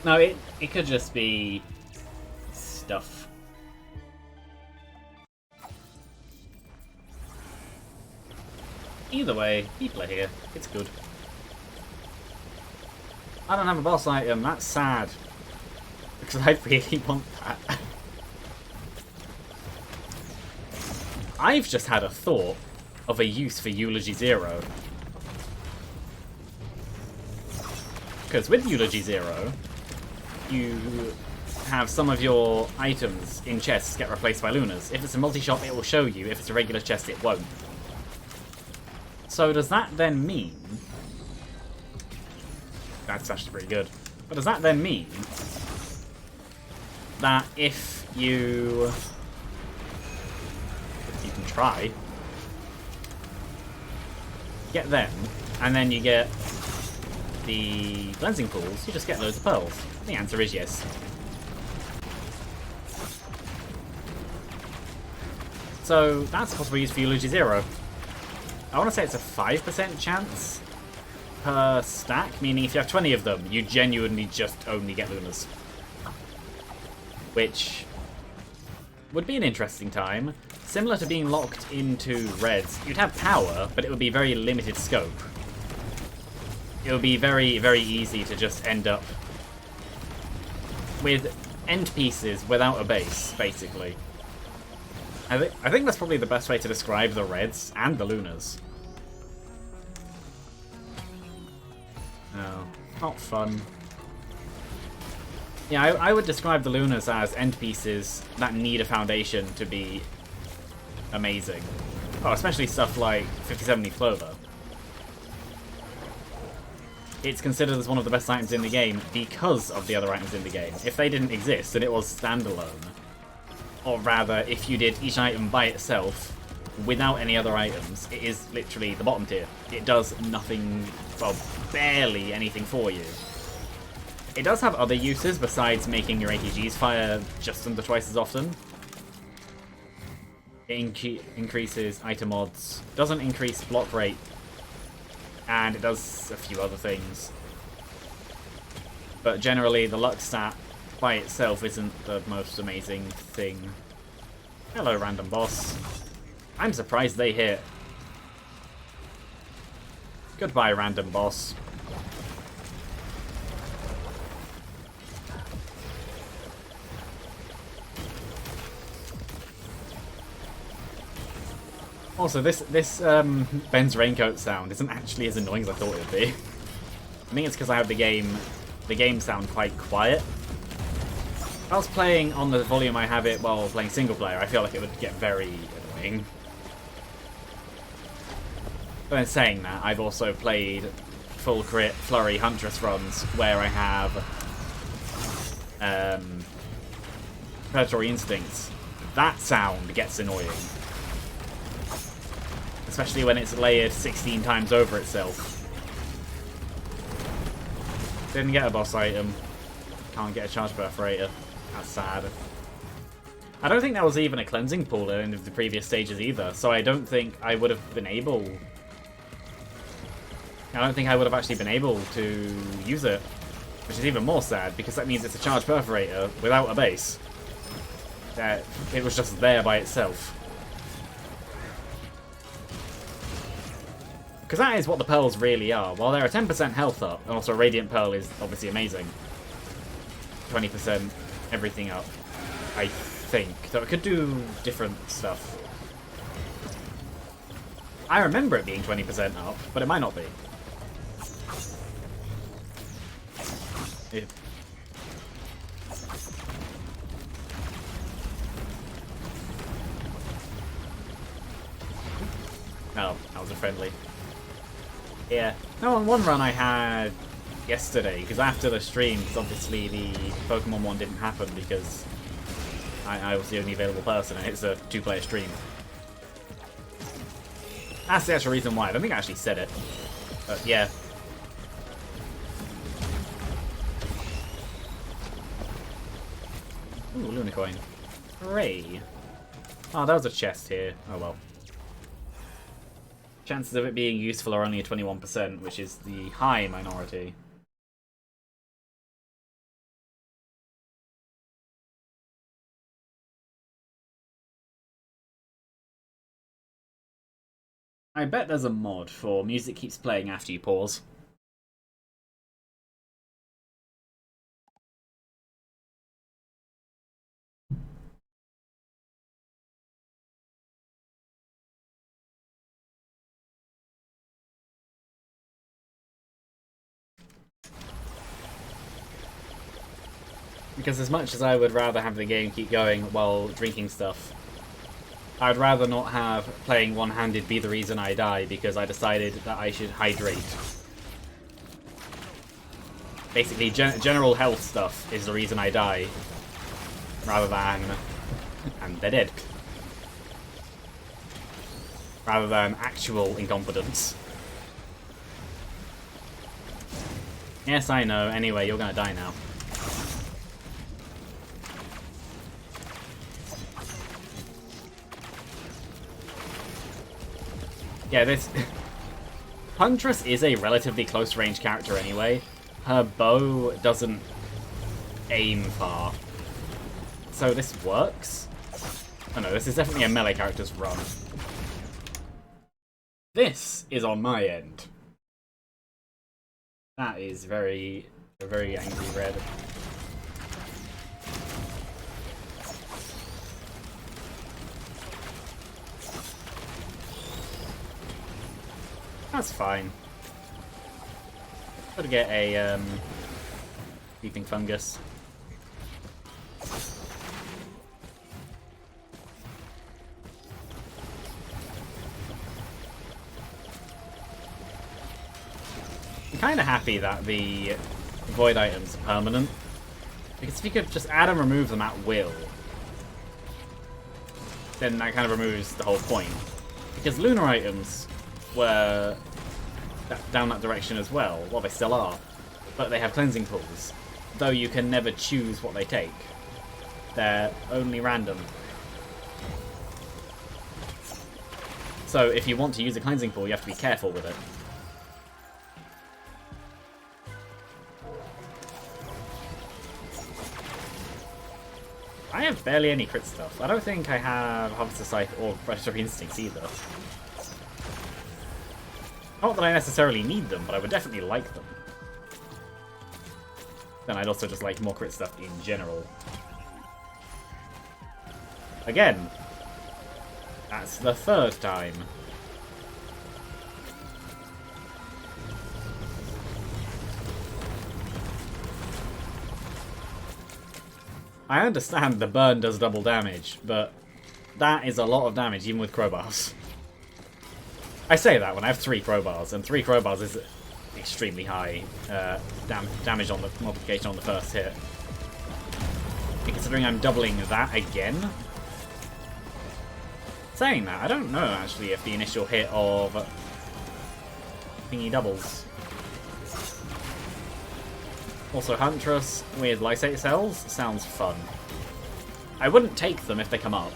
No, it could just be stuff. Either way, people are here. It's good. I don't have a boss item. That's sad. Because I really want that. I've just had a thought of a use for Eulogy 0. Because with Eulogy 0, you have some of your items in chests get replaced by Lunas. If it's a multi-shot, it will show you. If it's a regular chest, it won't. So does that then mean... That's actually pretty good. But does that then mean that if you... You can try. Get them, and then you get the cleansing pools, you just get loads of pearls? The answer is yes. So that's a possible use for Eulogy 0. I want to say it's a 5% chance per stack, meaning if you have 20 of them, you genuinely just only get Lunas. Which would be an interesting time. Similar to being locked into reds, you'd have power, but it would be very limited scope. It would be very, very easy to just end up with end pieces without a base, basically. I think that's probably the best way to describe the reds and the Lunas. No, not fun. Yeah, I would describe the Lunas as end pieces that need a foundation to be amazing. Oh, especially stuff like 57 Leaf Clover. It's considered as one of the best items in the game because of the other items in the game. If they didn't exist and it was standalone, or rather, if you did each item by itself, without any other items, it is literally the bottom tier. It does nothing, well, barely anything for you. It does have other uses besides making your ATGs fire just under twice as often. It increases item odds, doesn't increase block rate, and it does a few other things. But generally, the luck stat by itself isn't the most amazing thing. Hello, random boss. I'm surprised they hit. Goodbye, random boss. Also, this Ben's raincoat sound isn't actually as annoying as I thought it would be. I think it's because I have the game sound quite quiet. If I was playing on the volume I have it while playing single player, I feel like it would get very annoying. But in saying that, I've also played full crit flurry huntress runs where I have predatory instincts. That sound gets annoying. Especially when it's layered 16 times over itself. Didn't get a boss item. Can't get a charge perforator. That's sad. I don't think there was even a cleansing pool in any of the previous stages either, so I don't think I would have been able... I don't think I would have actually been able to use it. Which is even more sad, because that means it's a charge perforator without a base. It was just there by itself. Because that is what the pearls really are. While they're a 10% health up, and also Radiant Pearl is obviously amazing. 20% everything up, I think. So it could do different stuff. I remember it being 20% up, but it might not be. Oh, that was a friendly. Yeah. No, on one run I had yesterday, because after the stream, because obviously the Pokemon one didn't happen because I was the only available person, and it's a 2-player stream. That's the actual reason why. I don't think I actually said it. But yeah. Ooh, Lunacoin. Hooray. Oh, there was a chest here. Oh well. Chances of it being useful are only a 21%, which is the high minority. I bet there's a mod for music keeps playing after you pause. Because as much as I would rather have the game keep going while drinking stuff, I'd rather not have playing one-handed be the reason I die because I decided that I should hydrate. Basically, general health stuff is the reason I die, rather than... and they're dead. Rather than actual incompetence. Yes, I know. Anyway, you're gonna die now. Yeah, this... Huntress is a relatively close-range character anyway. Her bow doesn't aim far. So this works? Oh no, this is definitely a melee character's run. This is on my end. That is a very angry red. That's fine. Gotta get a creeping fungus. I'm kind of happy that the void items are permanent, because if you could just add and remove them at will, then that kind of removes the whole point. Because lunar items were down that direction as well. Well, they still are, but they have cleansing pools, though you can never choose what they take. They're only random. So if you want to use a cleansing pool, you have to be careful with it. I have barely any crit stuff. I don't think I have Harvester Scythe or Predatory Instincts either. Not that I necessarily need them, but I would definitely like them. Then I'd also just like more crit stuff in general. Again, that's the third time. I understand the burn does double damage, but that is a lot of damage even with crowbars. I say that when I have 3 crowbars, and 3 crowbars is extremely high damage on the multiplication on the first hit. And considering I'm doubling that again. Saying that, I don't know actually if the initial hit of thingy doubles. Also, Huntress with Lysate cells sounds fun. I wouldn't take them if they come up.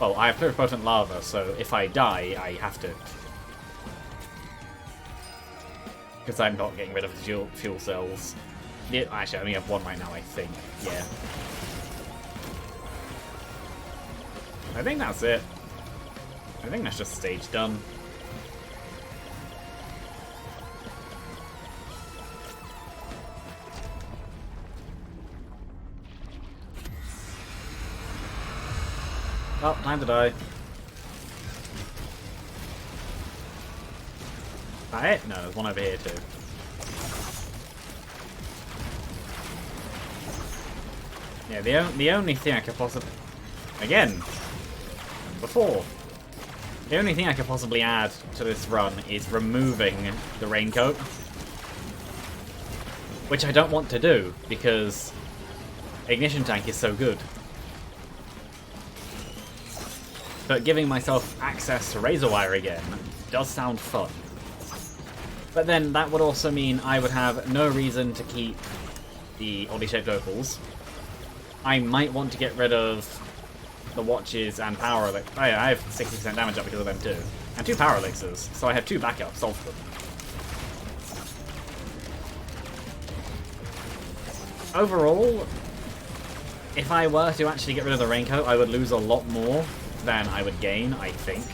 Well, I have Pluripotent Lava, so if I die, I have to. Because I'm not getting rid of the fuel cells. Yeah, actually, I only have 1 right now, I think. Yeah. I think that's it. I think that's just stage done. Oh, time to die. That it? No, there's one over here too. Yeah, the only thing I could possibly... Again, before. The only thing I could possibly add to this run is removing the raincoat. Which I don't want to do, because Ignition Tank is so good. But giving myself access to Razor Wire again does sound fun. But then that would also mean I would have no reason to keep the oddly shaped opals. I might want to get rid of the watches and power elixirs. Oh yeah, I have 60% damage up because of them too. And 2 power elixirs, so I have 2 backups of them. Overall, if I were to actually get rid of the raincoat, I would lose a lot more than I would gain, I think.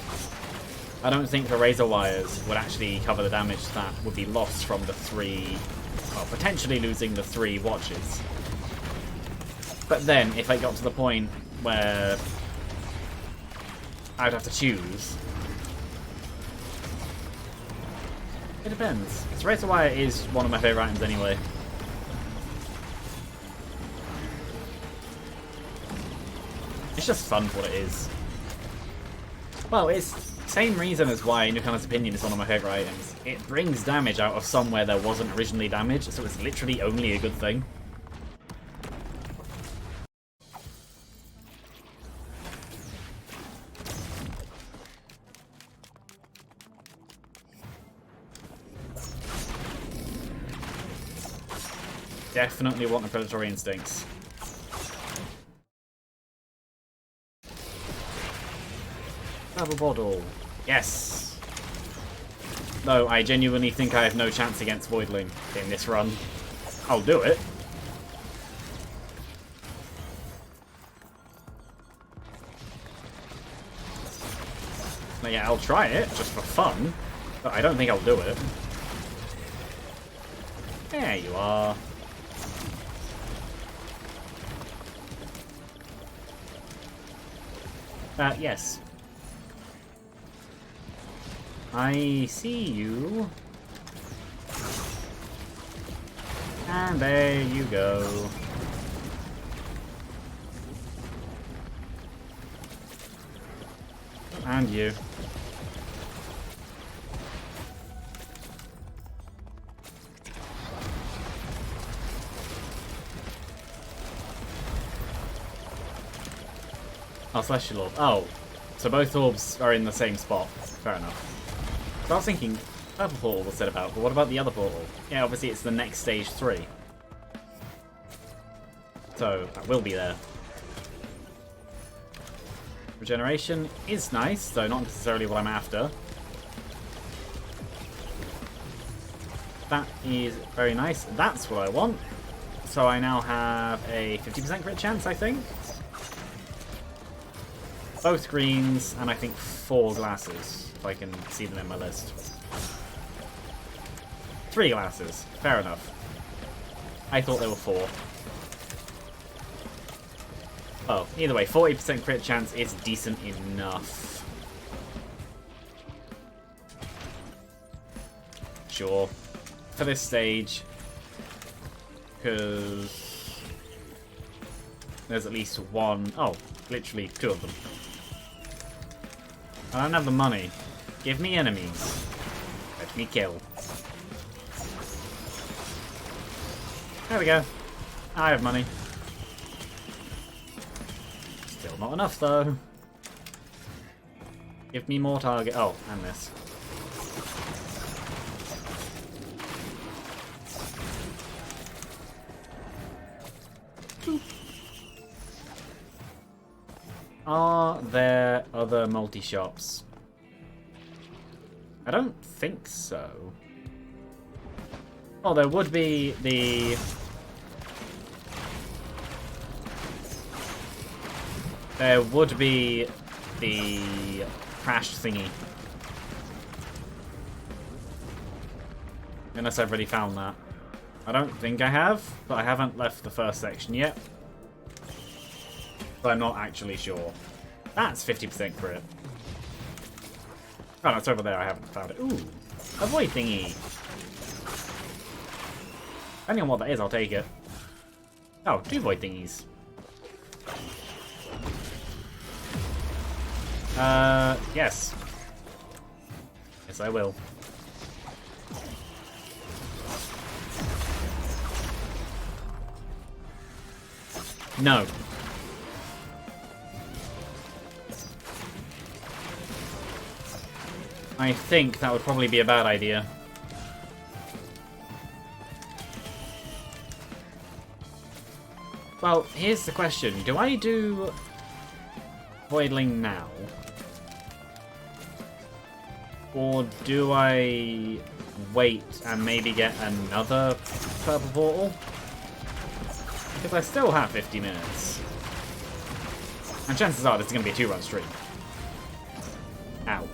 I don't think the Razor Wires would actually cover the damage that would be lost from the 3... well, potentially losing the 3 watches. But then, if I got to the point where I'd have to choose... It depends. Because Razor Wire is one of my favourite items anyway. It's just fun for what it is. Well, it's the same reason as why Newcomer's Opinion is one of my favourite items. It brings damage out of somewhere there wasn't originally damage, so it's literally only a good thing. Definitely want the predatory instincts. Double bottle. Yes! Though I genuinely think I have no chance against Voidling in this run. I'll do it. Now, yeah, I'll try it, just for fun. But I don't think I'll do it. There you are. Yes. I see you. And there you go. And you. Oh, Celestial Orb. Oh, so both orbs are in the same spot. Fair enough. So I was thinking, purple portal was set about, but what about the other portal? Yeah, obviously it's the next stage 3. So, that will be there. Regeneration is nice, though not necessarily what I'm after. That is very nice. That's what I want. So I now have a 50% crit chance, I think. Both greens, and I think 4 glasses, if I can see them in my list. 3 glasses, fair enough. I thought there were 4. Oh, either way, 40% crit chance is decent enough. Sure. For this stage, because there's at least one... Oh, literally 2 of them. I don't have the money. Give me enemies. Let me kill. There we go. I have money. Still not enough, though. Give me more target. Oh, and this. Are there other multi-shops? I don't think so. Oh, there would be the... There would be the crash thingy. Unless I've already found that. I don't think I have, but I haven't left the first section yet. So I'm not actually sure. That's 50% crit. Oh, no, it's over there. I haven't found it. Ooh. A void thingy. Depending on what that is, I'll take it. Oh, 2 void thingies. Yes. Yes, I will. No. I think that would probably be a bad idea. Well, here's the question. Do I do Voidling now? Or do I wait and maybe get another purple portal? Because I still have 50 minutes. And chances are this is going to be a 2-run stream. Ow.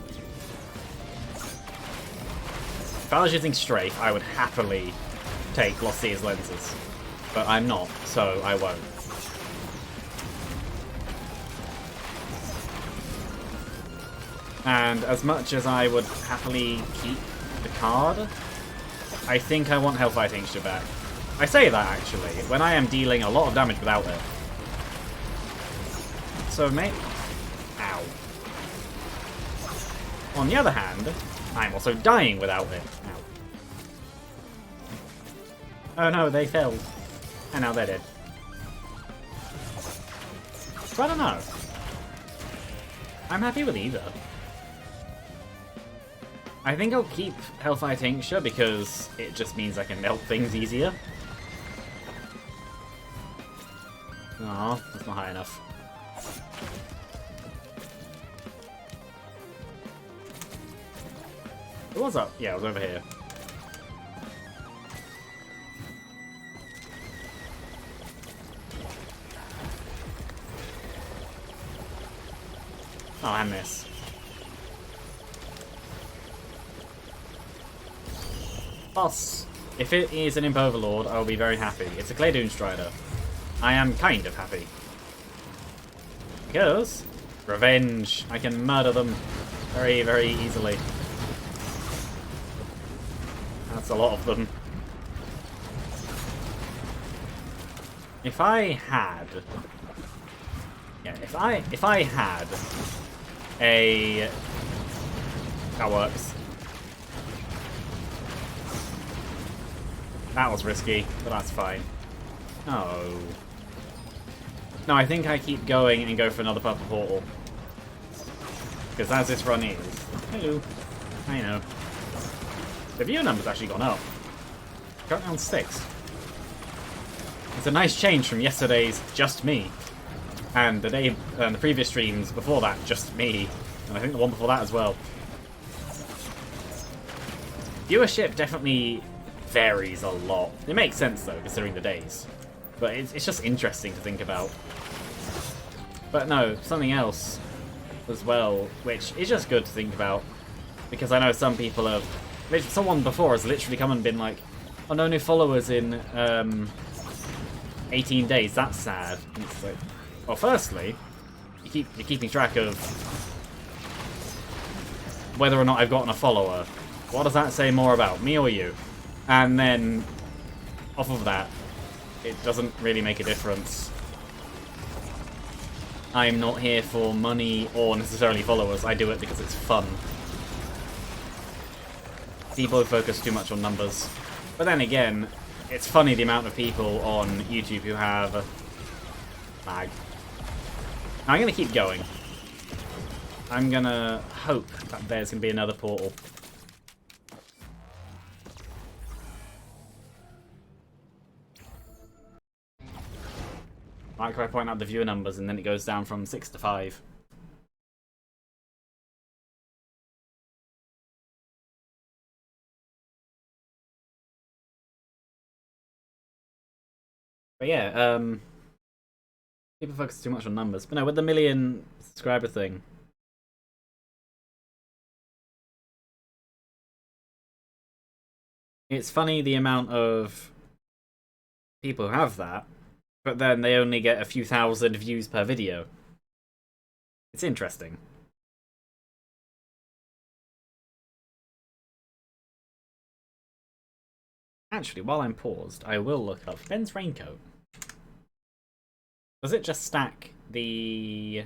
If I was using Strafe, I would happily take Lost Seas lenses. But I'm not, so I won't. And as much as I would happily keep the card, I think I want Hellfire Tincture back. I say that, actually, when I am dealing a lot of damage without it. So, mate... Ow. On the other hand, I'm also dying without it. Ow. Oh no, they fell. And now they're dead. So I don't know. I'm happy with either. I think I'll keep Hellfire Tincture because it just means I can melt things easier. Aw, that's not high enough. It was up. Yeah, it was over here. Oh, and this. Boss. If it is an Imp Overlord, I will be very happy. It's a Claydoon Strider. I am kind of happy. Because... revenge. I can murder them very, very easily. That's a lot of them. If I had... yeah, if I had a... that works. That was risky, but that's fine. Oh. No, I think I keep going and go for another purple portal. Because as this run is... hello. I know. The viewer number's actually gone up. Currently on 6. It's a nice change from yesterday's just me. And the previous streams before that, just me. And I think the one before that as well. Viewership definitely varies a lot. It makes sense though, considering the days. But it's just interesting to think about. But no, something else as well, which is just good to think about. Because I know some people have... someone before has literally come and been like, oh, no new followers in 18 days, that's sad. And it's like, well, firstly, you're keeping track of whether or not I've gotten a follower. What does that say more about, me or you? And then, off of that, it doesn't really make a difference. I'm not here for money or necessarily followers. I do it because it's fun. People focus too much on numbers. But then again, it's funny the amount of people on YouTube who have lag. Now, I'm going to keep going. I'm going to hope that there's going to be another portal. Like if I point out the viewer numbers and then it goes down from 6 to 5. But yeah, people focus too much on numbers. But no, with the 1,000,000 subscriber thing, it's funny the amount of people who have that, but then they only get a few thousand views per video. It's interesting. Actually, while I'm paused, I will look up Ben's Raincoat. Does it just stack the...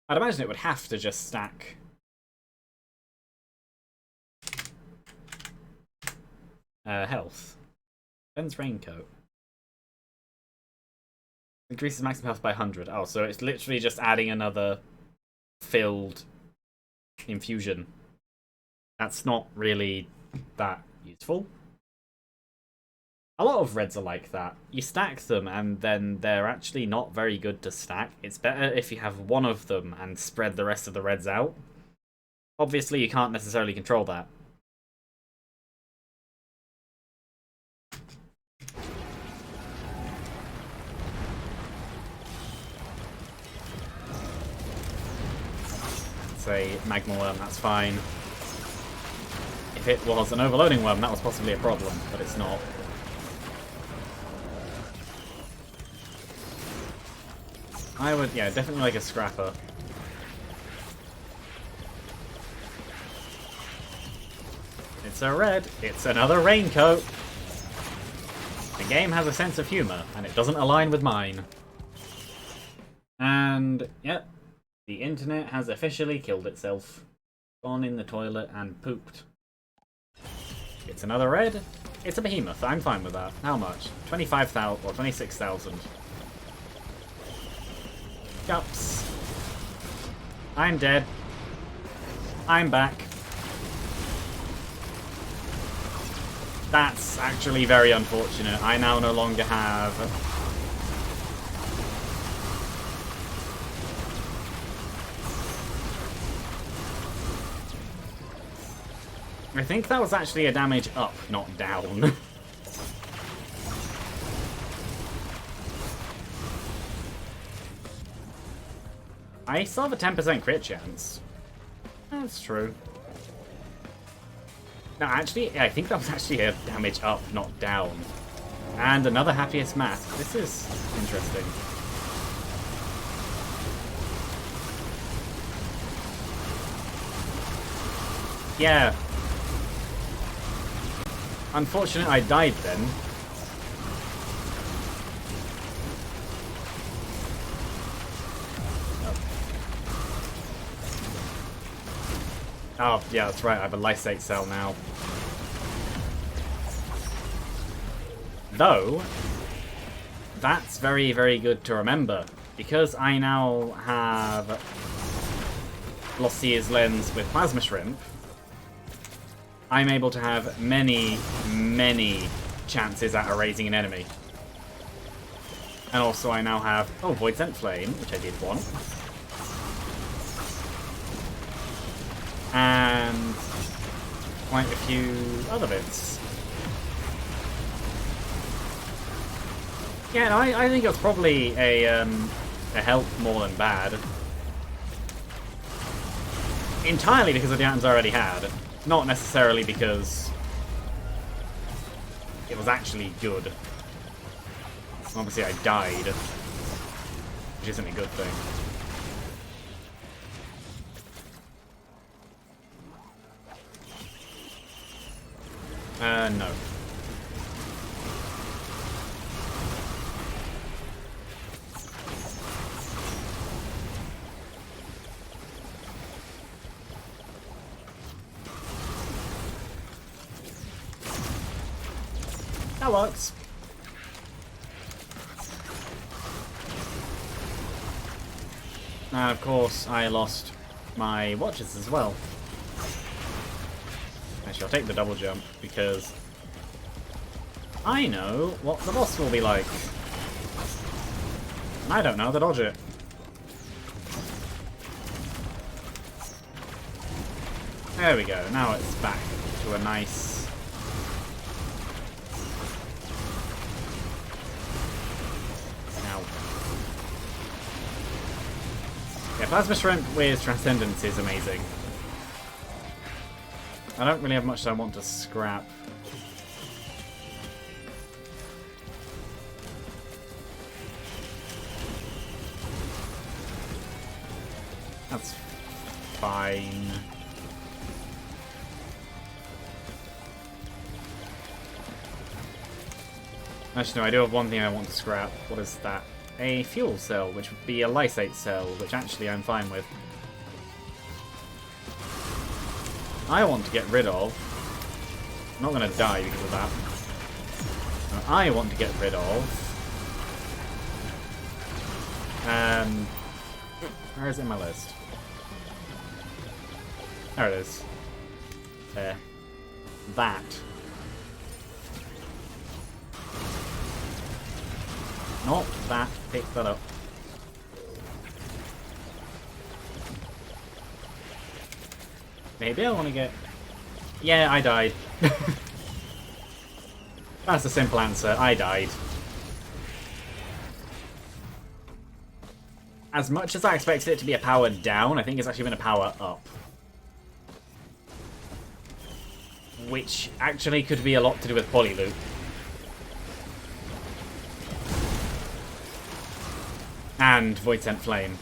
I'd imagine it would have to just stack... health. Ben's Raincoat. Increases maximum health by 100. Oh, so it's literally just adding another filled infusion. That's not really that useful. A lot of reds are like that. You stack them and then they're actually not very good to stack. It's better if you have one of them and spread the rest of the reds out. Obviously, you can't necessarily control that. It's a magma worm, that's fine. If it was an overloading worm, that was possibly a problem, but it's not. I would, yeah, definitely like a scrapper. It's a red. It's another raincoat. The game has a sense of humor, and it doesn't align with mine. And, yep, the internet has officially killed itself. Gone in the toilet and pooped. It's another red. It's a behemoth. I'm fine with that. How much? 25,000 or 26,000. Cups. I'm dead. I'm back. That's actually very unfortunate. I now no longer have... I think that was actually a damage up, not down. I still have a 10% crit chance. That's true. No, actually, I think that was actually a damage up, not down. And another happiest mask. This is interesting. Yeah. Unfortunate I died then. Oh, yeah, that's right. I have a lysate cell now. Though, that's very, very good to remember. Because I now have Lost Seer's Lens with Plasma Shrimp, I'm able to have many, many chances at erasing an enemy. And also I now have, oh, Void Scent Flame, which I did want. And quite a few other bits. Yeah, no, I think it was probably a help more than bad. Entirely because of the items I already had. Not necessarily because it was actually good. Obviously I died, which isn't a good thing. No. That works. And of course, I lost my watches as well. Actually, I'll take the double jump, because I know what the boss will be like. And I don't know how to dodge it. There we go, now it's back to a nice... Now. Yeah, Plasma Shrimp with Transcendence is amazing. I don't really have much I want to scrap. That's fine. Actually, no, I do have one thing I want to scrap. What is that? A fuel cell, which would be a lysate cell, which actually I'm fine with. I want to get rid of... I'm not going to die because of that. I want to get rid of... where is it in my list? There it is. There. That. Not that. Pick that up. Maybe I want to get... Yeah, I died. That's the simple answer. I died. As much as I expected it to be a power down, I think it's actually been a power up. Which actually could be a lot to do with Polyloop. And Voidsent Flame.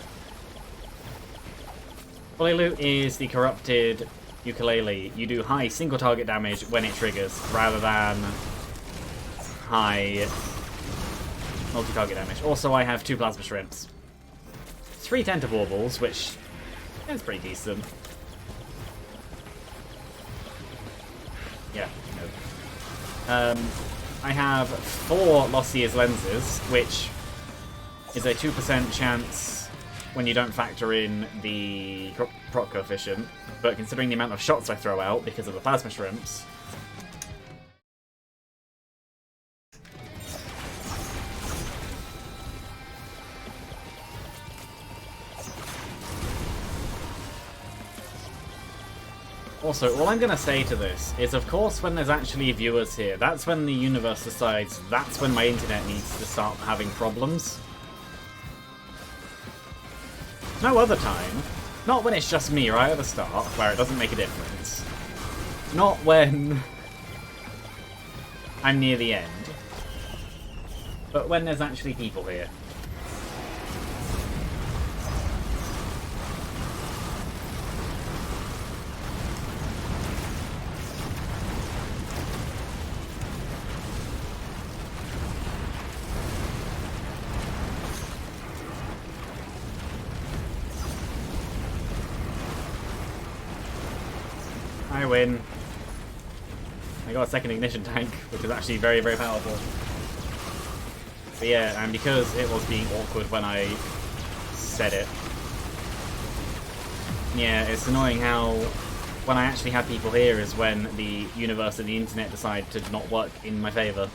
Polyloop is the corrupted ukulele. You do high single target damage when it triggers, rather than high multi-target damage. Also, I have 2 Plasma Shrimps. 3 Tentavorbles, which is pretty decent. Yeah, no. I have 4 Lossier's lenses, which is a 2% chance when you don't factor in the proc coefficient. But considering the amount of shots I throw out because of the Plasma Shrimps... Also, all I'm going to say to this is, of course, when there's actually viewers here, that's when the universe decides that's when my internet needs to start having problems. No other time. Not when it's just me right at the start, where it doesn't make a difference. Not when I'm near the end. But when there's actually people here. I win. I got a second ignition tank, which is actually very, very powerful. But yeah, and because it was being awkward when I said it. Yeah, it's annoying how when I actually have people here is when the universe and the internet decide to not work in my favour.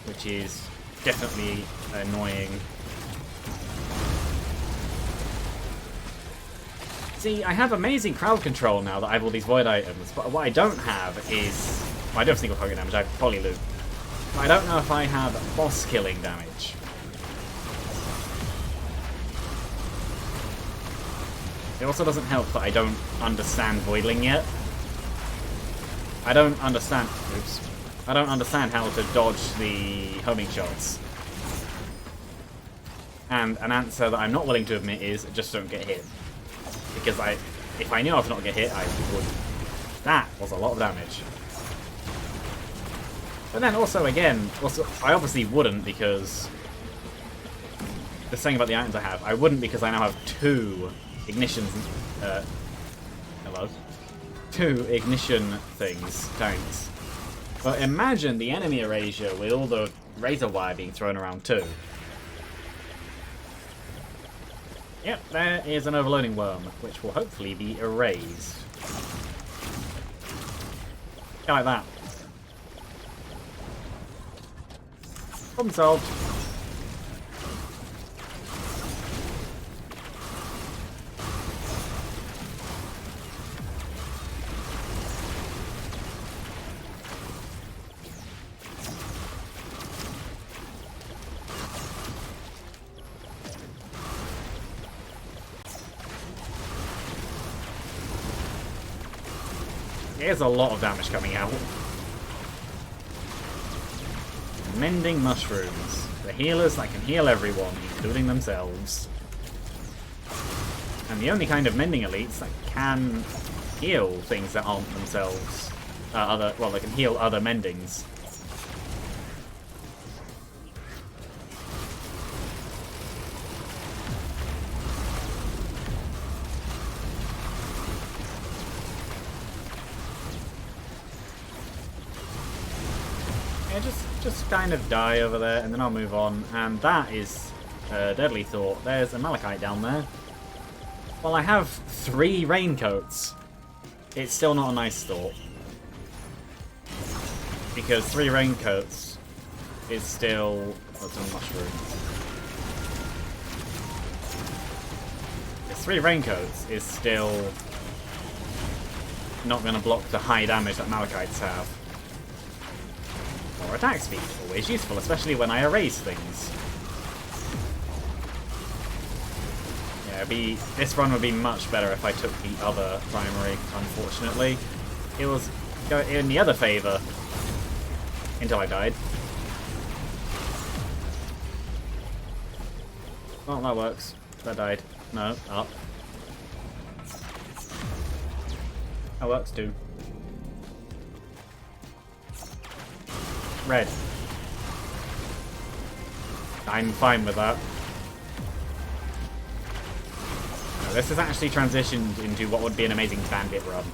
Which is definitely annoying. See, I have amazing crowd control now that I have all these void items, but what I don't have is... Well, I do have single target damage, I have Polyloop. But I don't know if I have boss killing damage. It also doesn't help that I don't understand Voidling yet. I don't understand... Oops. I don't understand how to dodge the homing shots. And an answer that I'm not willing to admit is just don't get hit. Because if I knew I was not going to get hit, I would. That was a lot of damage. But then also, again, I obviously wouldn't because... The thing about the items I have, I wouldn't because I now have 2 ignition... hello? 2 ignition things, tanks. But imagine the enemy erasure with all the razor wire being thrown around too. Yep, there is an overloading worm, which will hopefully be erased. Yeah, like that. Problem solved. There's a lot of damage coming out. Mending mushrooms. The healers that can heal everyone, including themselves. And the only kind of mending elites that can heal things that aren't themselves they can heal other mendings. Yeah, just kind of die over there, and then I'll move on. And that is Deadly Thought. There's a Malachite down there. Well, I have 3 raincoats. It's still not a nice thought. Because 3 raincoats is still... Oh, it's a mushroom. It's 3 raincoats is still not going to block the high damage that Malachites have. Or attack speed, always useful, especially when I erase things. Yeah, this run would be much better if I took the other primary, unfortunately. It was in the other favour until I died. Oh, that works. That died. No, up. That works too. Red. I'm fine with that. No, this has actually transitioned into what would be an amazing bandit run.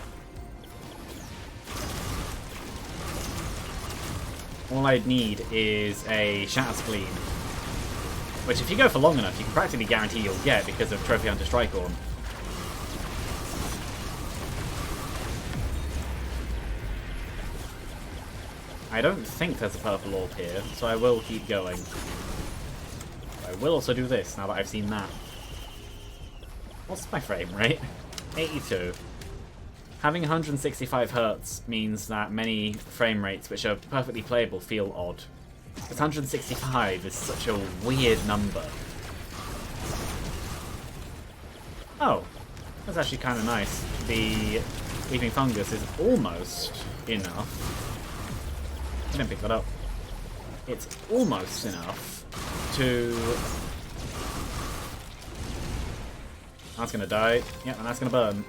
All I'd need is a Shatter Spleen, which if you go for long enough, you can practically guarantee you'll get because of Trophy Hunter Strikehorn. I don't think there's a purple orb here, so I will keep going. I will also do this, now that I've seen that. What's my frame rate? 82. Having 165 Hz means that many frame rates, which are perfectly playable, feel odd. Because 165 is such a weird number. Oh, that's actually kind of nice. The Leaping Fungus is almost enough. I didn't pick that up. It's almost enough to... That's gonna die. Yep, and that's gonna burn.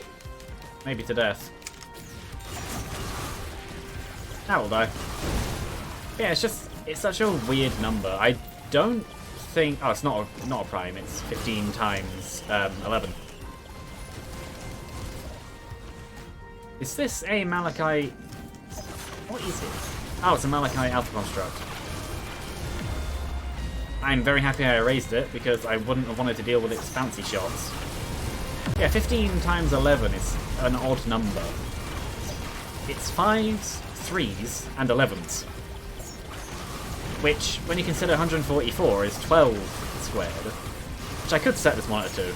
Maybe to death. That will die. Yeah, it's such a weird number. I don't think... Oh, it's not a prime. It's 15 times 11. Is this a Malachite... What is it? Oh, it's a Malachite Alpha Construct. I'm very happy I erased it, because I wouldn't have wanted to deal with its fancy shots. Yeah, 15 times 11 is an odd number. It's 5s, 3s, and 11s. Which, when you consider 144 is 12 squared, which I could set this monitor to,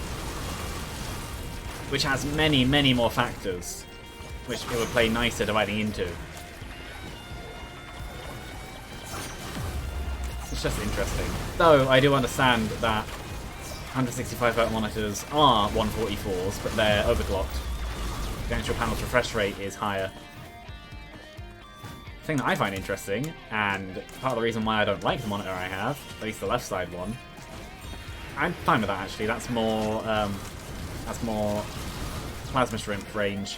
which has many, many more factors, which it would play nicer dividing into. It's just interesting. Though I do understand that 165 Hz monitors are 144s, but they're overclocked. The actual panel's refresh rate is higher. The thing that I find interesting, and part of the reason why I don't like the monitor I have, at least the left side one, I'm fine with that actually. That's more Plasma Shrimp range.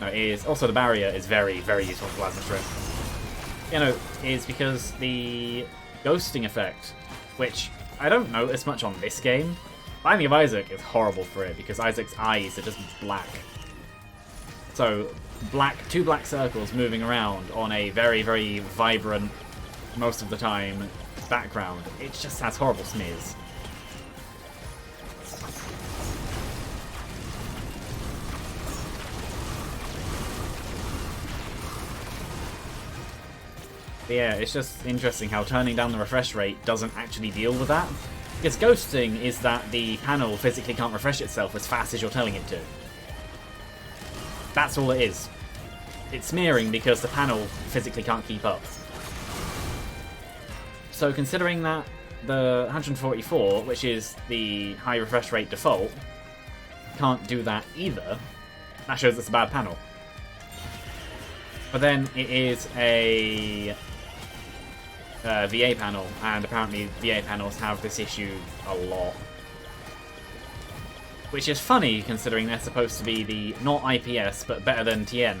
No, it is also the barrier is very, very useful for Plasma Shrimp. You know, is because the ghosting effect, which I don't notice much on this game. Binding of Isaac is horrible for it because Isaac's eyes are just black. So, two black circles moving around on a very, very vibrant, most of the time, background. It just has horrible smears. But yeah, it's just interesting how turning down the refresh rate doesn't actually deal with that. Because ghosting is that the panel physically can't refresh itself as fast as you're telling it to. That's all it is. It's smearing because the panel physically can't keep up. So considering that the 144, which is the high refresh rate default, can't do that either, that shows it's a bad panel. But then it is a VA panel, and apparently VA panels have this issue a lot. Which is funny, considering they're supposed to be the not IPS, but better than Tien.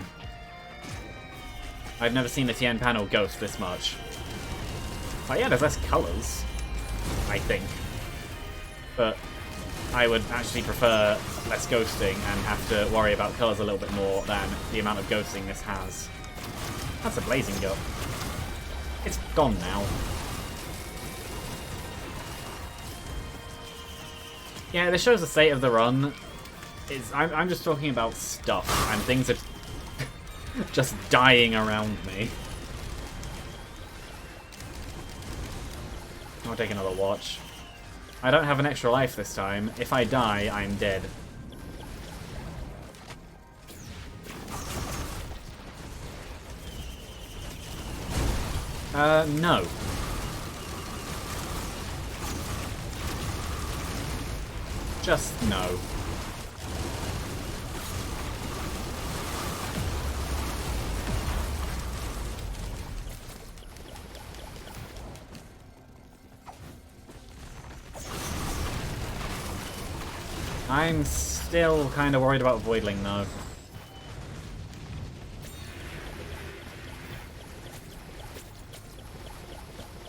I've never seen the Tien panel ghost this much. Oh yeah, there's less colours, I think. But I would actually prefer less ghosting and have to worry about colours a little bit more than the amount of ghosting this has. That's a blazing gut. It's gone now. Yeah, this shows the state of the run. I'm just talking about stuff, and things are just dying around me. I'll take another watch. I don't have an extra life this time. If I die, I'm dead. No. Just no. I'm still kind of worried about Voidling, though.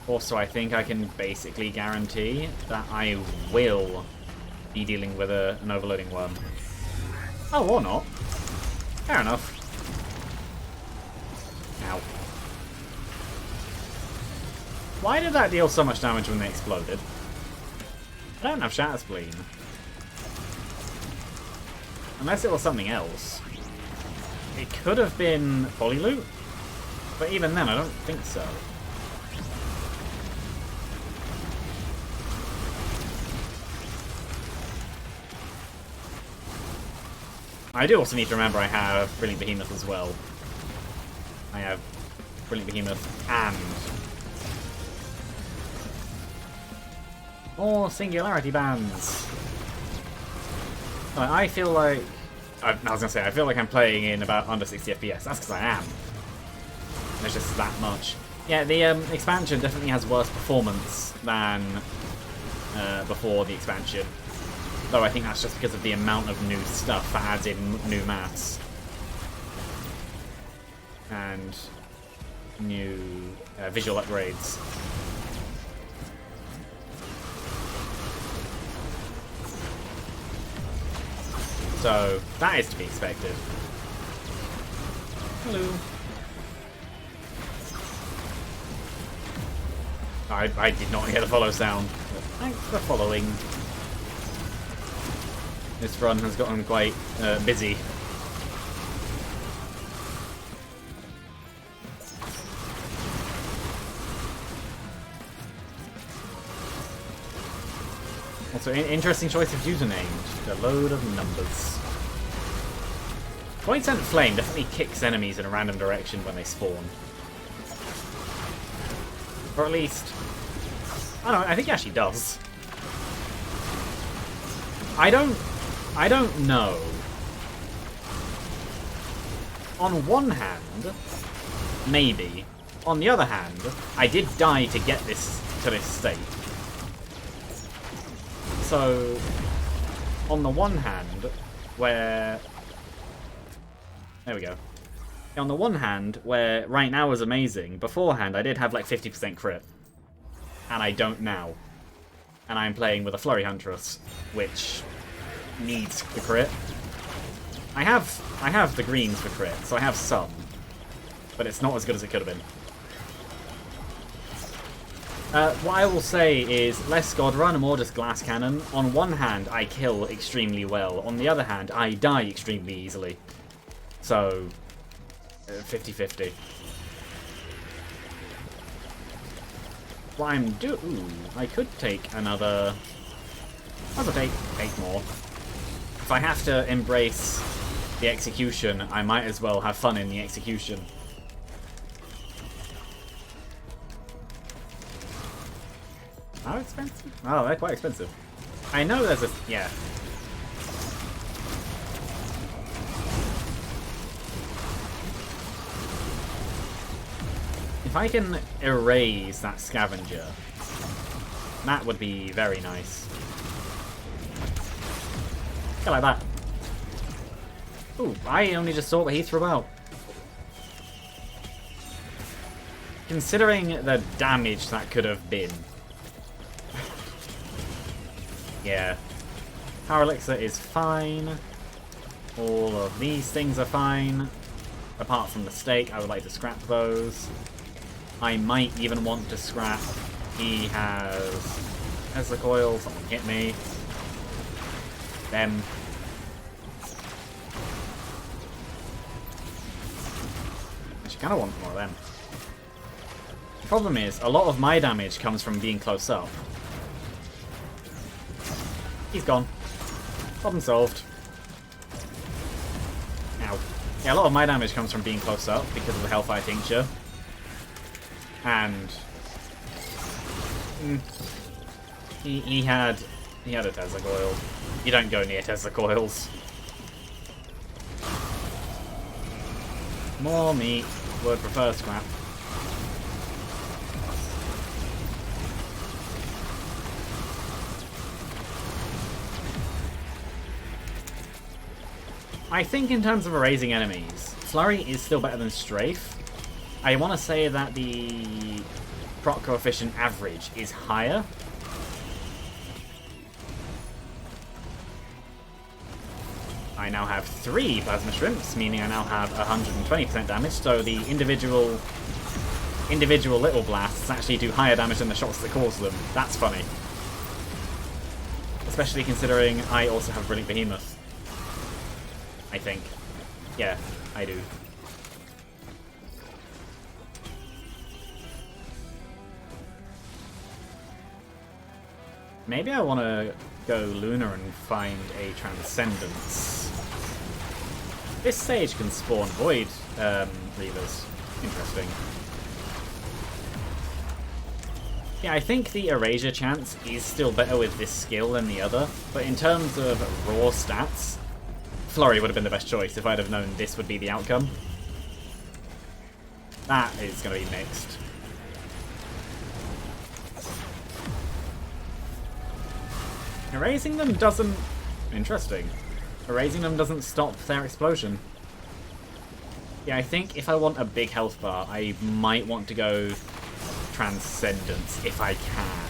Also, I think I can basically guarantee that I will be dealing with an overloading worm. Oh, or not. Fair enough. Ow. Why did that deal so much damage when they exploded? I don't have Shatter Spleen. Unless it was something else. It could have been Polyloot, but even then I don't think so. I do also need to remember I have Brilliant Behemoth as well. I have Brilliant Behemoth and more Singularity Bands. I feel like... I was going to say, I feel like I'm playing in about under 60 FPS. That's because I am. There's just that much. Yeah, the expansion definitely has worse performance than before the expansion. Though I think that's just because of the amount of new stuff that adds in new maths. And new visual upgrades. So, that is to be expected. Hello. I did not get a follow sound. But thanks for following. This run has gotten quite busy. Also, interesting choice of username. A load of numbers. Point Sent Flame definitely kicks enemies in a random direction when they spawn. Or at least... I don't know, I think he actually does. I don't know. On one hand, maybe. On the other hand, I did die to get this to this state. So, on the one hand, where... There we go. On the one hand, where right now is amazing, beforehand I did have like 50% crit. And I don't now. And I'm playing with a Flurry Huntress, which needs the crit. I have the greens for crit, so I have some. But it's not as good as it could have been. What I will say is less God Run and more just Glass Cannon. On one hand, I kill extremely well. On the other hand, I die extremely easily. So, 50-50. What I'm I could take another... I'll take more. If I have to embrace the execution, I might as well have fun in the execution. How expensive? Oh, they're quite expensive. I know there's a... yeah. If I can erase that scavenger, that would be very nice. Go like that. Ooh, I only just saw what he threw out. Considering the damage that could have been. Yeah. Power Elixir is fine. All of these things are fine. Apart from the stake, I would like to scrap those. I might even want to scrap. He has Tesla Coil, someone hit me. Them. Actually, kind of want more of them. The problem is, a lot of my damage comes from being close up. He's gone. Problem solved. Ow. Yeah, a lot of my damage comes from being close up because of the Hellfire Tincture. And he had a Tesla Coil. You don't go near Tesla Coils. More meat. Would prefer scrap. I think in terms of erasing enemies, Flurry is still better than Strafe. I want to say that the proc coefficient average is higher. I now have 3 Plasma Shrimps, meaning I now have 120% damage, so the individual little blasts actually do higher damage than the shots that cause them. That's funny. Especially considering I also have Brilliant Behemoth. I think. Yeah, I do. Maybe I want to go Lunar and find a Transcendence. This stage can spawn Void Reavers. Interesting. Yeah, I think the Erasure chance is still better with this skill than the other, but in terms of raw stats, Flurry would have been the best choice if I'd have known this would be the outcome. That is going to be mixed. Erasing them doesn't... Interesting. Erasing them doesn't stop their explosion. Yeah, I think if I want a big health bar, I might want to go Transcendence if I can.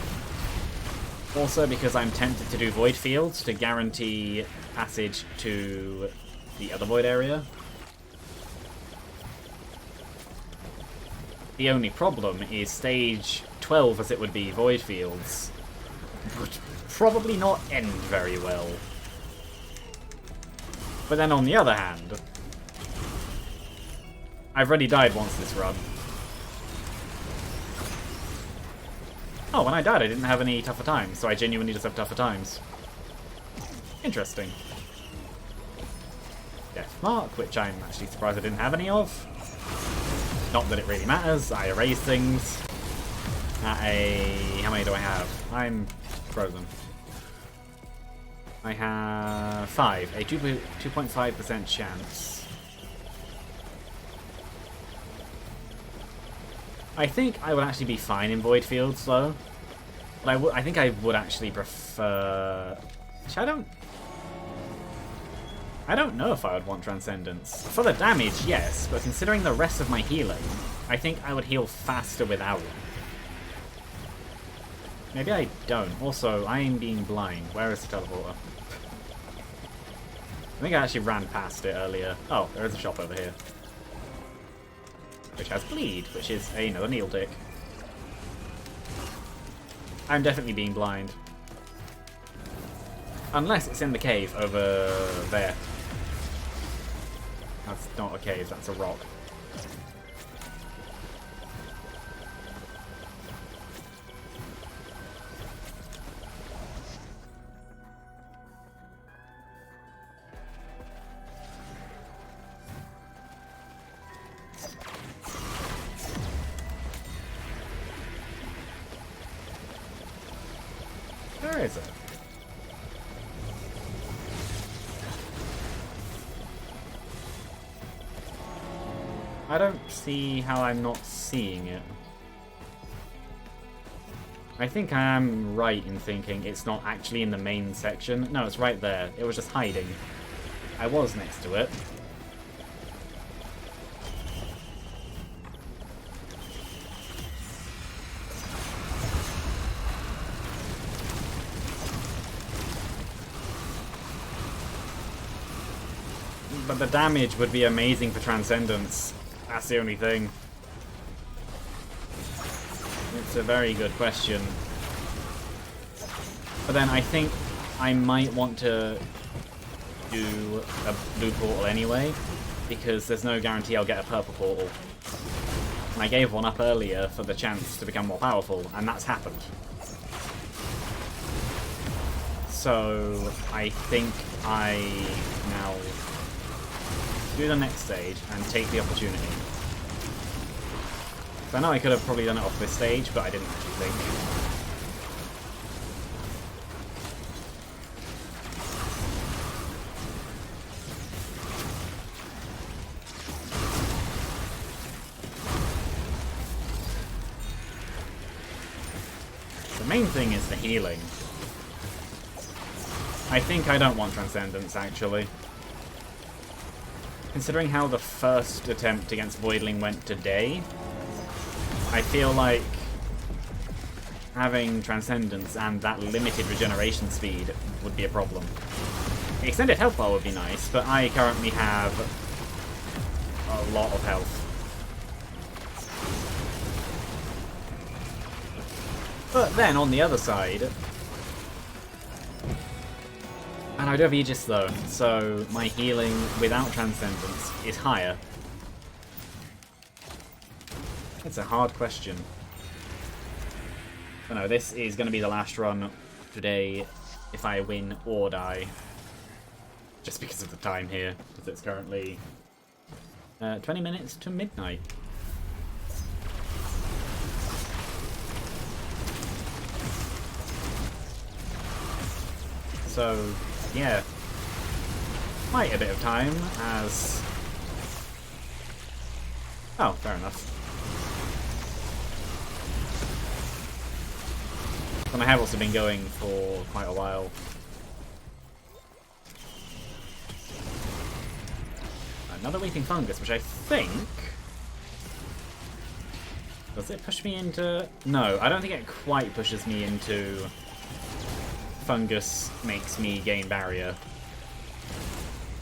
Also because I'm tempted to do Void Fields to guarantee passage to the other Void area. The only problem is stage 12, as it would be, Void Fields, would probably not end very well. But then on the other hand, I've already died once this run. Oh, when I died I didn't have any tougher times, so I genuinely just have tougher times. Interesting. Death Mark, which I'm actually surprised I didn't have any of. Not that it really matters, I erase things. At a... how many do I have? I'm frozen. I have 5, a 2.5% chance. I think I would actually be fine in Void Fields, though. But I think I would actually prefer... Actually, I don't know if I would want Transcendence. For the damage, yes, but considering the rest of my healing, I think I would heal faster without it. Maybe I don't. Also, I am being blind. Where is the teleporter? I think I actually ran past it earlier. Oh, there is a shop over here. Which has Bleed, which is another Needle Tick. I'm definitely being blind. Unless it's in the cave over there. That's not a cave, that's a rock. Where is it? I don't see how I'm not seeing it. I think I am right in thinking it's not actually in the main section. No, it's right there. It was just hiding. I was next to it. But the damage would be amazing for Transcendence. That's the only thing. It's a very good question. But then I think I might want to do a blue portal anyway, because there's no guarantee I'll get a purple portal. And I gave one up earlier for the chance to become more powerful, and that's happened. So I think I now do the next stage and take the opportunity. So I know I could have probably done it off this stage, but I didn't actually think. The main thing is the healing. I think I don't want Transcendence, actually. Considering how the first attempt against Voidling went today, I feel like having Transcendence and that limited regeneration speed would be a problem. The extended health bar would be nice, but I currently have a lot of health. But then, on the other side, and I do have Aegis though, so my healing without Transcendence is higher. It's a hard question. But no, this is going to be the last run today if I win or die. Just because of the time here, because it's currently 20 minutes to midnight. So, yeah, quite a bit of time as... Oh, fair enough. And I have also been going for quite a while. Another Weeping Fungus, which I think... Does it push me into... No, I don't think it quite pushes me into... Fungus makes me gain barrier.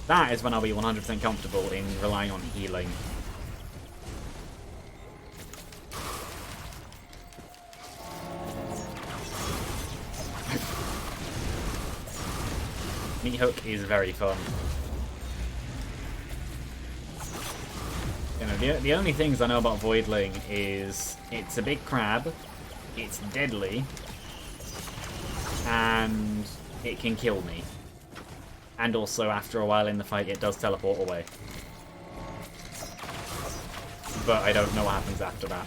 That is when I'll be 100% comfortable in relying on healing. Meat Hook is very fun. You know, the only things I know about Voidling is it's a big crab, it's deadly, and it can kill me. And also, after a while in the fight, it does teleport away. But I don't know what happens after that.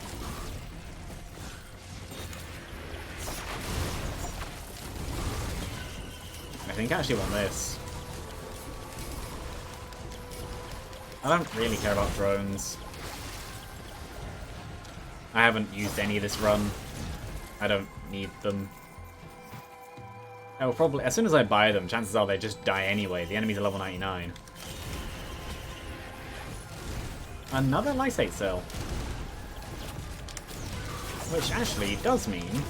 I think I actually want this. I don't really care about drones. I haven't used any this run. I don't need them. I will probably, as soon as I buy them, chances are they just die anyway. The enemies are level 99. Another Lysate cell. Which actually does mean...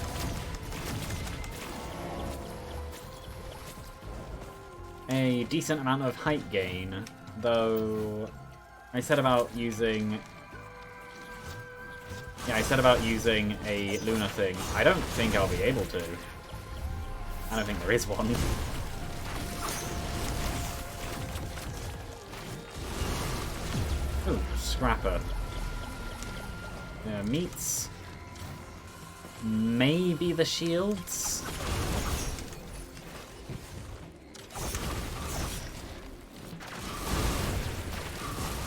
a decent amount of height gain, though I said about using... Yeah, I said about using a Luna thing. I don't think I'll be able to. I don't think there is one. Ooh, Scrapper. Meats. Maybe the shields?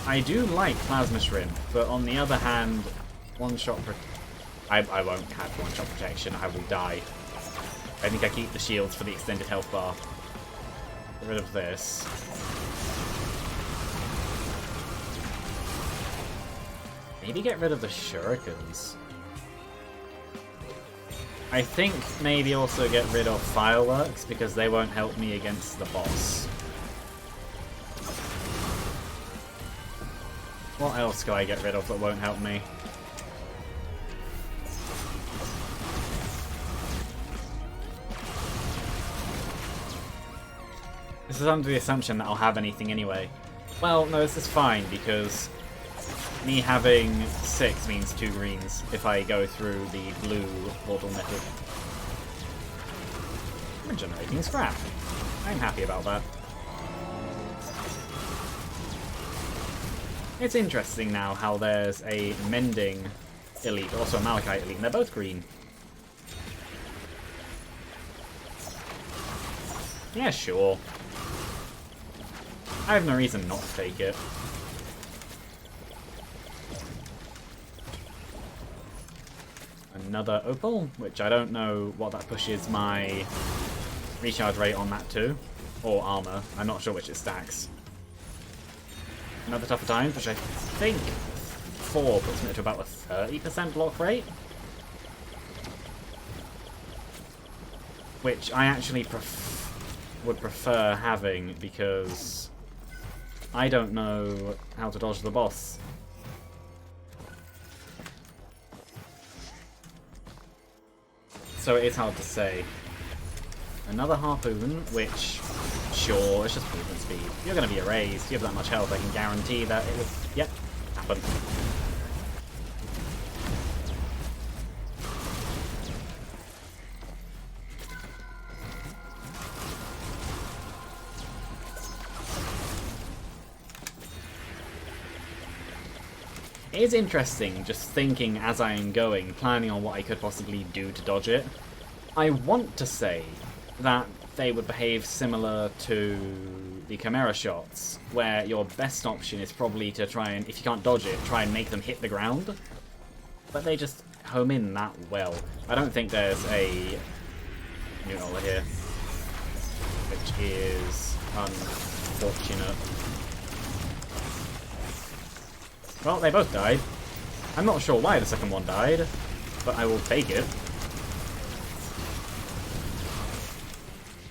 I do like Plasma Shrimp, but on the other hand, one-shot... I won't have one-shot protection, I will die. I think I keep the shields for the extended health bar. Get rid of this. Maybe get rid of the shurikens. I think maybe also get rid of fireworks because they won't help me against the boss. What else can I get rid of that won't help me? This is under the assumption that I'll have anything anyway. Well, no, this is fine because me having 6 means 2 greens if I go through the blue portal method. Regenerating scrap. I'm happy about that. It's interesting now how there's a Mending elite, also a Malachite elite, and they're both green. Yeah, sure. I have no reason not to take it. Another opal, which I don't know what that pushes my recharge rate on that to, or armor. I'm not sure which it stacks. Another tougher time, which I think 4 puts me to about a 30% block rate. Which I actually would prefer having because I don't know how to dodge the boss. So it is hard to say. Another harpoon, which, sure, it's just movement speed. You're going to be erased. You have that much health, I can guarantee that it will, yep, happen. It is interesting just thinking as I am going, planning on what I could possibly do to dodge it. I want to say that they would behave similar to the Chimera shots, where your best option is probably to try and, if you can't dodge it, try and make them hit the ground. But they just home in that well. I don't think there's a Nunola here, which is unfortunate. Well, they both died. I'm not sure why the second one died, but I will take it.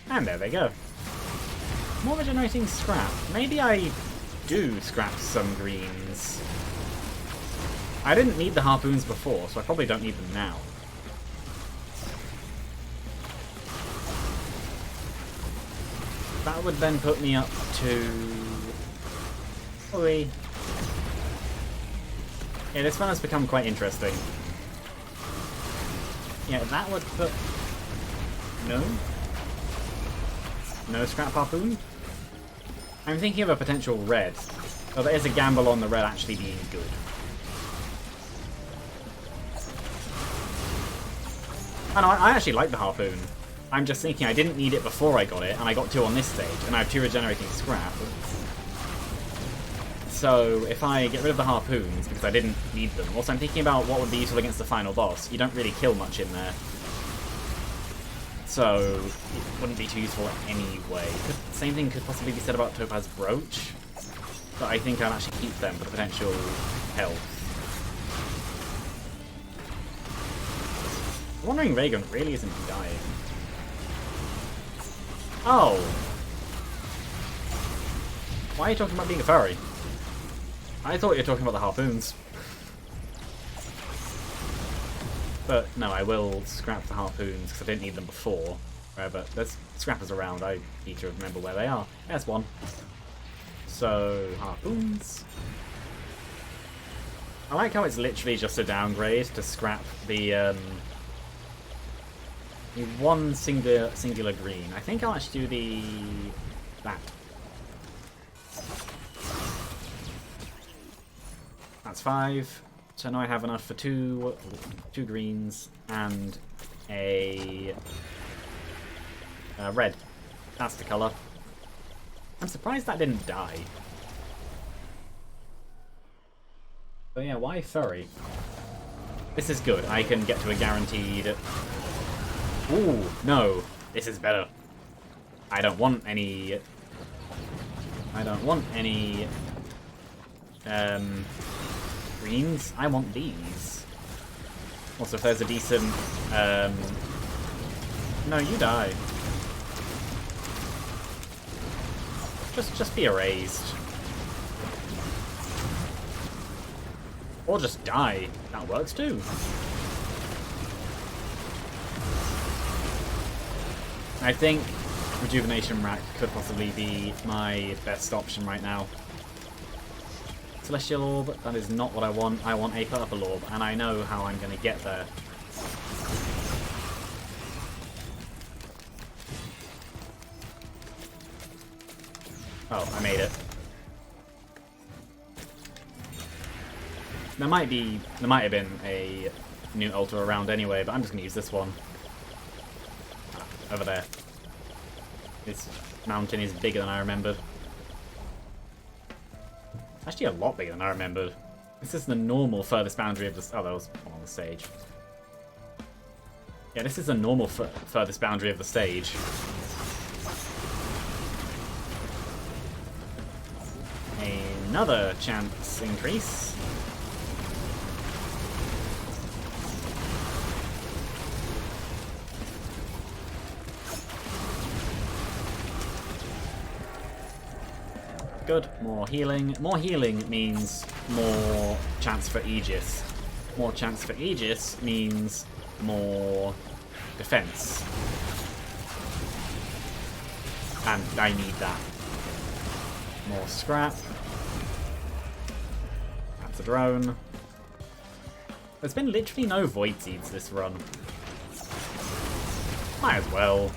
And there they go. More regenerating scrap. Maybe I do scrap some greens. I didn't need the harpoons before, so I probably don't need them now. That would then put me up to... Probably... Yeah, this one has become quite interesting. Yeah, that would put... No? No scrap harpoon? I'm thinking of a potential red. Oh, there is a gamble on the red actually being good. Oh no, I actually like the harpoon. I'm just thinking I didn't need it before I got it, and I got 2 on this stage, and I have 2 regenerating scrap. So if I get rid of the harpoons, because I didn't need them. Also, I'm thinking about what would be useful against the final boss. You don't really kill much in there. So it wouldn't be too useful anyway. Same thing could possibly be said about Topaz Brooch. But I think I'll actually keep them for the potential health. Wandering Vagrant really isn't dying. Oh! Why are you talking about being a furry? I thought you were talking about the harpoons. But no, I will scrap the harpoons because I didn't need them before. But there's scrappers around, I need to remember where they are. There's one. So, harpoons. I like how it's literally just a downgrade to scrap the one singular green. I think I'll actually do that. That's 5. So now I have enough for two greens and a red. That's the colour. I'm surprised that didn't die. But yeah, why furry? This is good. I can get to a guaranteed... Ooh, no. This is better. I don't want any... greens. I want these. Also, if there's a decent No, you die. Just be erased. Or just die. That works too. I think Rejuvenation Rack could possibly be my best option right now. Celestial Orb, that is not what I want. I want a Purple Orb, and I know how I'm going to get there. Oh, I made it. There might have been a new Ultra around anyway, but I'm just going to use this one. Over there. This mountain is bigger than I remembered. Actually a lot bigger than I remembered. This is the normal furthest boundary of the... Oh, that was on the stage. Yeah, this is the normal furthest boundary of the stage. Another chance increase. Good. More healing. More healing means more chance for Aegis. More chance for Aegis means more defense. And I need that. More scrap. That's a drone. There's been literally no Void Seeds this run. Might as well.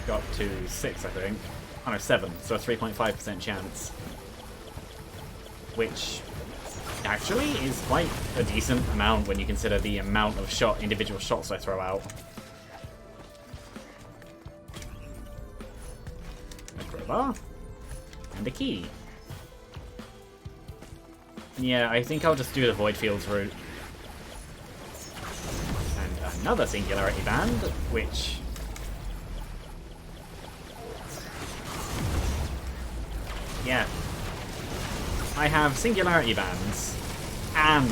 Got to 6, I think. Oh no, 7, so a 3.5% chance. Which actually is quite a decent amount when you consider the amount of individual shots I throw out. A crowbar. And a key. Yeah, I think I'll just do the Void Fields route. And another Singularity Band, which... Yeah. I have Singularity Bands and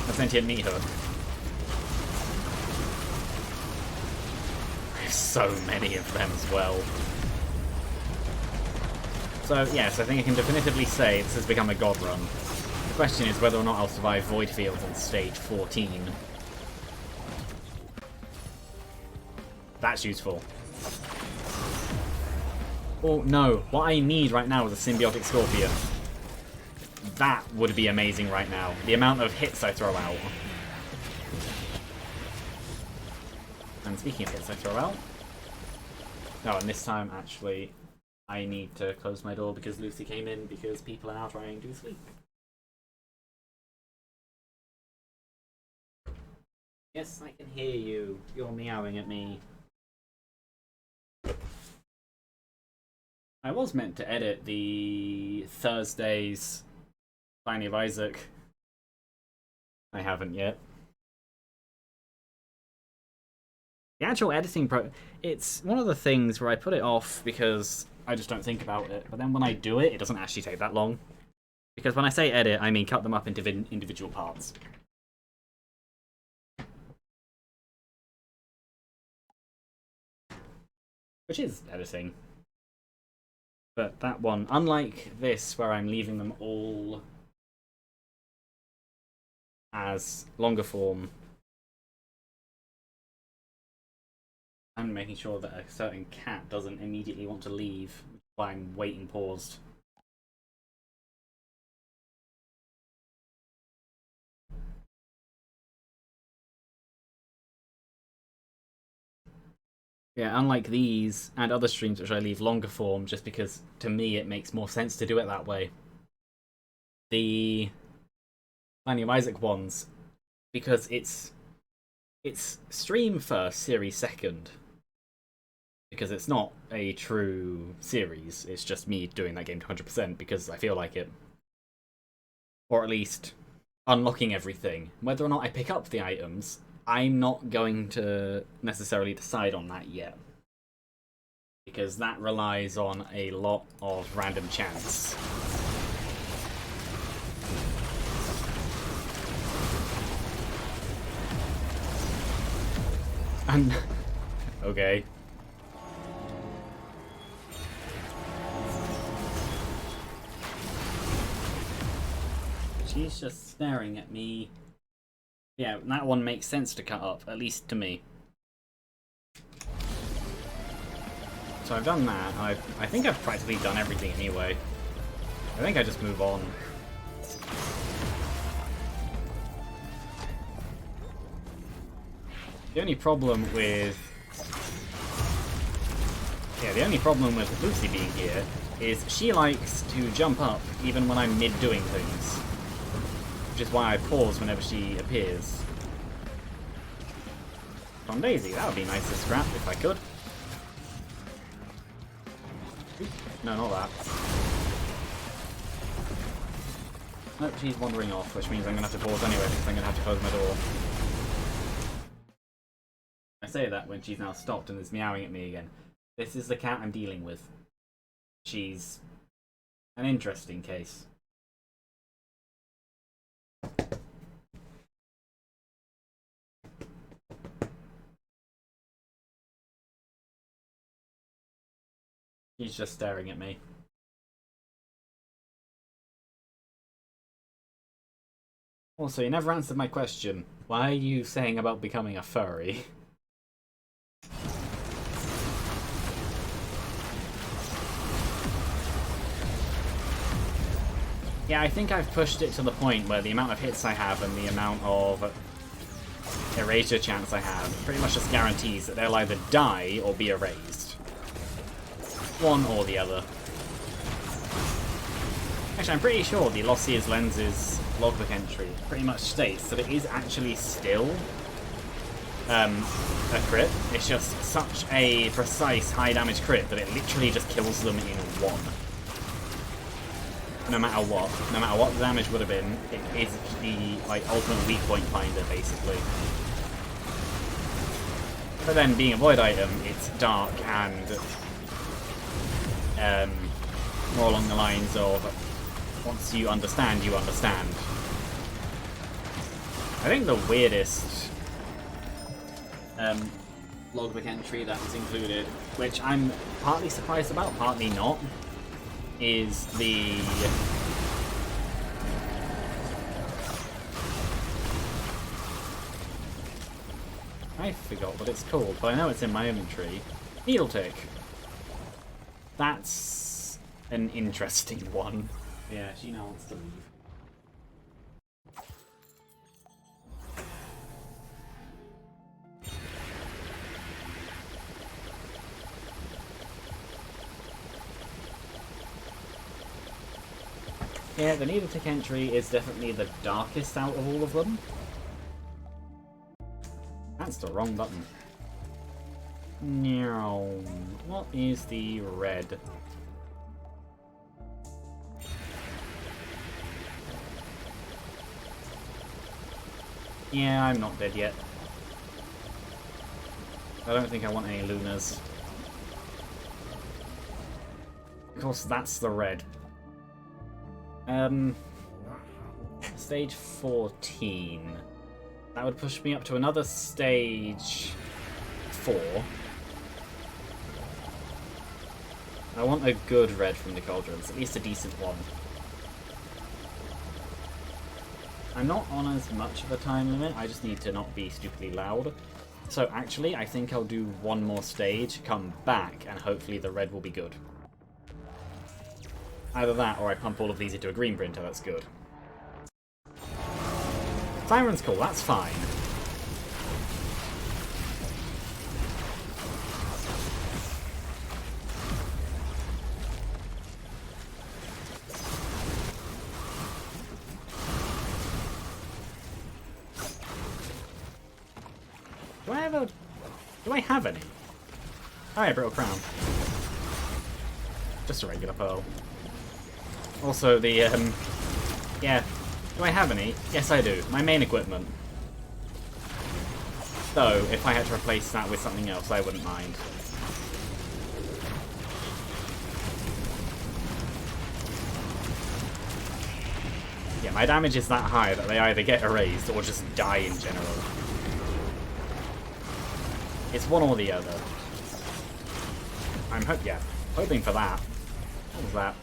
a Sentient Meat Hook. I have so many of them as well. So, yes, I think I can definitively say this has become a god run. The question is whether or not I'll survive Void Fields on stage 14. That's useful. Oh no, what I need right now is a Symbiotic Scorpion. That would be amazing right now. The amount of hits I throw out. And speaking of hits I throw out... Oh, and this time, actually, I need to close my door because Lucy came in because people are now trying to sleep. Yes, I can hear you. You're meowing at me. I was meant to edit the Thursday's Binding of Isaac. I haven't yet. The actual editing it's one of the things where I put it off because I just don't think about it. But then when I do it, it doesn't actually take that long. Because when I say edit, I mean cut them up into individual parts. Which is editing. But that one, unlike this, where I'm leaving them all as longer form, I'm making sure that a certain cat doesn't immediately want to leave, which is why I'm waiting paused. Yeah, unlike these and other streams which I leave longer form, just because to me it makes more sense to do it that way. The Binding of Isaac ones, because it's stream first, series second. Because it's not a true series, it's just me doing that game to 100% because I feel like it. Or at least unlocking everything. Whether or not I pick up the items, I'm not going to necessarily decide on that yet. Because that relies on a lot of random chance. And Okay. She's just staring at me. Yeah, that one makes sense to cut up, at least to me. So I've done that. I think I've practically done everything anyway. I think I just move on. The only problem with... Yeah, the only problem with Lucy being here is she likes to jump up even when I'm mid-doing things. Which is why I pause whenever she appears. On Daisy, that would be nice to scrap if I could. No, not that. Nope, she's wandering off, which means I'm going to have to pause anyway because I'm going to have to close my door. I say that when she's now stopped and is meowing at me again. This is the cat I'm dealing with. She's an interesting case. He's just staring at me. Also, you never answered my question. Why are you saying about becoming a furry? Yeah, I think I've pushed it to the point where the amount of hits I have and the amount of erasure chance I have pretty much just guarantees that they'll either die or be erased. One or the other. Actually, I'm pretty sure the Lost Seers Lenses logbook entry pretty much states that it is actually still a crit. It's just such a precise high damage crit that it literally just kills them in one. No matter what the damage would have been, it is the ultimate weak point finder, basically. But then, being a void item, it's dark and more along the lines of once you understand, you understand. I think the weirdest logbook entry that was included, which I'm partly surprised about, partly not, is the I forgot what it's called, but I know it's in my inventory. Needle tick. That's an interesting one. Yeah, she now wants to leave. Yeah, the needle tick entry is definitely the darkest out of all of them. That's the wrong button. No. What is the red? Yeah, I'm not dead yet. I don't think I want any Lunas. Of course, that's the red. Stage 14. That would push me up to another stage 4. I want a good red from the Cauldrons, at least a decent one. I'm not on as much of a time limit, I just need to not be stupidly loud. So actually, I think I'll do one more stage, come back, and hopefully the red will be good. Either that, or I pump all of these into a green printer, that's good. Siren's cool, that's fine. Do I have any? Alright, Brittle Crown. Just a regular pearl. Also, the, yeah. Do I have any? Yes, I do. My main equipment. So, if I had to replace that with something else, I wouldn't mind. Yeah, my damage is that high that they either get erased or just die in general. It's one or the other. I'm hoping for that. What was that?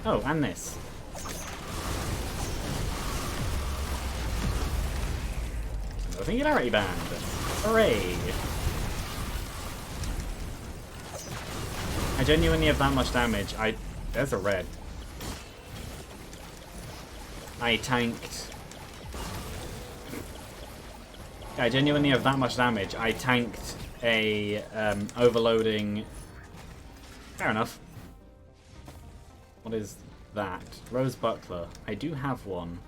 Oh, and this. Another Singularity Band. Hooray! I genuinely have that much damage. There's a red. I tanked. I genuinely have that much damage. I tanked a overloading. Fair enough. What is that? Rose Buckler. I do have one.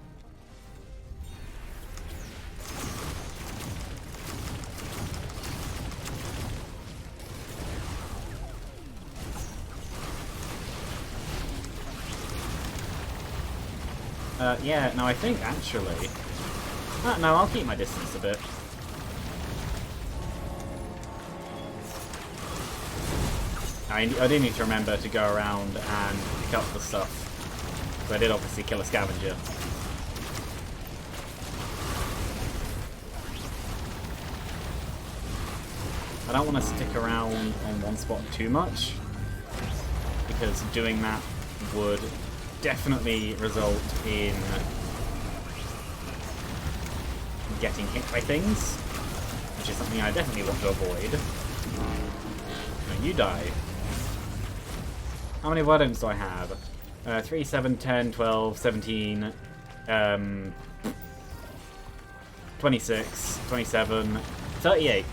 Yeah, no, I think actually... no, I'll keep my distance a bit. I do need to remember to go around and pick up the stuff. So I did obviously kill a scavenger. I don't want to stick around on one spot too much, because doing that would definitely result in getting hit by things, which is something I definitely want to avoid. No, you die. How many weapons do I have? 3, 7, 10, 12, 17, 26, 27, 38.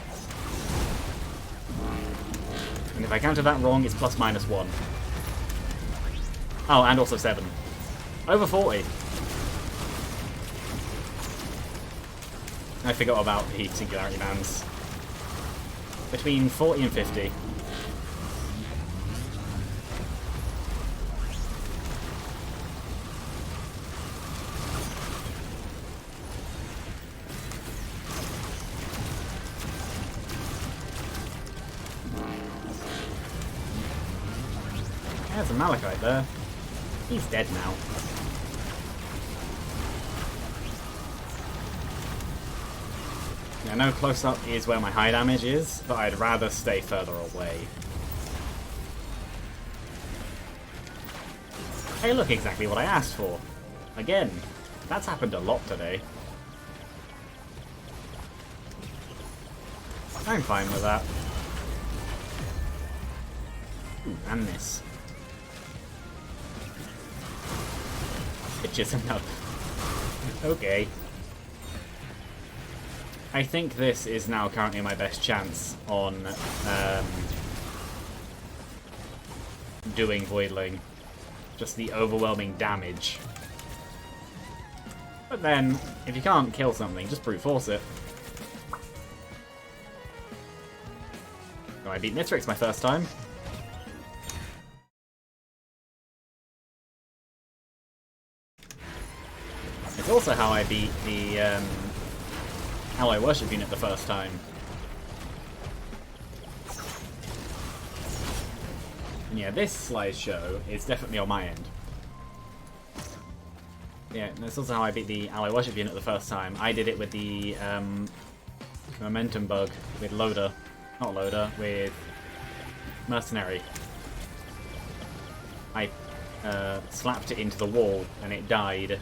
And if I counted that wrong, it's plus minus 1. Oh, and also 7. Over 40. I forgot about the Singularity Bands. Between 40 and 50. There's a Malachite there. He's dead now. Yeah, I know close up is where my high damage is, but I'd rather stay further away. Hey, look, exactly what I asked for. Again, that's happened a lot today. I'm fine with that. Ooh, and this. Pitches enough. Okay. I think this is now currently my best chance on doing Voidling. Just the overwhelming damage. But then, if you can't kill something, just brute force it. Oh, I beat Mithrix my first time. It's also how I beat the Ally Worship unit the first time. And yeah, this slideshow is definitely on my end. Yeah, that's also how I beat the Ally Worship unit the first time. I did it with the Momentum Bug, with Loader. Not Loader, with Mercenary. I slapped it into the wall and it died.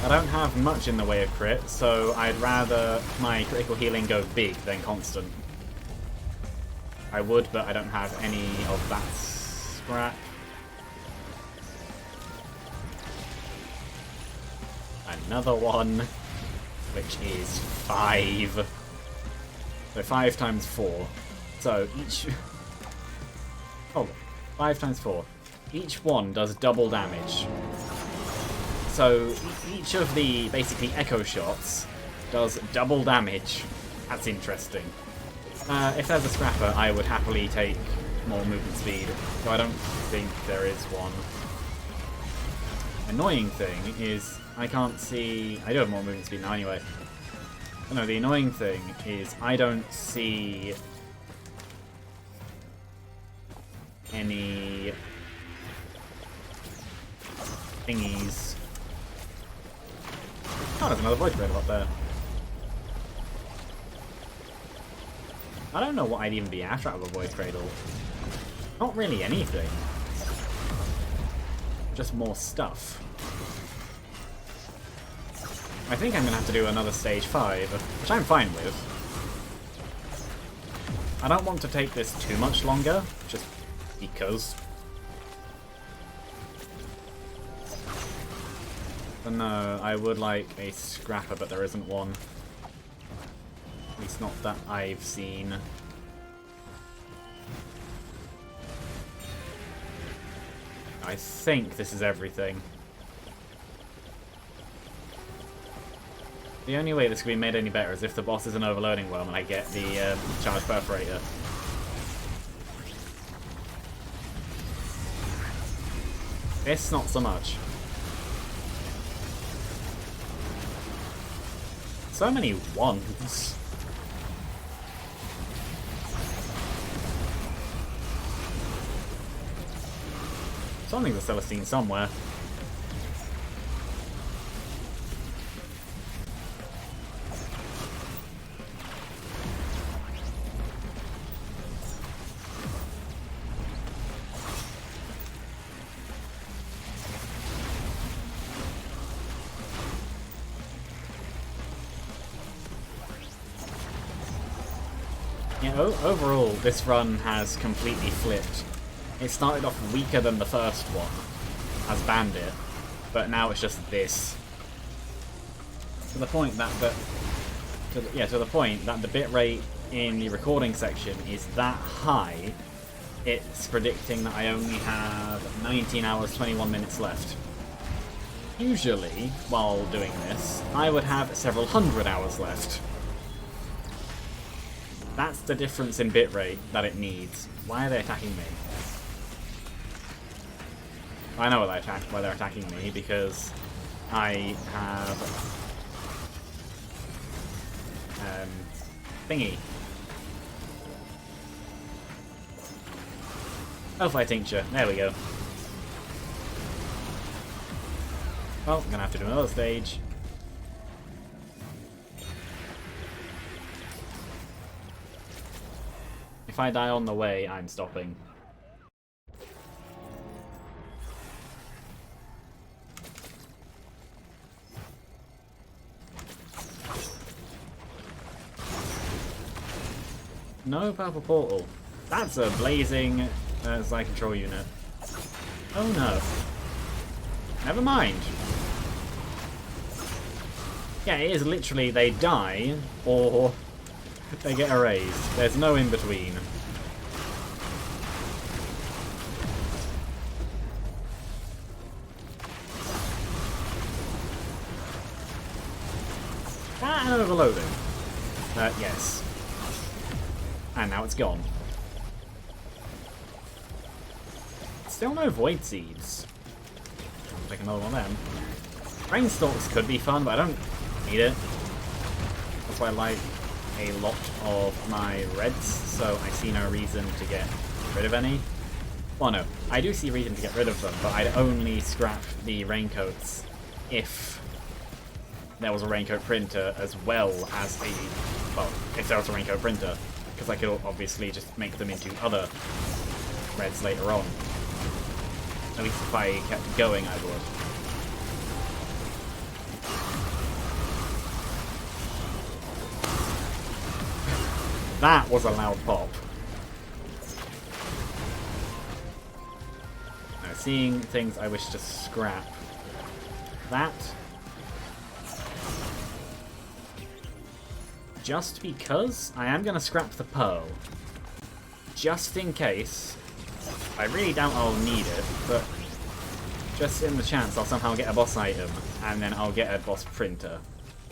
I don't have much in the way of crit, so I'd rather my critical healing go big than constant. I would, but I don't have any of that scrap. Another one, which is 5. So 5 times 4. So each... Oh, 5 times 4. Each one does double damage. So each of the, basically, echo shots does double damage. That's interesting. If there's a scrapper, I would happily take more movement speed, though I don't think there is one. Annoying thing is, I can't see... I do have more movement speed now anyway. But no, the annoying thing is, I don't see any thingies Oh, there's another Void Cradle up there. I don't know what I'd even be after out of a Void Cradle. Not really anything. Just more stuff. I think I'm going to have to do another stage 5, which I'm fine with. I don't want to take this too much longer, just because. But no, I would like a scrapper, but there isn't one. At least not that I've seen. I think this is everything. The only way this could be made any better is if the boss is an overloading worm and I get the charge perforator. This, not so much. So many ones. Something's a Celestine somewhere. Yeah, overall, this run has completely flipped. It started off weaker than the first one, as Bandit, but now it's just this. To the point that the bitrate in the recording section is that high, it's predicting that I only have 19 hours 21 minutes left. Usually, while doing this, I would have several hundred hours left. That's the difference in bitrate that it needs. Why are they attacking me? I know why they're attacking me, because I have thingy. Hellfire Tincture, there we go. Oh, I'm gonna have to do another stage. If I die on the way, I'm stopping. No purple portal. That's a blazing Zai control unit. Oh no. Never mind. Yeah, it is literally they die or they get erased. There's no in between. That and overloading. Yes. And now it's gone. Still no Void Seeds. I'll take another one then. Brainstalks could be fun, but I don't need it. That's why I like a lot of my reds, so I see no reason to get rid of any. Well, no, I do see reason to get rid of them, but I'd only scrap the raincoats if there was a raincoat printer as well as a... well, if there was a raincoat printer, because I could obviously just make them into other reds later on. At least if I kept going, I would. That was a loud pop. Now, seeing things I wish to scrap. That. Just because I am going to scrap the pearl. Just in case. I really doubt I'll need it, but just in the chance I'll somehow get a boss item, and then I'll get a boss printer.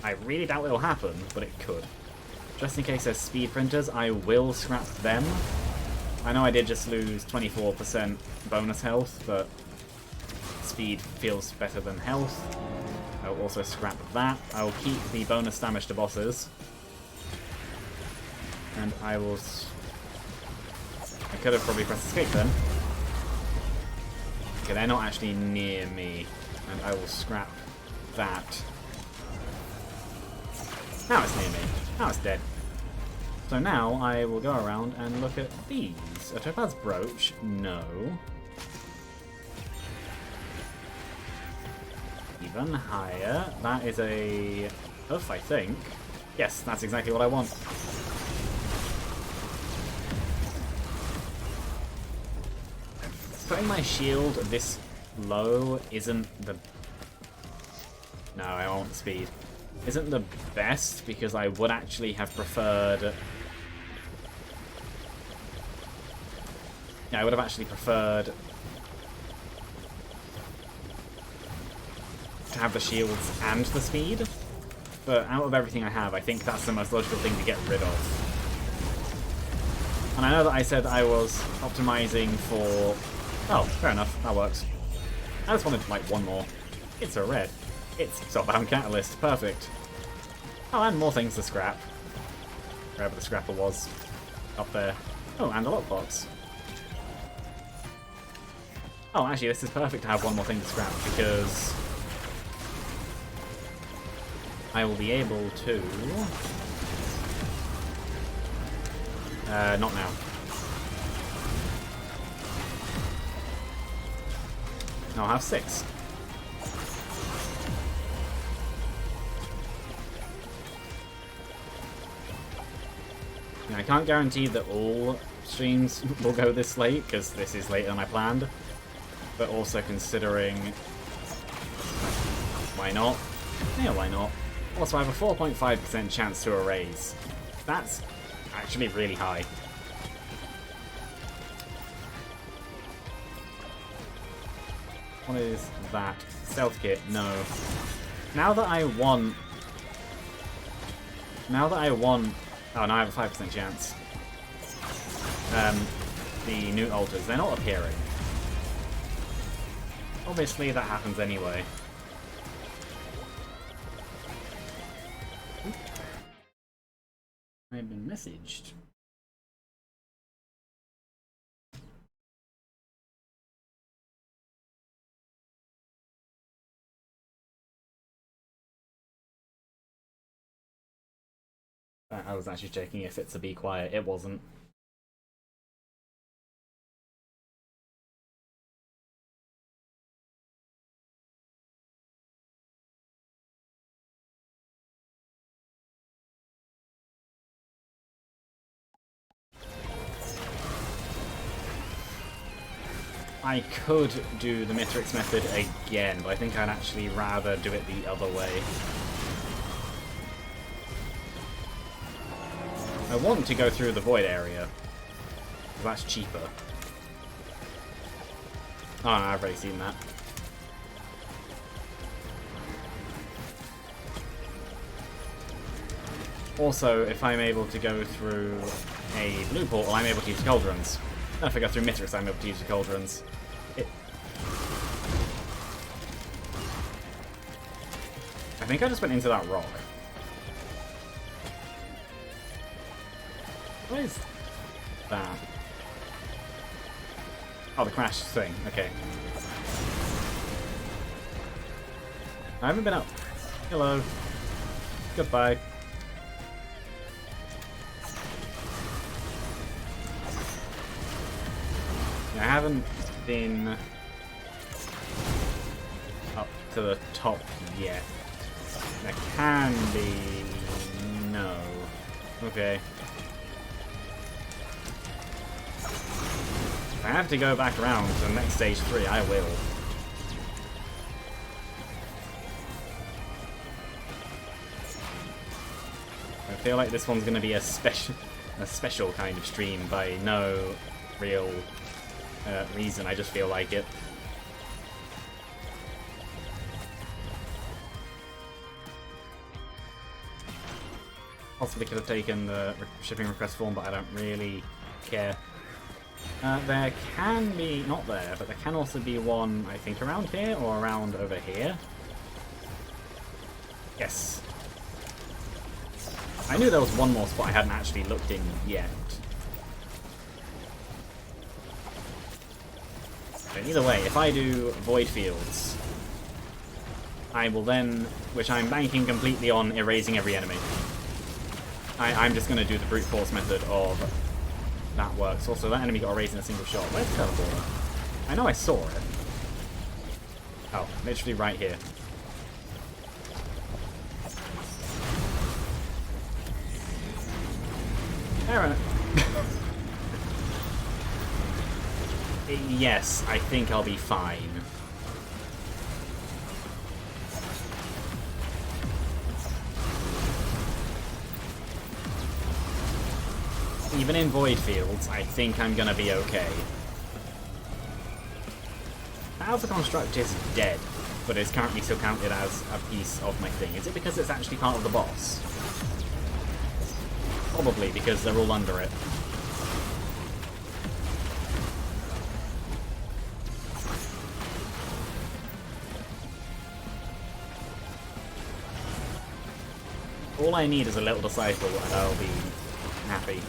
I really doubt it'll happen, but it could. Just in case there's speed printers, I will scrap them. I know I did just lose 24% bonus health, but speed feels better than health. I'll also scrap that. I'll keep the bonus damage to bosses. And I will... I could have probably pressed escape then. Okay, they're not actually near me. And I will scrap that. Now it's near me. Now it's dead. So now I will go around and look at these. A Topaz Brooch? No. Even higher. That is a Huff, I think. Yes, that's exactly what I want. Putting my shield this low isn't the... No, I want the speed. Isn't the best, because I would actually have preferred... Yeah, I would have actually preferred to have the shields and the speed. But out of everything I have, I think that's the most logical thing to get rid of. And I know that I said I was optimizing for... Oh, fair enough, that works. I just wanted, like, one more. It's a red. It's Spellbound Catalyst, perfect. Oh, and more things to scrap. Wherever the scrapper was. Up there. Oh, and a lockbox. Oh, actually, this is perfect to have one more thing to scrap, because I will be able to... not now. I'll have 6. Now, I can't guarantee that all streams will go this late, because this is later than I planned. But also considering... Why not? Yeah, why not? Also, I have a 4.5% chance to erase. That's actually really high. What is that? Stealth kit? No. Now that I want... Oh, now I have a 5% chance. The new altars, they're not appearing. Obviously, that happens anyway. I've been messaged. I was actually checking if it's a be quiet. It wasn't. I could do the Mithrix method again, but I think I'd actually rather do it the other way. I want to go through the void area, because that's cheaper. Oh no, I've already seen that. Also, if I'm able to go through a blue portal, I'm able to use cauldrons. And if I go through Mithrix, I'm able to use the cauldrons. I think I just went into that rock. What is that? Oh, the crash thing. Okay. I haven't been up. Hello. Goodbye. I haven't been up to the top yet. There can be... no. Okay. If I have to go back around to the next stage 3, I will. I feel like this one's going to be a special kind of stream by no real reason. I just feel like it. Possibly could have taken the shipping request form, but I don't really care. There can be, not there, but there can also be one, I think, around here or around over here. Yes. I knew there was one more spot I hadn't actually looked in yet. But either way, if I do Void Fields, I will then, which I'm banking completely on erasing every enemy. I'm just going to do the brute force method of that works. Also, that enemy got erased in a single shot. Where's the teleporter? I know I saw it. Oh, literally right here. Aaron. Yes, I think I'll be fine. Even in void fields, I think I'm gonna be okay. Alpha Construct is dead, but is currently still counted as a piece of my thing. Is it because it's actually part of the boss? Probably, because they're all under it. All I need is a little disciple and I'll be happy.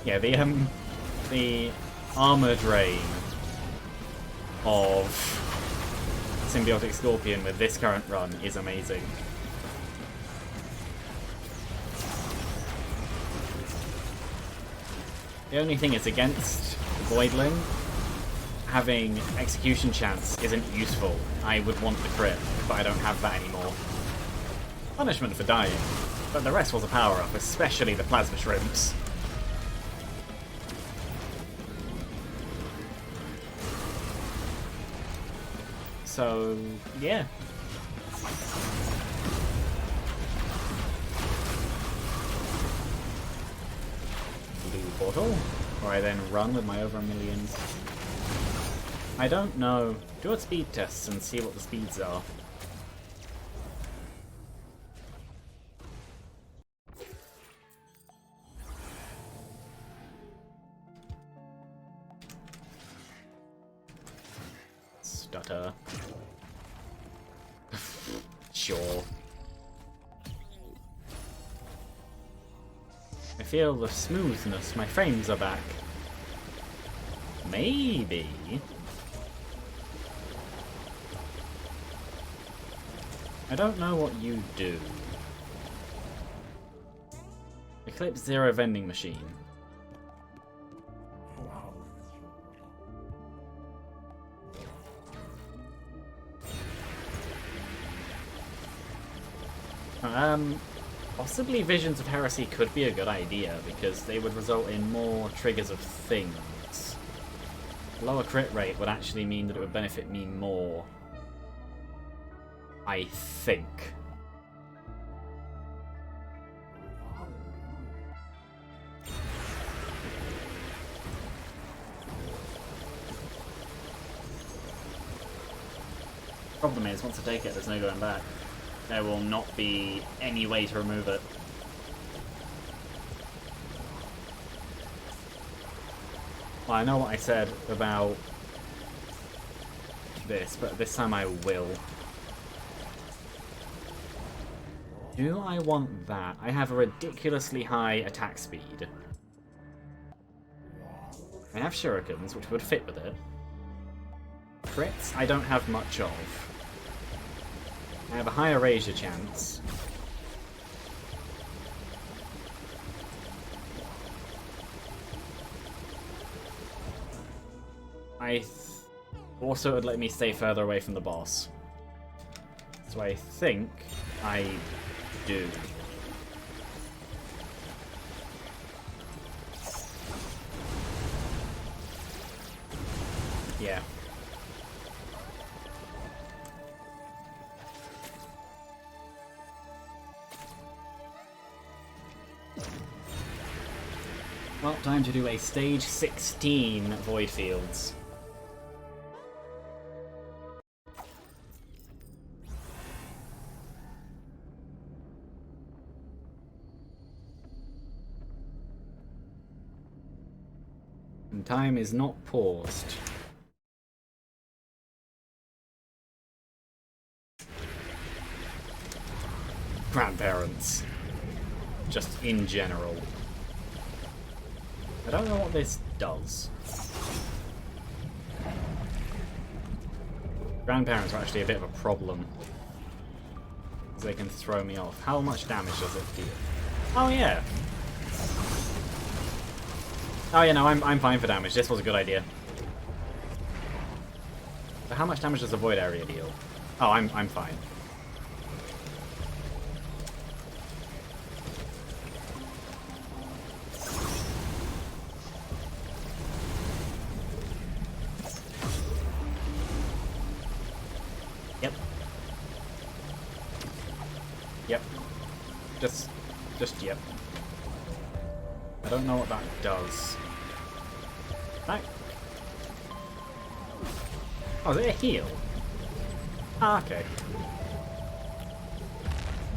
Yeah, the armor drain of Symbiotic Scorpion with this current run is amazing. The only thing is, against Voidling, having execution chance isn't useful. I would want the crit, but I don't have that anymore. Punishment for dying, but the rest was a power-up, especially the Plasma Shrimps. So, yeah. Blue portal, or I then run with my over 1 million. I don't know. Do a speed test and see what the speeds are. Stutter. Sure. I feel the smoothness. My frames are back. Maybe. I don't know what you do. Eclipse Zero vending machine. Possibly Visions of Heresy could be a good idea, because they would result in more triggers of things. Lower crit rate would actually mean that it would benefit me more. I think. Problem is, once I take it, there's no going back. There will not be any way to remove it. Well, I know what I said about this, but this time I will. Do I want that? I have a ridiculously high attack speed. I have shurikens, which would fit with it. Crits, I don't have much of. I have a high erasure chance. Also, it would let me stay further away from the boss. So I think I do. Yeah. Well, time to do a stage 16 Void Fields. And time is not paused. Grandparents. Just in general. I don't know what this does. Grandparents are actually a bit of a problem. they can throw me off. How much damage does it deal? Oh yeah. Oh yeah, no, I'm fine for damage. This was a good idea. So how much damage does the void area deal? Oh, I'm fine. Yep. Yep. Just yep. I don't know what that does. That... Oh, is it a heal? Ah, okay.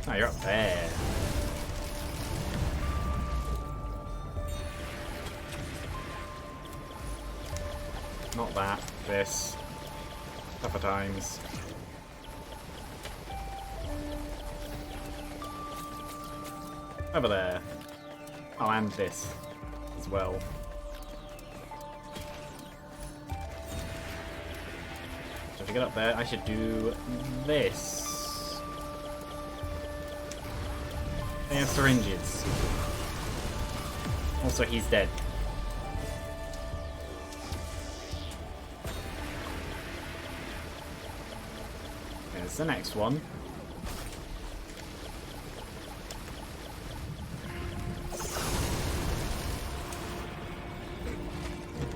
Oh, you're up there. Not that. This. Couple times. Over there. Oh, and this as well. So to get up there, I should do this. They have syringes. Also, he's dead. There's the next one.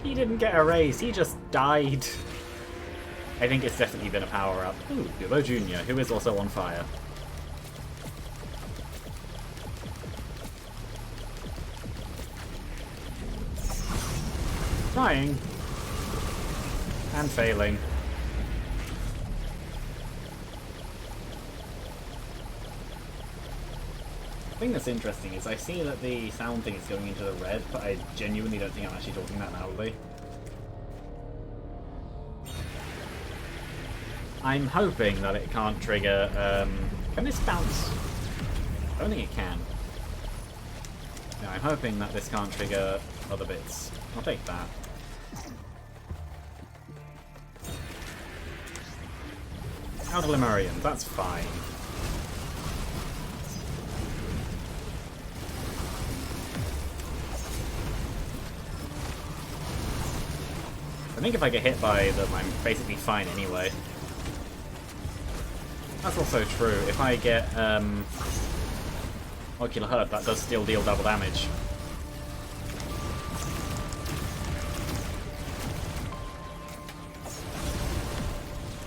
He didn't get a raise, he just died. I think it's definitely been a power-up. Ooh, Bilbo Jr., who is also on fire. Trying. And failing. The thing that's interesting is I see that the sound thing is going into the red, but I genuinely don't think I'm actually talking that loudly. I'm hoping that it can't trigger, can this bounce? I don't think it can. No, I'm hoping that this can't trigger other bits. I'll take that. Outer Lemurian, that's fine. I think if I get hit by them, I'm basically fine anyway. That's also true. If I get Ocular Hurt, that does still deal double damage.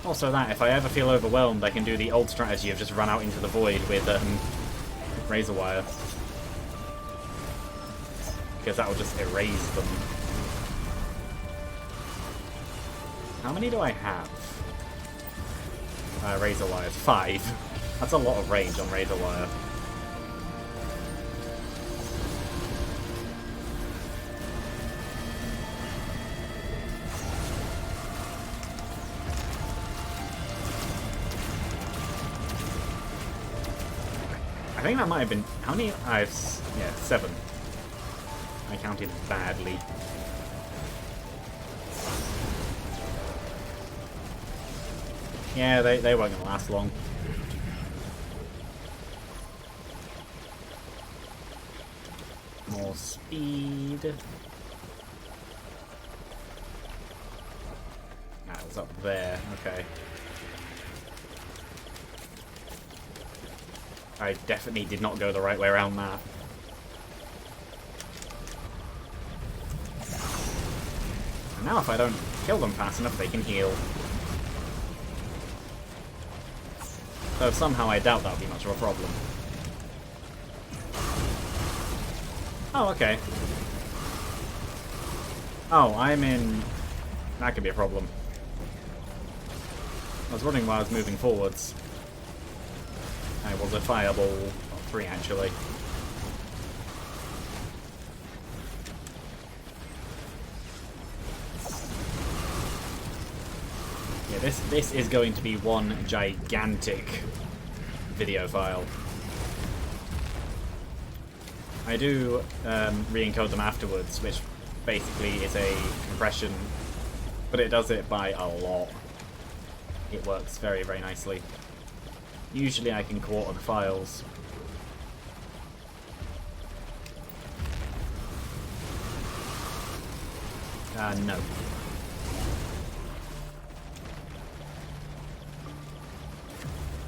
Also that, if I ever feel overwhelmed, I can do the old strategy of just run out into the void with Razor Wire. Because that will just erase them. How many do I have? Razor Wire. 5. That's a lot of range on Razor Wire. I think that might have been... How many? I have... Yeah, 7. I counted badly. Yeah, they weren't gonna last long. More speed. That was up there, okay. I definitely did not go the right way around that. And now if I don't kill them fast enough, they can heal. Though somehow I doubt that would be much of a problem. Oh, okay. Oh, I'm in... That could be a problem. I was running while I was moving forwards. I was a fireball. 3, actually. Yeah, this is going to be one gigantic video file. I do re-encode them afterwards, which basically is a compression, but it does it by a lot. It works very, very nicely. Usually I can quarter the files. No.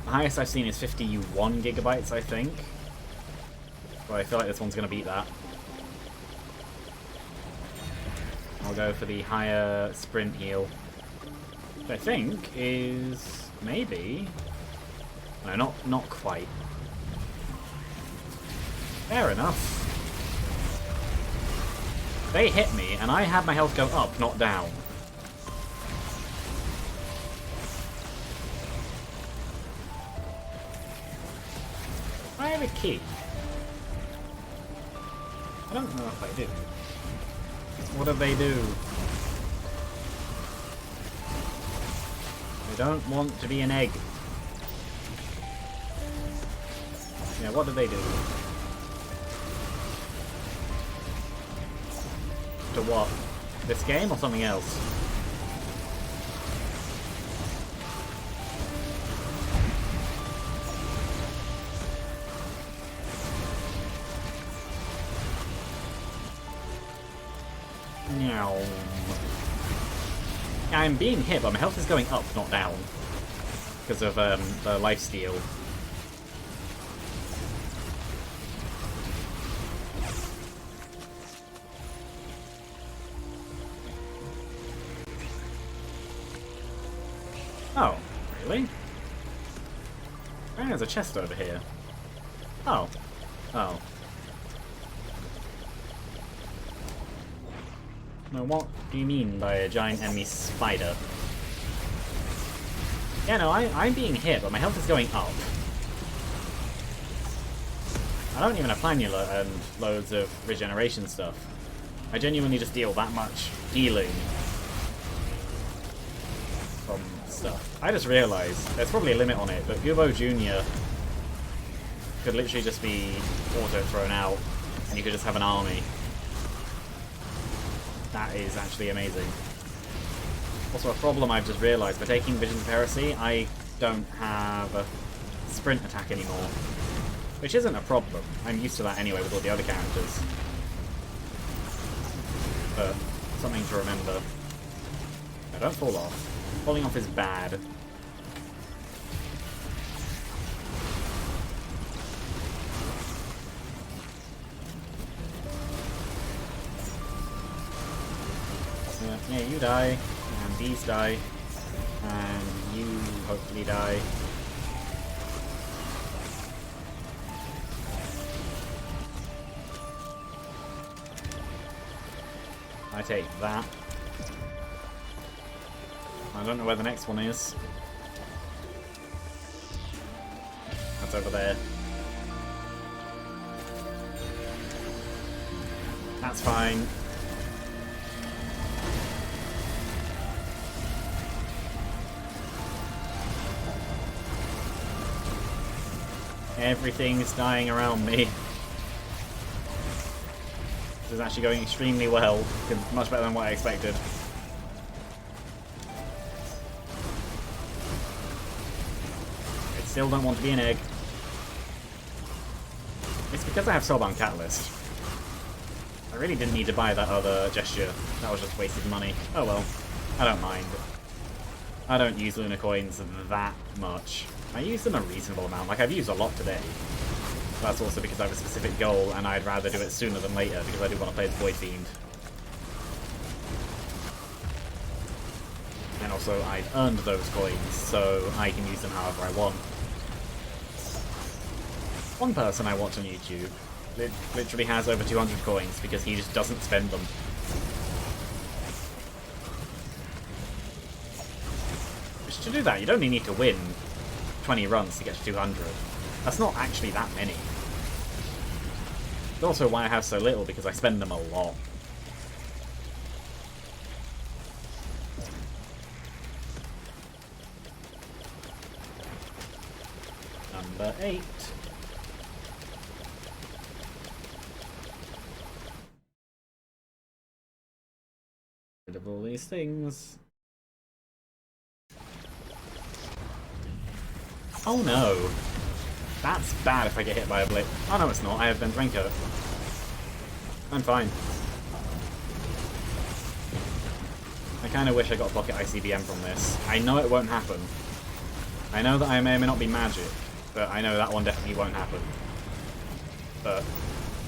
The highest I've seen is 51 gigabytes, I think. But I feel like this one's going to beat that. I'll go for the higher sprint heal. Which I think is maybe... No, not quite. Fair enough. They hit me, and I had my health go up, not down. I have a key. I don't know if I do. What do they do? I don't want to be an egg. Yeah, what do they do? To what? This game or something else? Meow. I'm being hit, but my health is going up, not down. Because of the lifesteal. Oh, really? Oh, there's a chest over here. Oh. Oh. Now what do you mean by a giant enemy spider? Yeah, no, I'm being hit, but my health is going up. I don't even have planula and loads of regeneration stuff. I genuinely just deal that much healing from stuff. I just realised there's probably a limit on it, but Gubo Jr. could literally just be auto-thrown out, and you could just have an army. That is actually amazing. Also, a problem I've just realised, by taking Visions of Heresy, I don't have a sprint attack anymore. Which isn't a problem. I'm used to that anyway with all the other characters. But something to remember. Now, don't fall off. Falling off is bad. Yeah, you die, and these die, and you hopefully die. I take that. I don't know where the next one is. That's over there. That's fine. Everything is dying around me. This is actually going extremely well. Much better than what I expected. I still don't want to be an egg. It's because I have Soulbound Catalyst. I really didn't need to buy that other gesture. That was just wasted money. Oh well. I don't mind. I don't use Luna Coins that much. I use them a reasonable amount. Like, I've used a lot today. That's also because I have a specific goal, and I'd rather do it sooner than later, because I do want to play as Void Fiend. And also, I've earned those coins, so I can use them however I want. One person I watch on YouTube literally has over 200 coins, because he just doesn't spend them. Which, to do that, you'd only need to win 20 runs to get to 200. That's not actually that many. It's also why I have so little, because I spend them a lot. Number 8. Rid of all these things. Oh no! That's bad if I get hit by a blade. Oh no, it's not. I have Ventrenko. I'm fine. I kind of wish I got Pocket ICBM from this. I know it won't happen. I know that I may or may not be magic, but I know that one definitely won't happen. But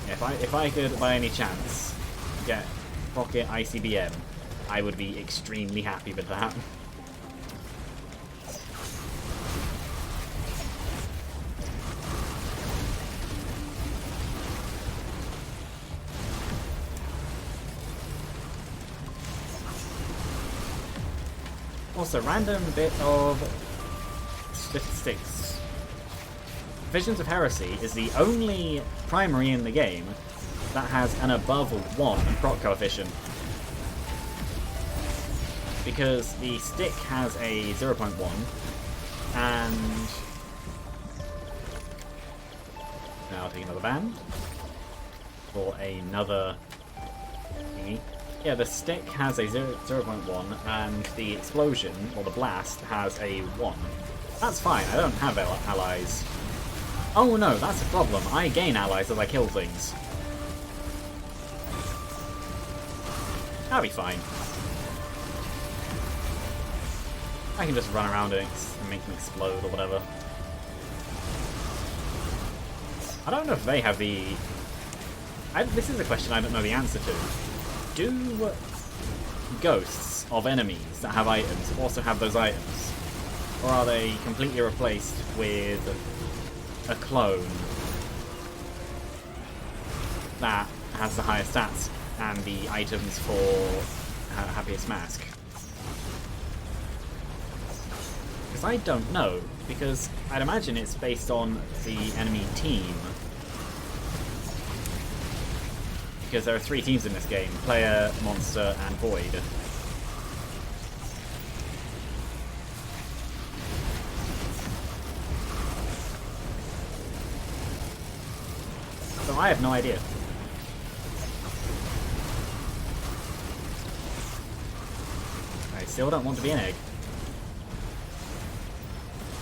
if I could, by any chance, get Pocket ICBM, I would be extremely happy with that. Also, random bit of statistics. Visions of Heresy is the only primary in the game that has an above 1 proc coefficient. Because the stick has a 0.1, and... Now I'll take another band for another thingy. Yeah, the stick has a 0.1, and the explosion, or the blast, has a 1. That's fine, I don't have allies. Oh no, that's a problem. I gain allies as I kill things. That'll be fine. I can just run around and make them explode or whatever. I don't know if they have the... this is a question I don't know the answer to. Do ghosts of enemies that have items also have those items? Or are they completely replaced with a clone that has the highest stats and the items for Happiest Mask? Because I don't know, because I'd imagine it's based on the enemy team. Because there are 3 teams in this game: player, monster, and void. So I have no idea. I still don't want to be an egg.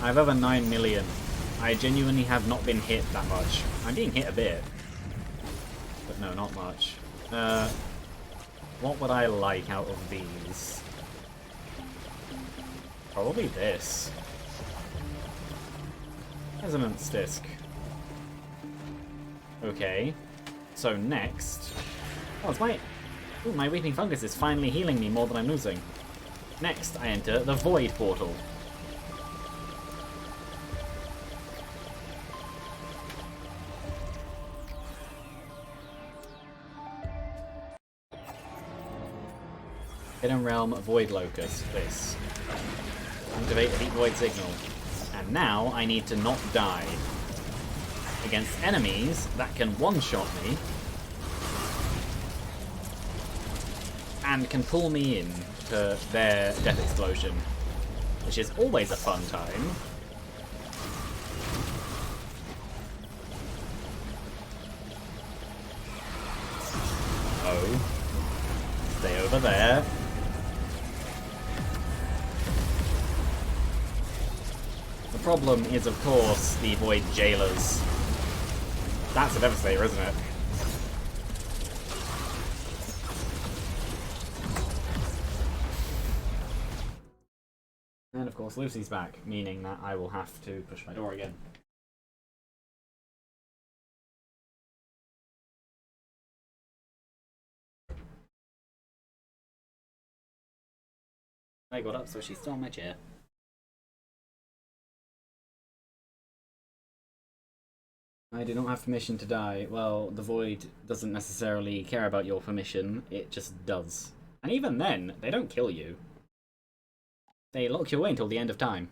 I have over 9 million. I genuinely have not been hit that much. I'm being hit a bit. But no, not much. What would I like out of these? Probably this. Resonance Disc. Okay. So next... Oh, it's my... Ooh, my Weeping Fungus is finally healing me more than I'm losing. Next, I enter the Void Portal. Hidden Realm Void Locust, this. Activate Elite Void Signal. And now I need to not die against enemies that can one-shot me and can pull me in to their Death Explosion, which is always a fun time. Oh. Stay over there. The problem is, of course, the Void Jailers. That's a Devastator, isn't it? And of course Lucy's back, meaning that I will have to push my door again. I got up, so she's still on my chair. I do not have permission to die. Well, the Void doesn't necessarily care about your permission, it just does. And even then, they don't kill you. They lock you away until the end of time.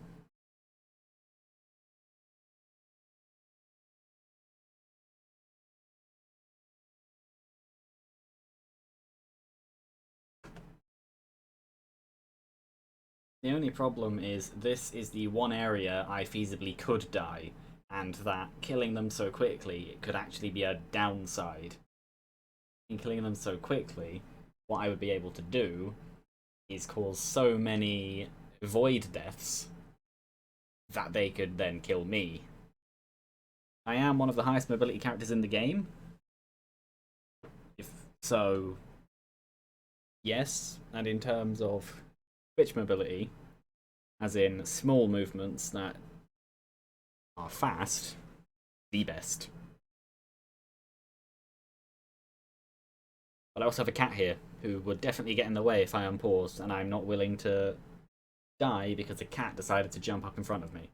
The only problem is this is the one area I feasibly could die, and that killing them so quickly could actually be a downside. In killing them so quickly, what I would be able to do is cause so many void deaths that they could then kill me. I am one of the highest mobility characters in the game. If so, yes, and in terms of Twitch mobility, as in small movements that are fast, the best. But I also have a cat here who would definitely get in the way if I unpaused, and I'm not willing to die because the cat decided to jump up in front of me.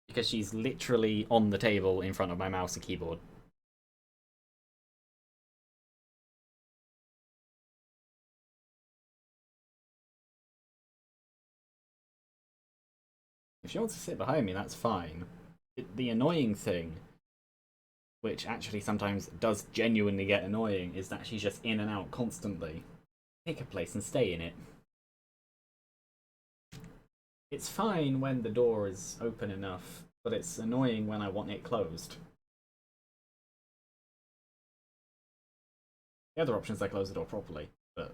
Because she's literally on the table in front of my mouse and keyboard. If she wants to sit behind me, that's fine. The annoying thing, which actually sometimes does genuinely get annoying, is that she's just in and out constantly. Pick a place and stay in it. It's fine when the door is open enough, but it's annoying when I want it closed. The other option is I close the door properly, but...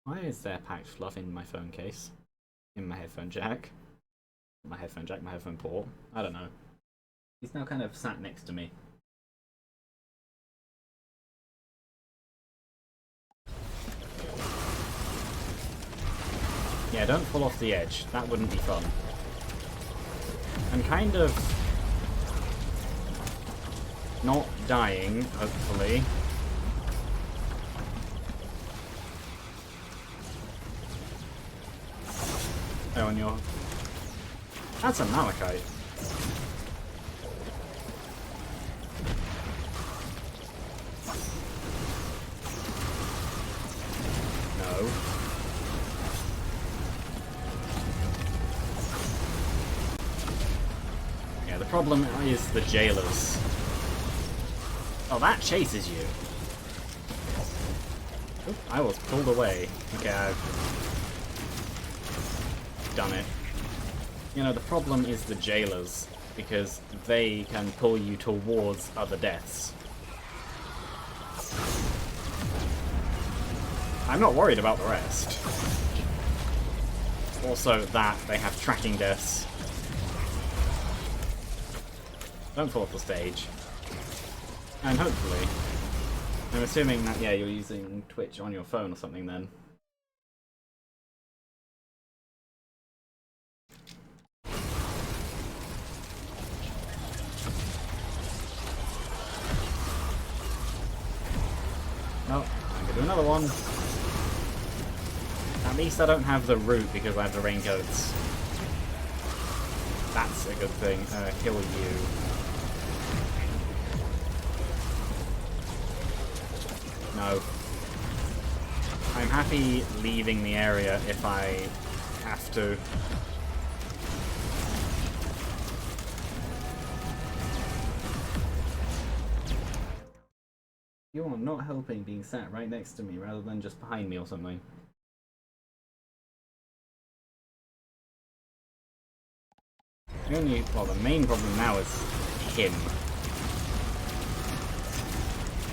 Why is there packed fluff in my phone case? In my headphone jack? My headphone jack, my headphone port? I don't know. He's now kind of sat next to me. Yeah, don't fall off the edge. That wouldn't be fun. I'm kind of not dying, hopefully. Oh, and you're... That's a Malachite. No. Yeah, the problem is the jailers. Oh, that chases you. Oop, I was pulled away. Okay, I've done it. You know, the problem is the jailers, because they can pull you towards other deaths. I'm not worried about the rest. Also that they have tracking deaths. Don't fall off the stage. And hopefully, I'm assuming that, yeah, you're using Twitch on your phone or something then. Oh, I can do another one. At least I don't have the root because I have the raincoats. That's a good thing. Kill you. No. I'm happy leaving the area if I have to. You are not helping being sat right next to me rather than just behind me or something. The only, well, the main problem now is him.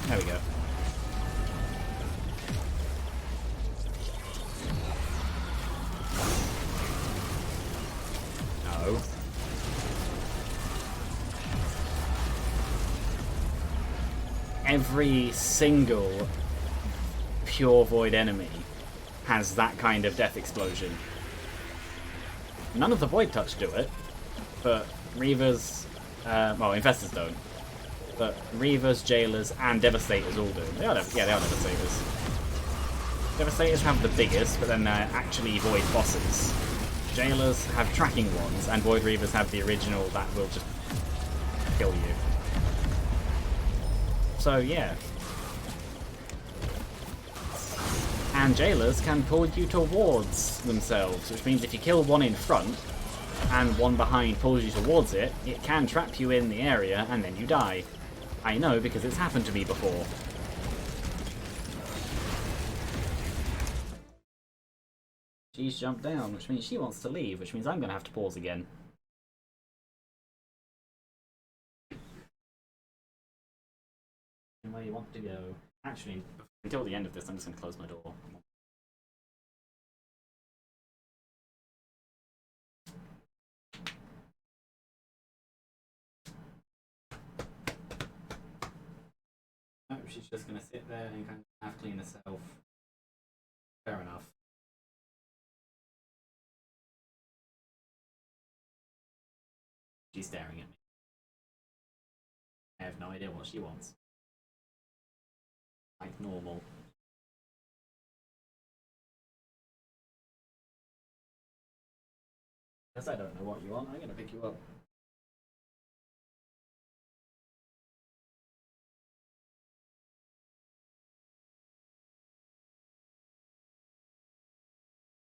There we go. No. Every single pure void enemy has that kind of death explosion. None of the void touch do it, but Reavers, well, Infestors don't. But Reavers, Jailers, and Devastators all do. They are Devastators. Devastators have the biggest, but then they're actually void bosses. Jailers have tracking ones, and Void Reavers have the original that will just kill you. So, yeah. And Jailers can pull you towards themselves, which means if you kill one in front, and one behind pulls you towards it, it can trap you in the area, and then you die. I know, because it's happened to me before. She's jumped down, which means she wants to leave, which means I'm going to have to pause again. where you want to go. Actually, until the end of this, I'm just going to close my door. Oh, she's just going to sit there and kind of half clean herself. Fair enough. She's staring at me. I have no idea what she wants. Like normal. Guess I don't know what you want. I'm gonna pick you up.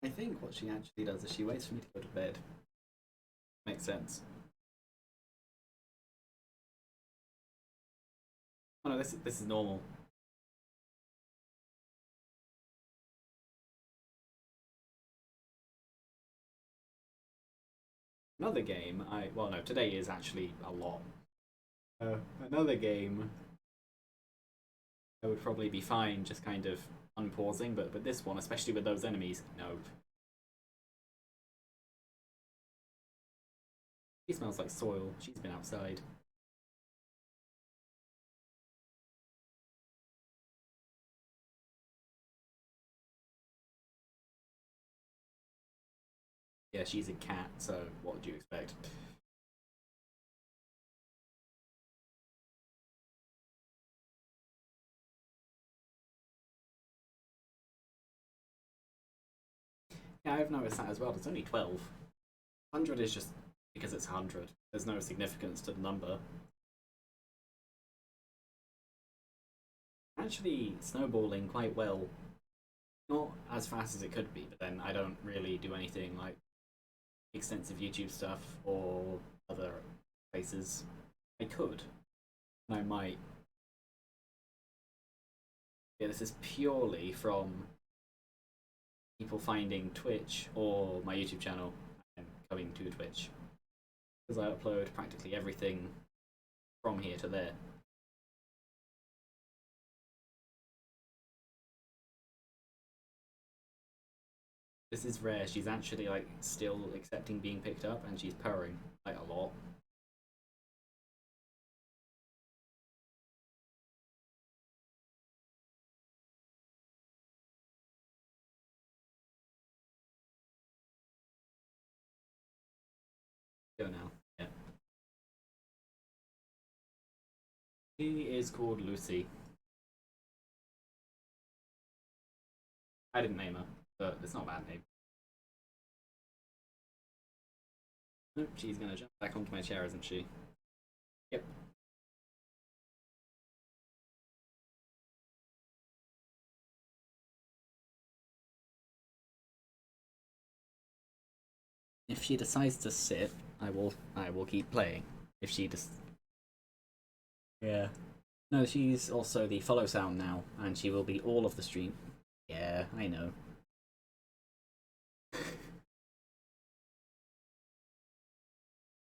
I think what she actually does is she waits for me to go to bed. Makes sense. Oh no, this is normal. Another game, well no, today is actually a lot. Another game, I would probably be fine just kind of unpausing, but this one, especially with those enemies, nope. She smells like soil. She's been outside. Yeah, she's a cat, so what do you expect? Yeah, I've noticed that as well. There's only 12. 100 is just because it's 100. There's no significance to the number. Actually, snowballing quite well. Not as fast as it could be, but then I don't really do anything like extensive YouTube stuff or other places. I could. And I might. Yeah, this is purely from people finding Twitch or my YouTube channel and coming to Twitch. Because I upload practically everything from here to there. This is rare. She's actually like still accepting being picked up and she's purring like a lot. Go now. Yeah. She is called Lucy. I didn't name her, but it's not a bad name. Nope, she's gonna jump back onto my chair, isn't she? Yep. If she decides to sit, I will keep playing. If she just yeah. No, she's also the follow sound now, and she will be all of the stream. Yeah, I know.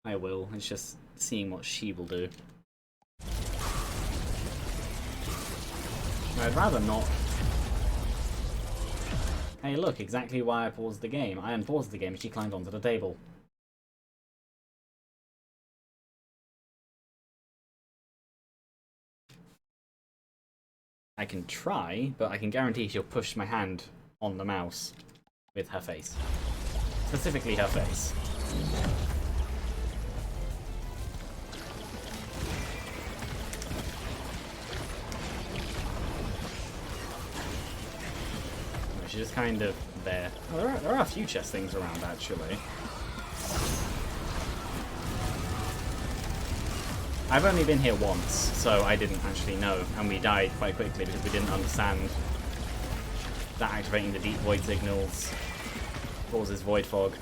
I will. It's just seeing what she will do. I'd rather not. Hey, look, exactly why I paused the game. I unpaused the game and she climbed onto the table. I can try, but I can guarantee she'll push my hand on the mouse with her face. Specifically her face. She's just kind of there. Oh, there are a few chest things around, actually. I've only been here once, so I didn't actually know, and we died quite quickly because we didn't understand that activating the deep void signals causes void fog.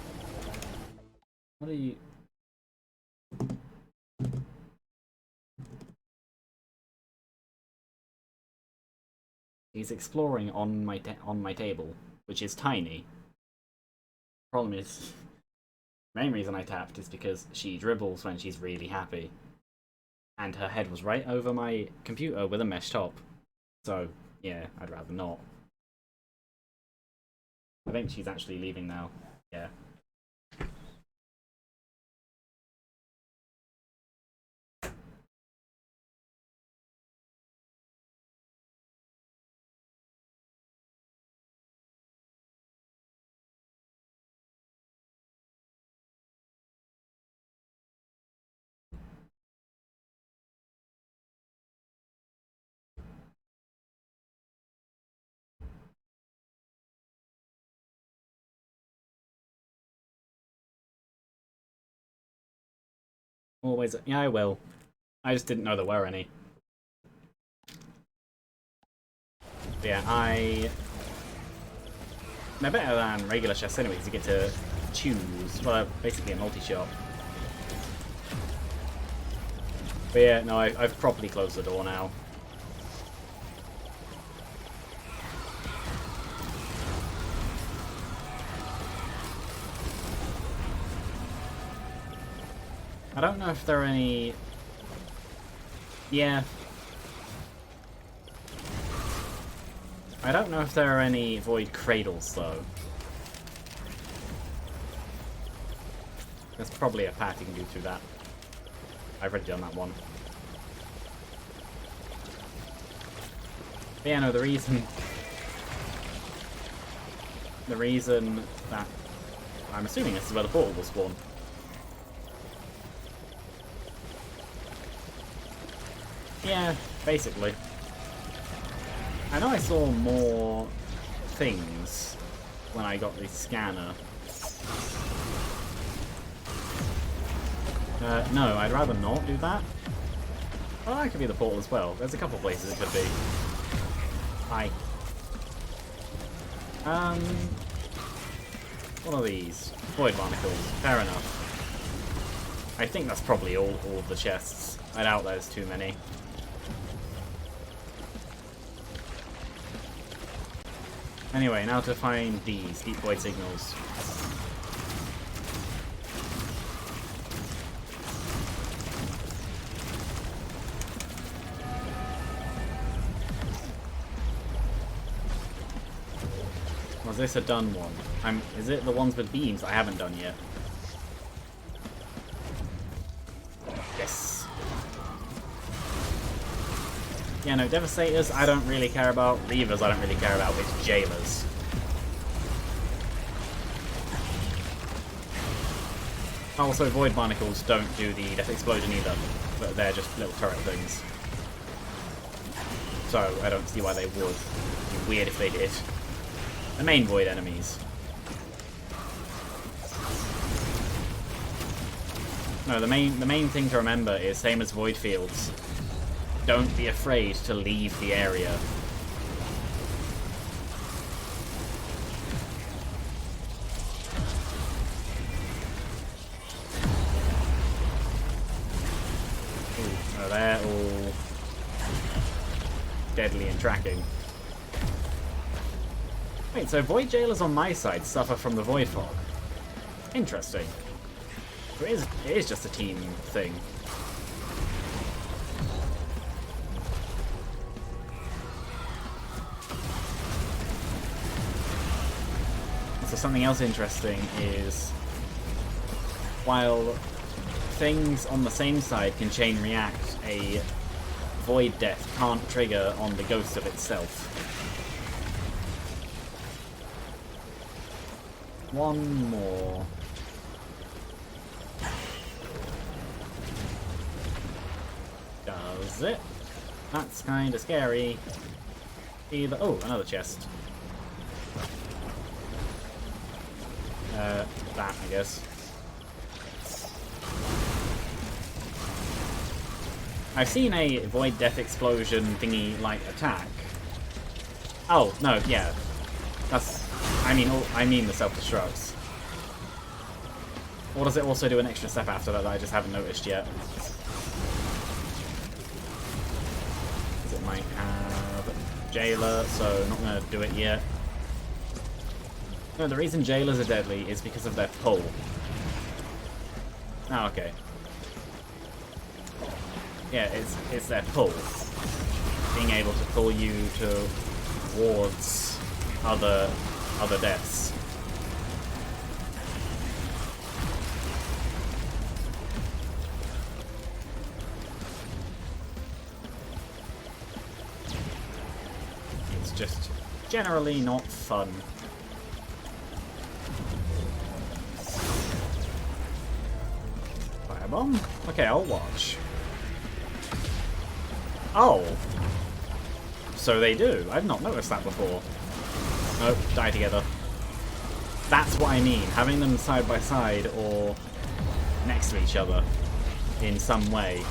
What are you... He's exploring on my table, which is tiny. Problem is, the main reason I tapped is because she dribbles when she's really happy. and her head was right over my computer with a mesh top. So, yeah, I'd rather not. I think she's actually leaving now. Yeah. Always, yeah, I will. I just didn't know there were any. But yeah, they're better than regular chests anyway, because you get to choose. Well, basically a multi-shot. But yeah, no, I've properly closed the door now. I don't know if there are any... Yeah. I don't know if there are any Void Cradles, though. There's probably a path you can do through that. I've already done that one. But yeah, no, the reason that... I'm assuming this is where the portal will spawn. Yeah, basically. I know I saw more things when I got the scanner. No, I'd rather not do that. Oh, that could be the portal as well. There's a couple places it could be. Hi. What are these? Void Barnacles. Fair enough. I think that's probably all of the chests. I doubt there's too many. Anyway, now to find these deep void signals. Was this a done one? Is it the ones with beams I haven't done yet? Yes. Yeah, no, Devastators I don't really care about. Reavers I don't really care about. It's Jailers. Also, Void Barnacles don't do the Death Explosion either, but they're just little turret things. So, I don't see why they would. It'd be weird if they did. The main Void enemies. No, the main thing to remember is same as Void Fields. Don't be afraid to leave the area. Ooh, they're all deadly and tracking. Wait, so Void Jailers on my side suffer from the Void Fog. Interesting. So it is just a team thing. So something else interesting is, while things on the same side can chain react, a Void Death can't trigger on the ghost of itself. One more. Does it? That's kind of scary. Either. Oh, another chest. That, I guess. I've seen a Void Death Explosion thingy-like attack. Oh, no, yeah. That's... I mean the self-destructs. Or does it also do an extra step after that I just haven't noticed yet? Because it might have Jailer, so not going to do it yet. No, the reason Jailers are deadly is because of their pull. Oh, okay. Yeah, it's their pull. Being able to pull you towards other deaths. It's just generally not fun. Firebomb? Okay, I'll watch. Oh! So they do. I've not noticed that before. Nope, die together. That's what I mean. Having them side by side or next to each other in some way.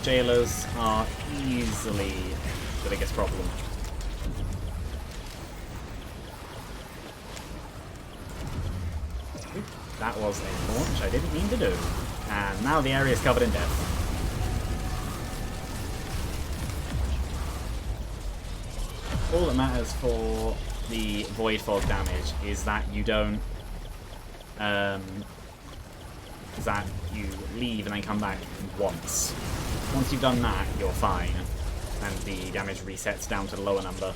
Jailers are easily the biggest problem. Oop, that was a launch I didn't mean to do. And now the area is covered in death. All that matters for the Void Fog damage is that you don't... is that you leave and then come back once. Once you've done that, you're fine. And the damage resets down to the lower number.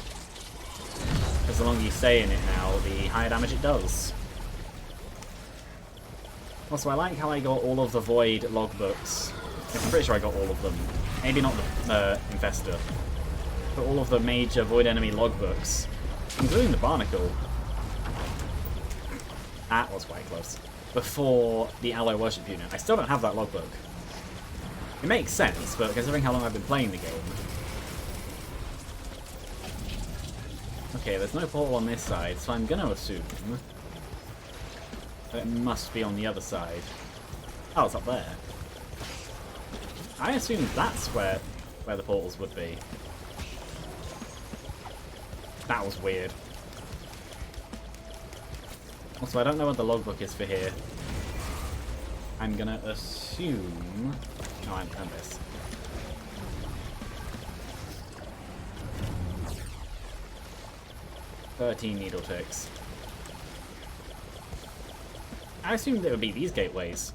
Because the longer you stay in it now, the higher damage it does. Also, I like how I got all of the Void logbooks. I'm pretty sure I got all of them. Maybe not the Infestor. But all of the major Void enemy logbooks. Including the Barnacle. That was quite close. Before the Ally Worship Unit. I still don't have that logbook. It makes sense, but considering how long I've been playing the game... Okay, there's no portal on this side, so I'm gonna assume... that it must be on the other side. Oh, it's up there. I assumed that's where the portals would be. That was weird. Also, I don't know what the logbook is for here. I'm gonna assume... No, I'm this. "13 needle ticks." I assumed it would be these gateways.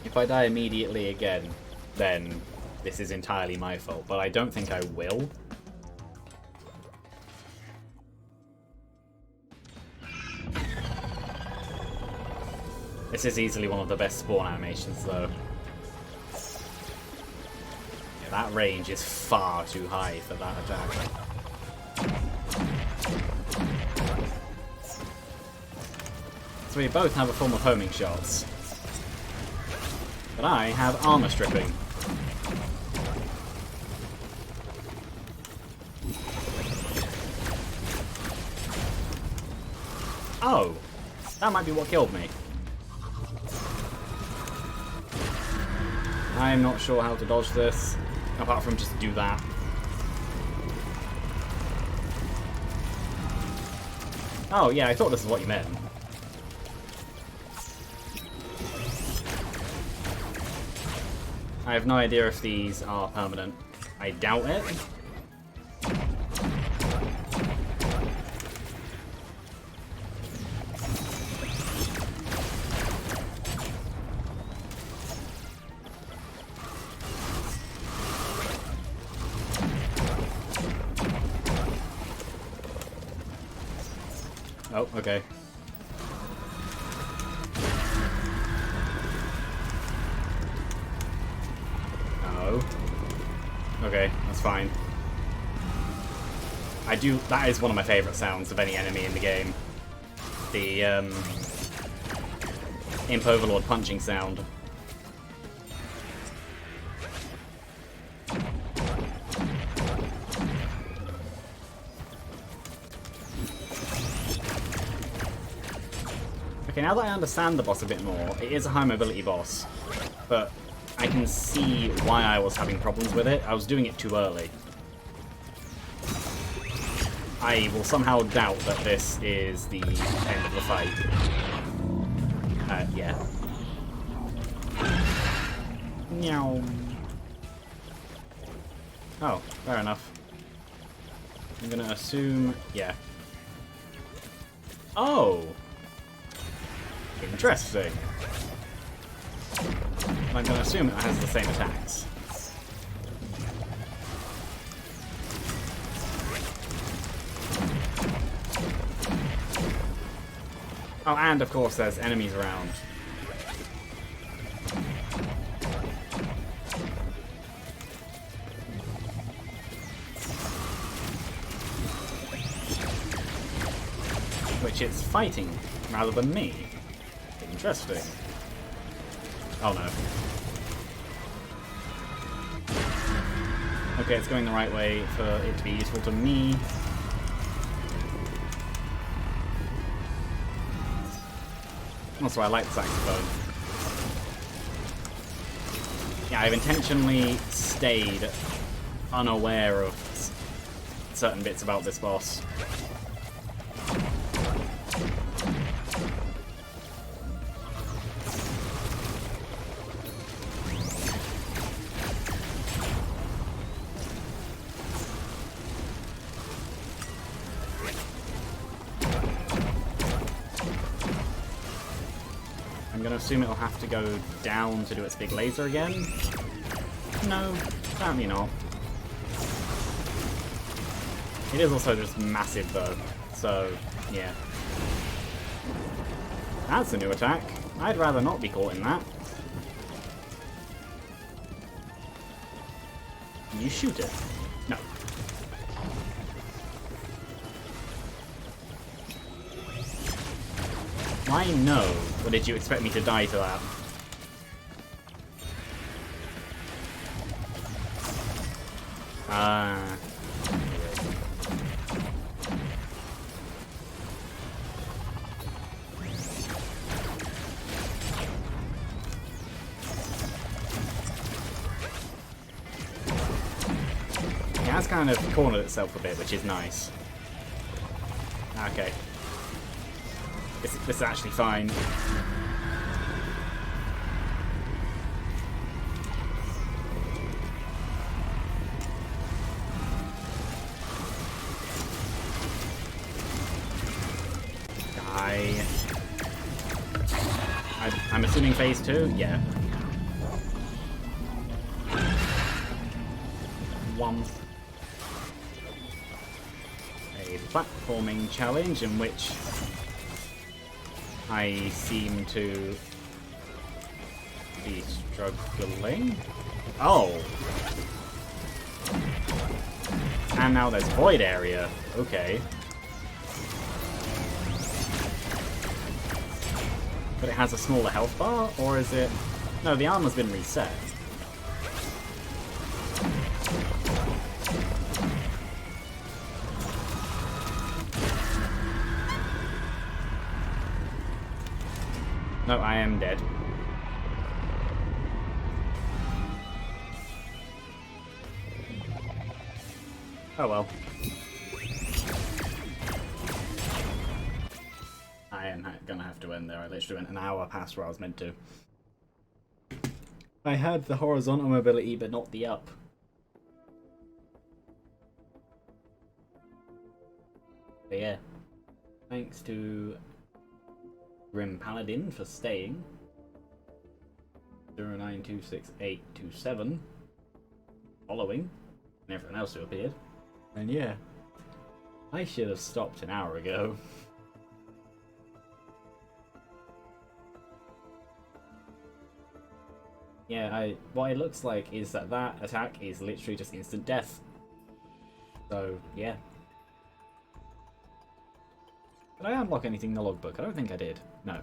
If I die immediately again, then this is entirely my fault, but I don't think I will. This is easily one of the best spawn animations, though. Yeah, that range is far too high for that attack. So we both have a form of homing shots. But I have armor stripping. Oh! That might be what killed me. I'm not sure how to dodge this, apart from just do that. Oh yeah, I thought this is what you meant. I have no idea if these are permanent. I doubt it. Oh, okay. Okay, that's fine. That is one of my favourite sounds of any enemy in the game. The, Imp Overlord punching sound. Okay, now that I understand the boss a bit more, it is a high mobility boss, but I can see why I was having problems with it. I was doing it too early. I will somehow doubt that this is the end of the fight. Yeah. Meow. Oh, fair enough. I'm gonna assume... yeah. Oh! Interesting. I'm gonna assume it has the same attacks. Oh, and of course there's enemies around. Which it's fighting rather than me. Interesting. Oh no. Okay, it's going the right way for it to be useful to me. Also, I like the saxophone. Yeah, I've intentionally stayed unaware of certain bits about this boss. I'm gonna assume it'll have to go down to do its big laser again. No, apparently not. It is also just massive though, so yeah. That's a new attack. I'd rather not be caught in that. You shoot it. No. Why no? Or did you expect me to die to that? It has kind of cornered itself a bit, which is nice. Okay. This is actually fine. Die. I'm assuming phase 2? Yeah. One. A platforming challenge in which I seem to be struggling. Oh! And now there's void area. Okay. But it has a smaller health bar, or is it... No, the armor's been reset. No, I am dead. Oh well. I am gonna have to end there. I literally went an hour past where I was meant to. I had the horizontal mobility, but not the up. But yeah. Thanks to Grim Paladin for staying. 092687 following, and everyone else who appeared. And yeah, I should have stopped an hour ago. Yeah, what it looks like is that attack is literally just instant death. So yeah. Did I unlock anything in the logbook? I don't think I did. No.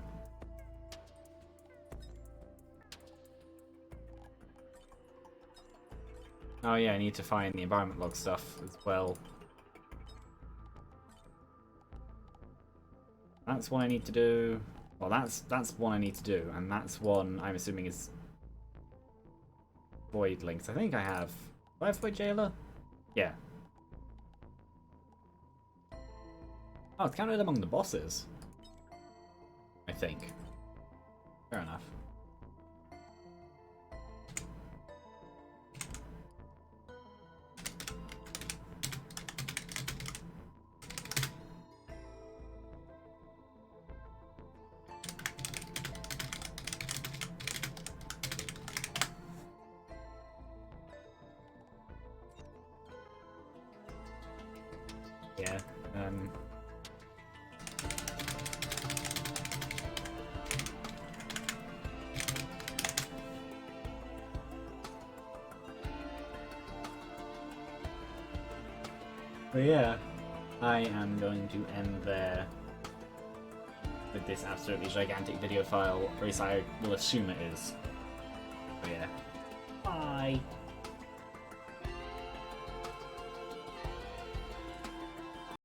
Oh yeah, I need to find the environment log stuff as well. That's one I need to do. Well, that's one I need to do, and that's one I'm assuming is Void Links. I think I have. Do I have Void Jailer? Yeah. Oh, it's counted among the bosses. I think. Fair enough. Yeah. But yeah, I am going to end there with this absolutely gigantic video file, or at least I will assume it is. But yeah. Bye!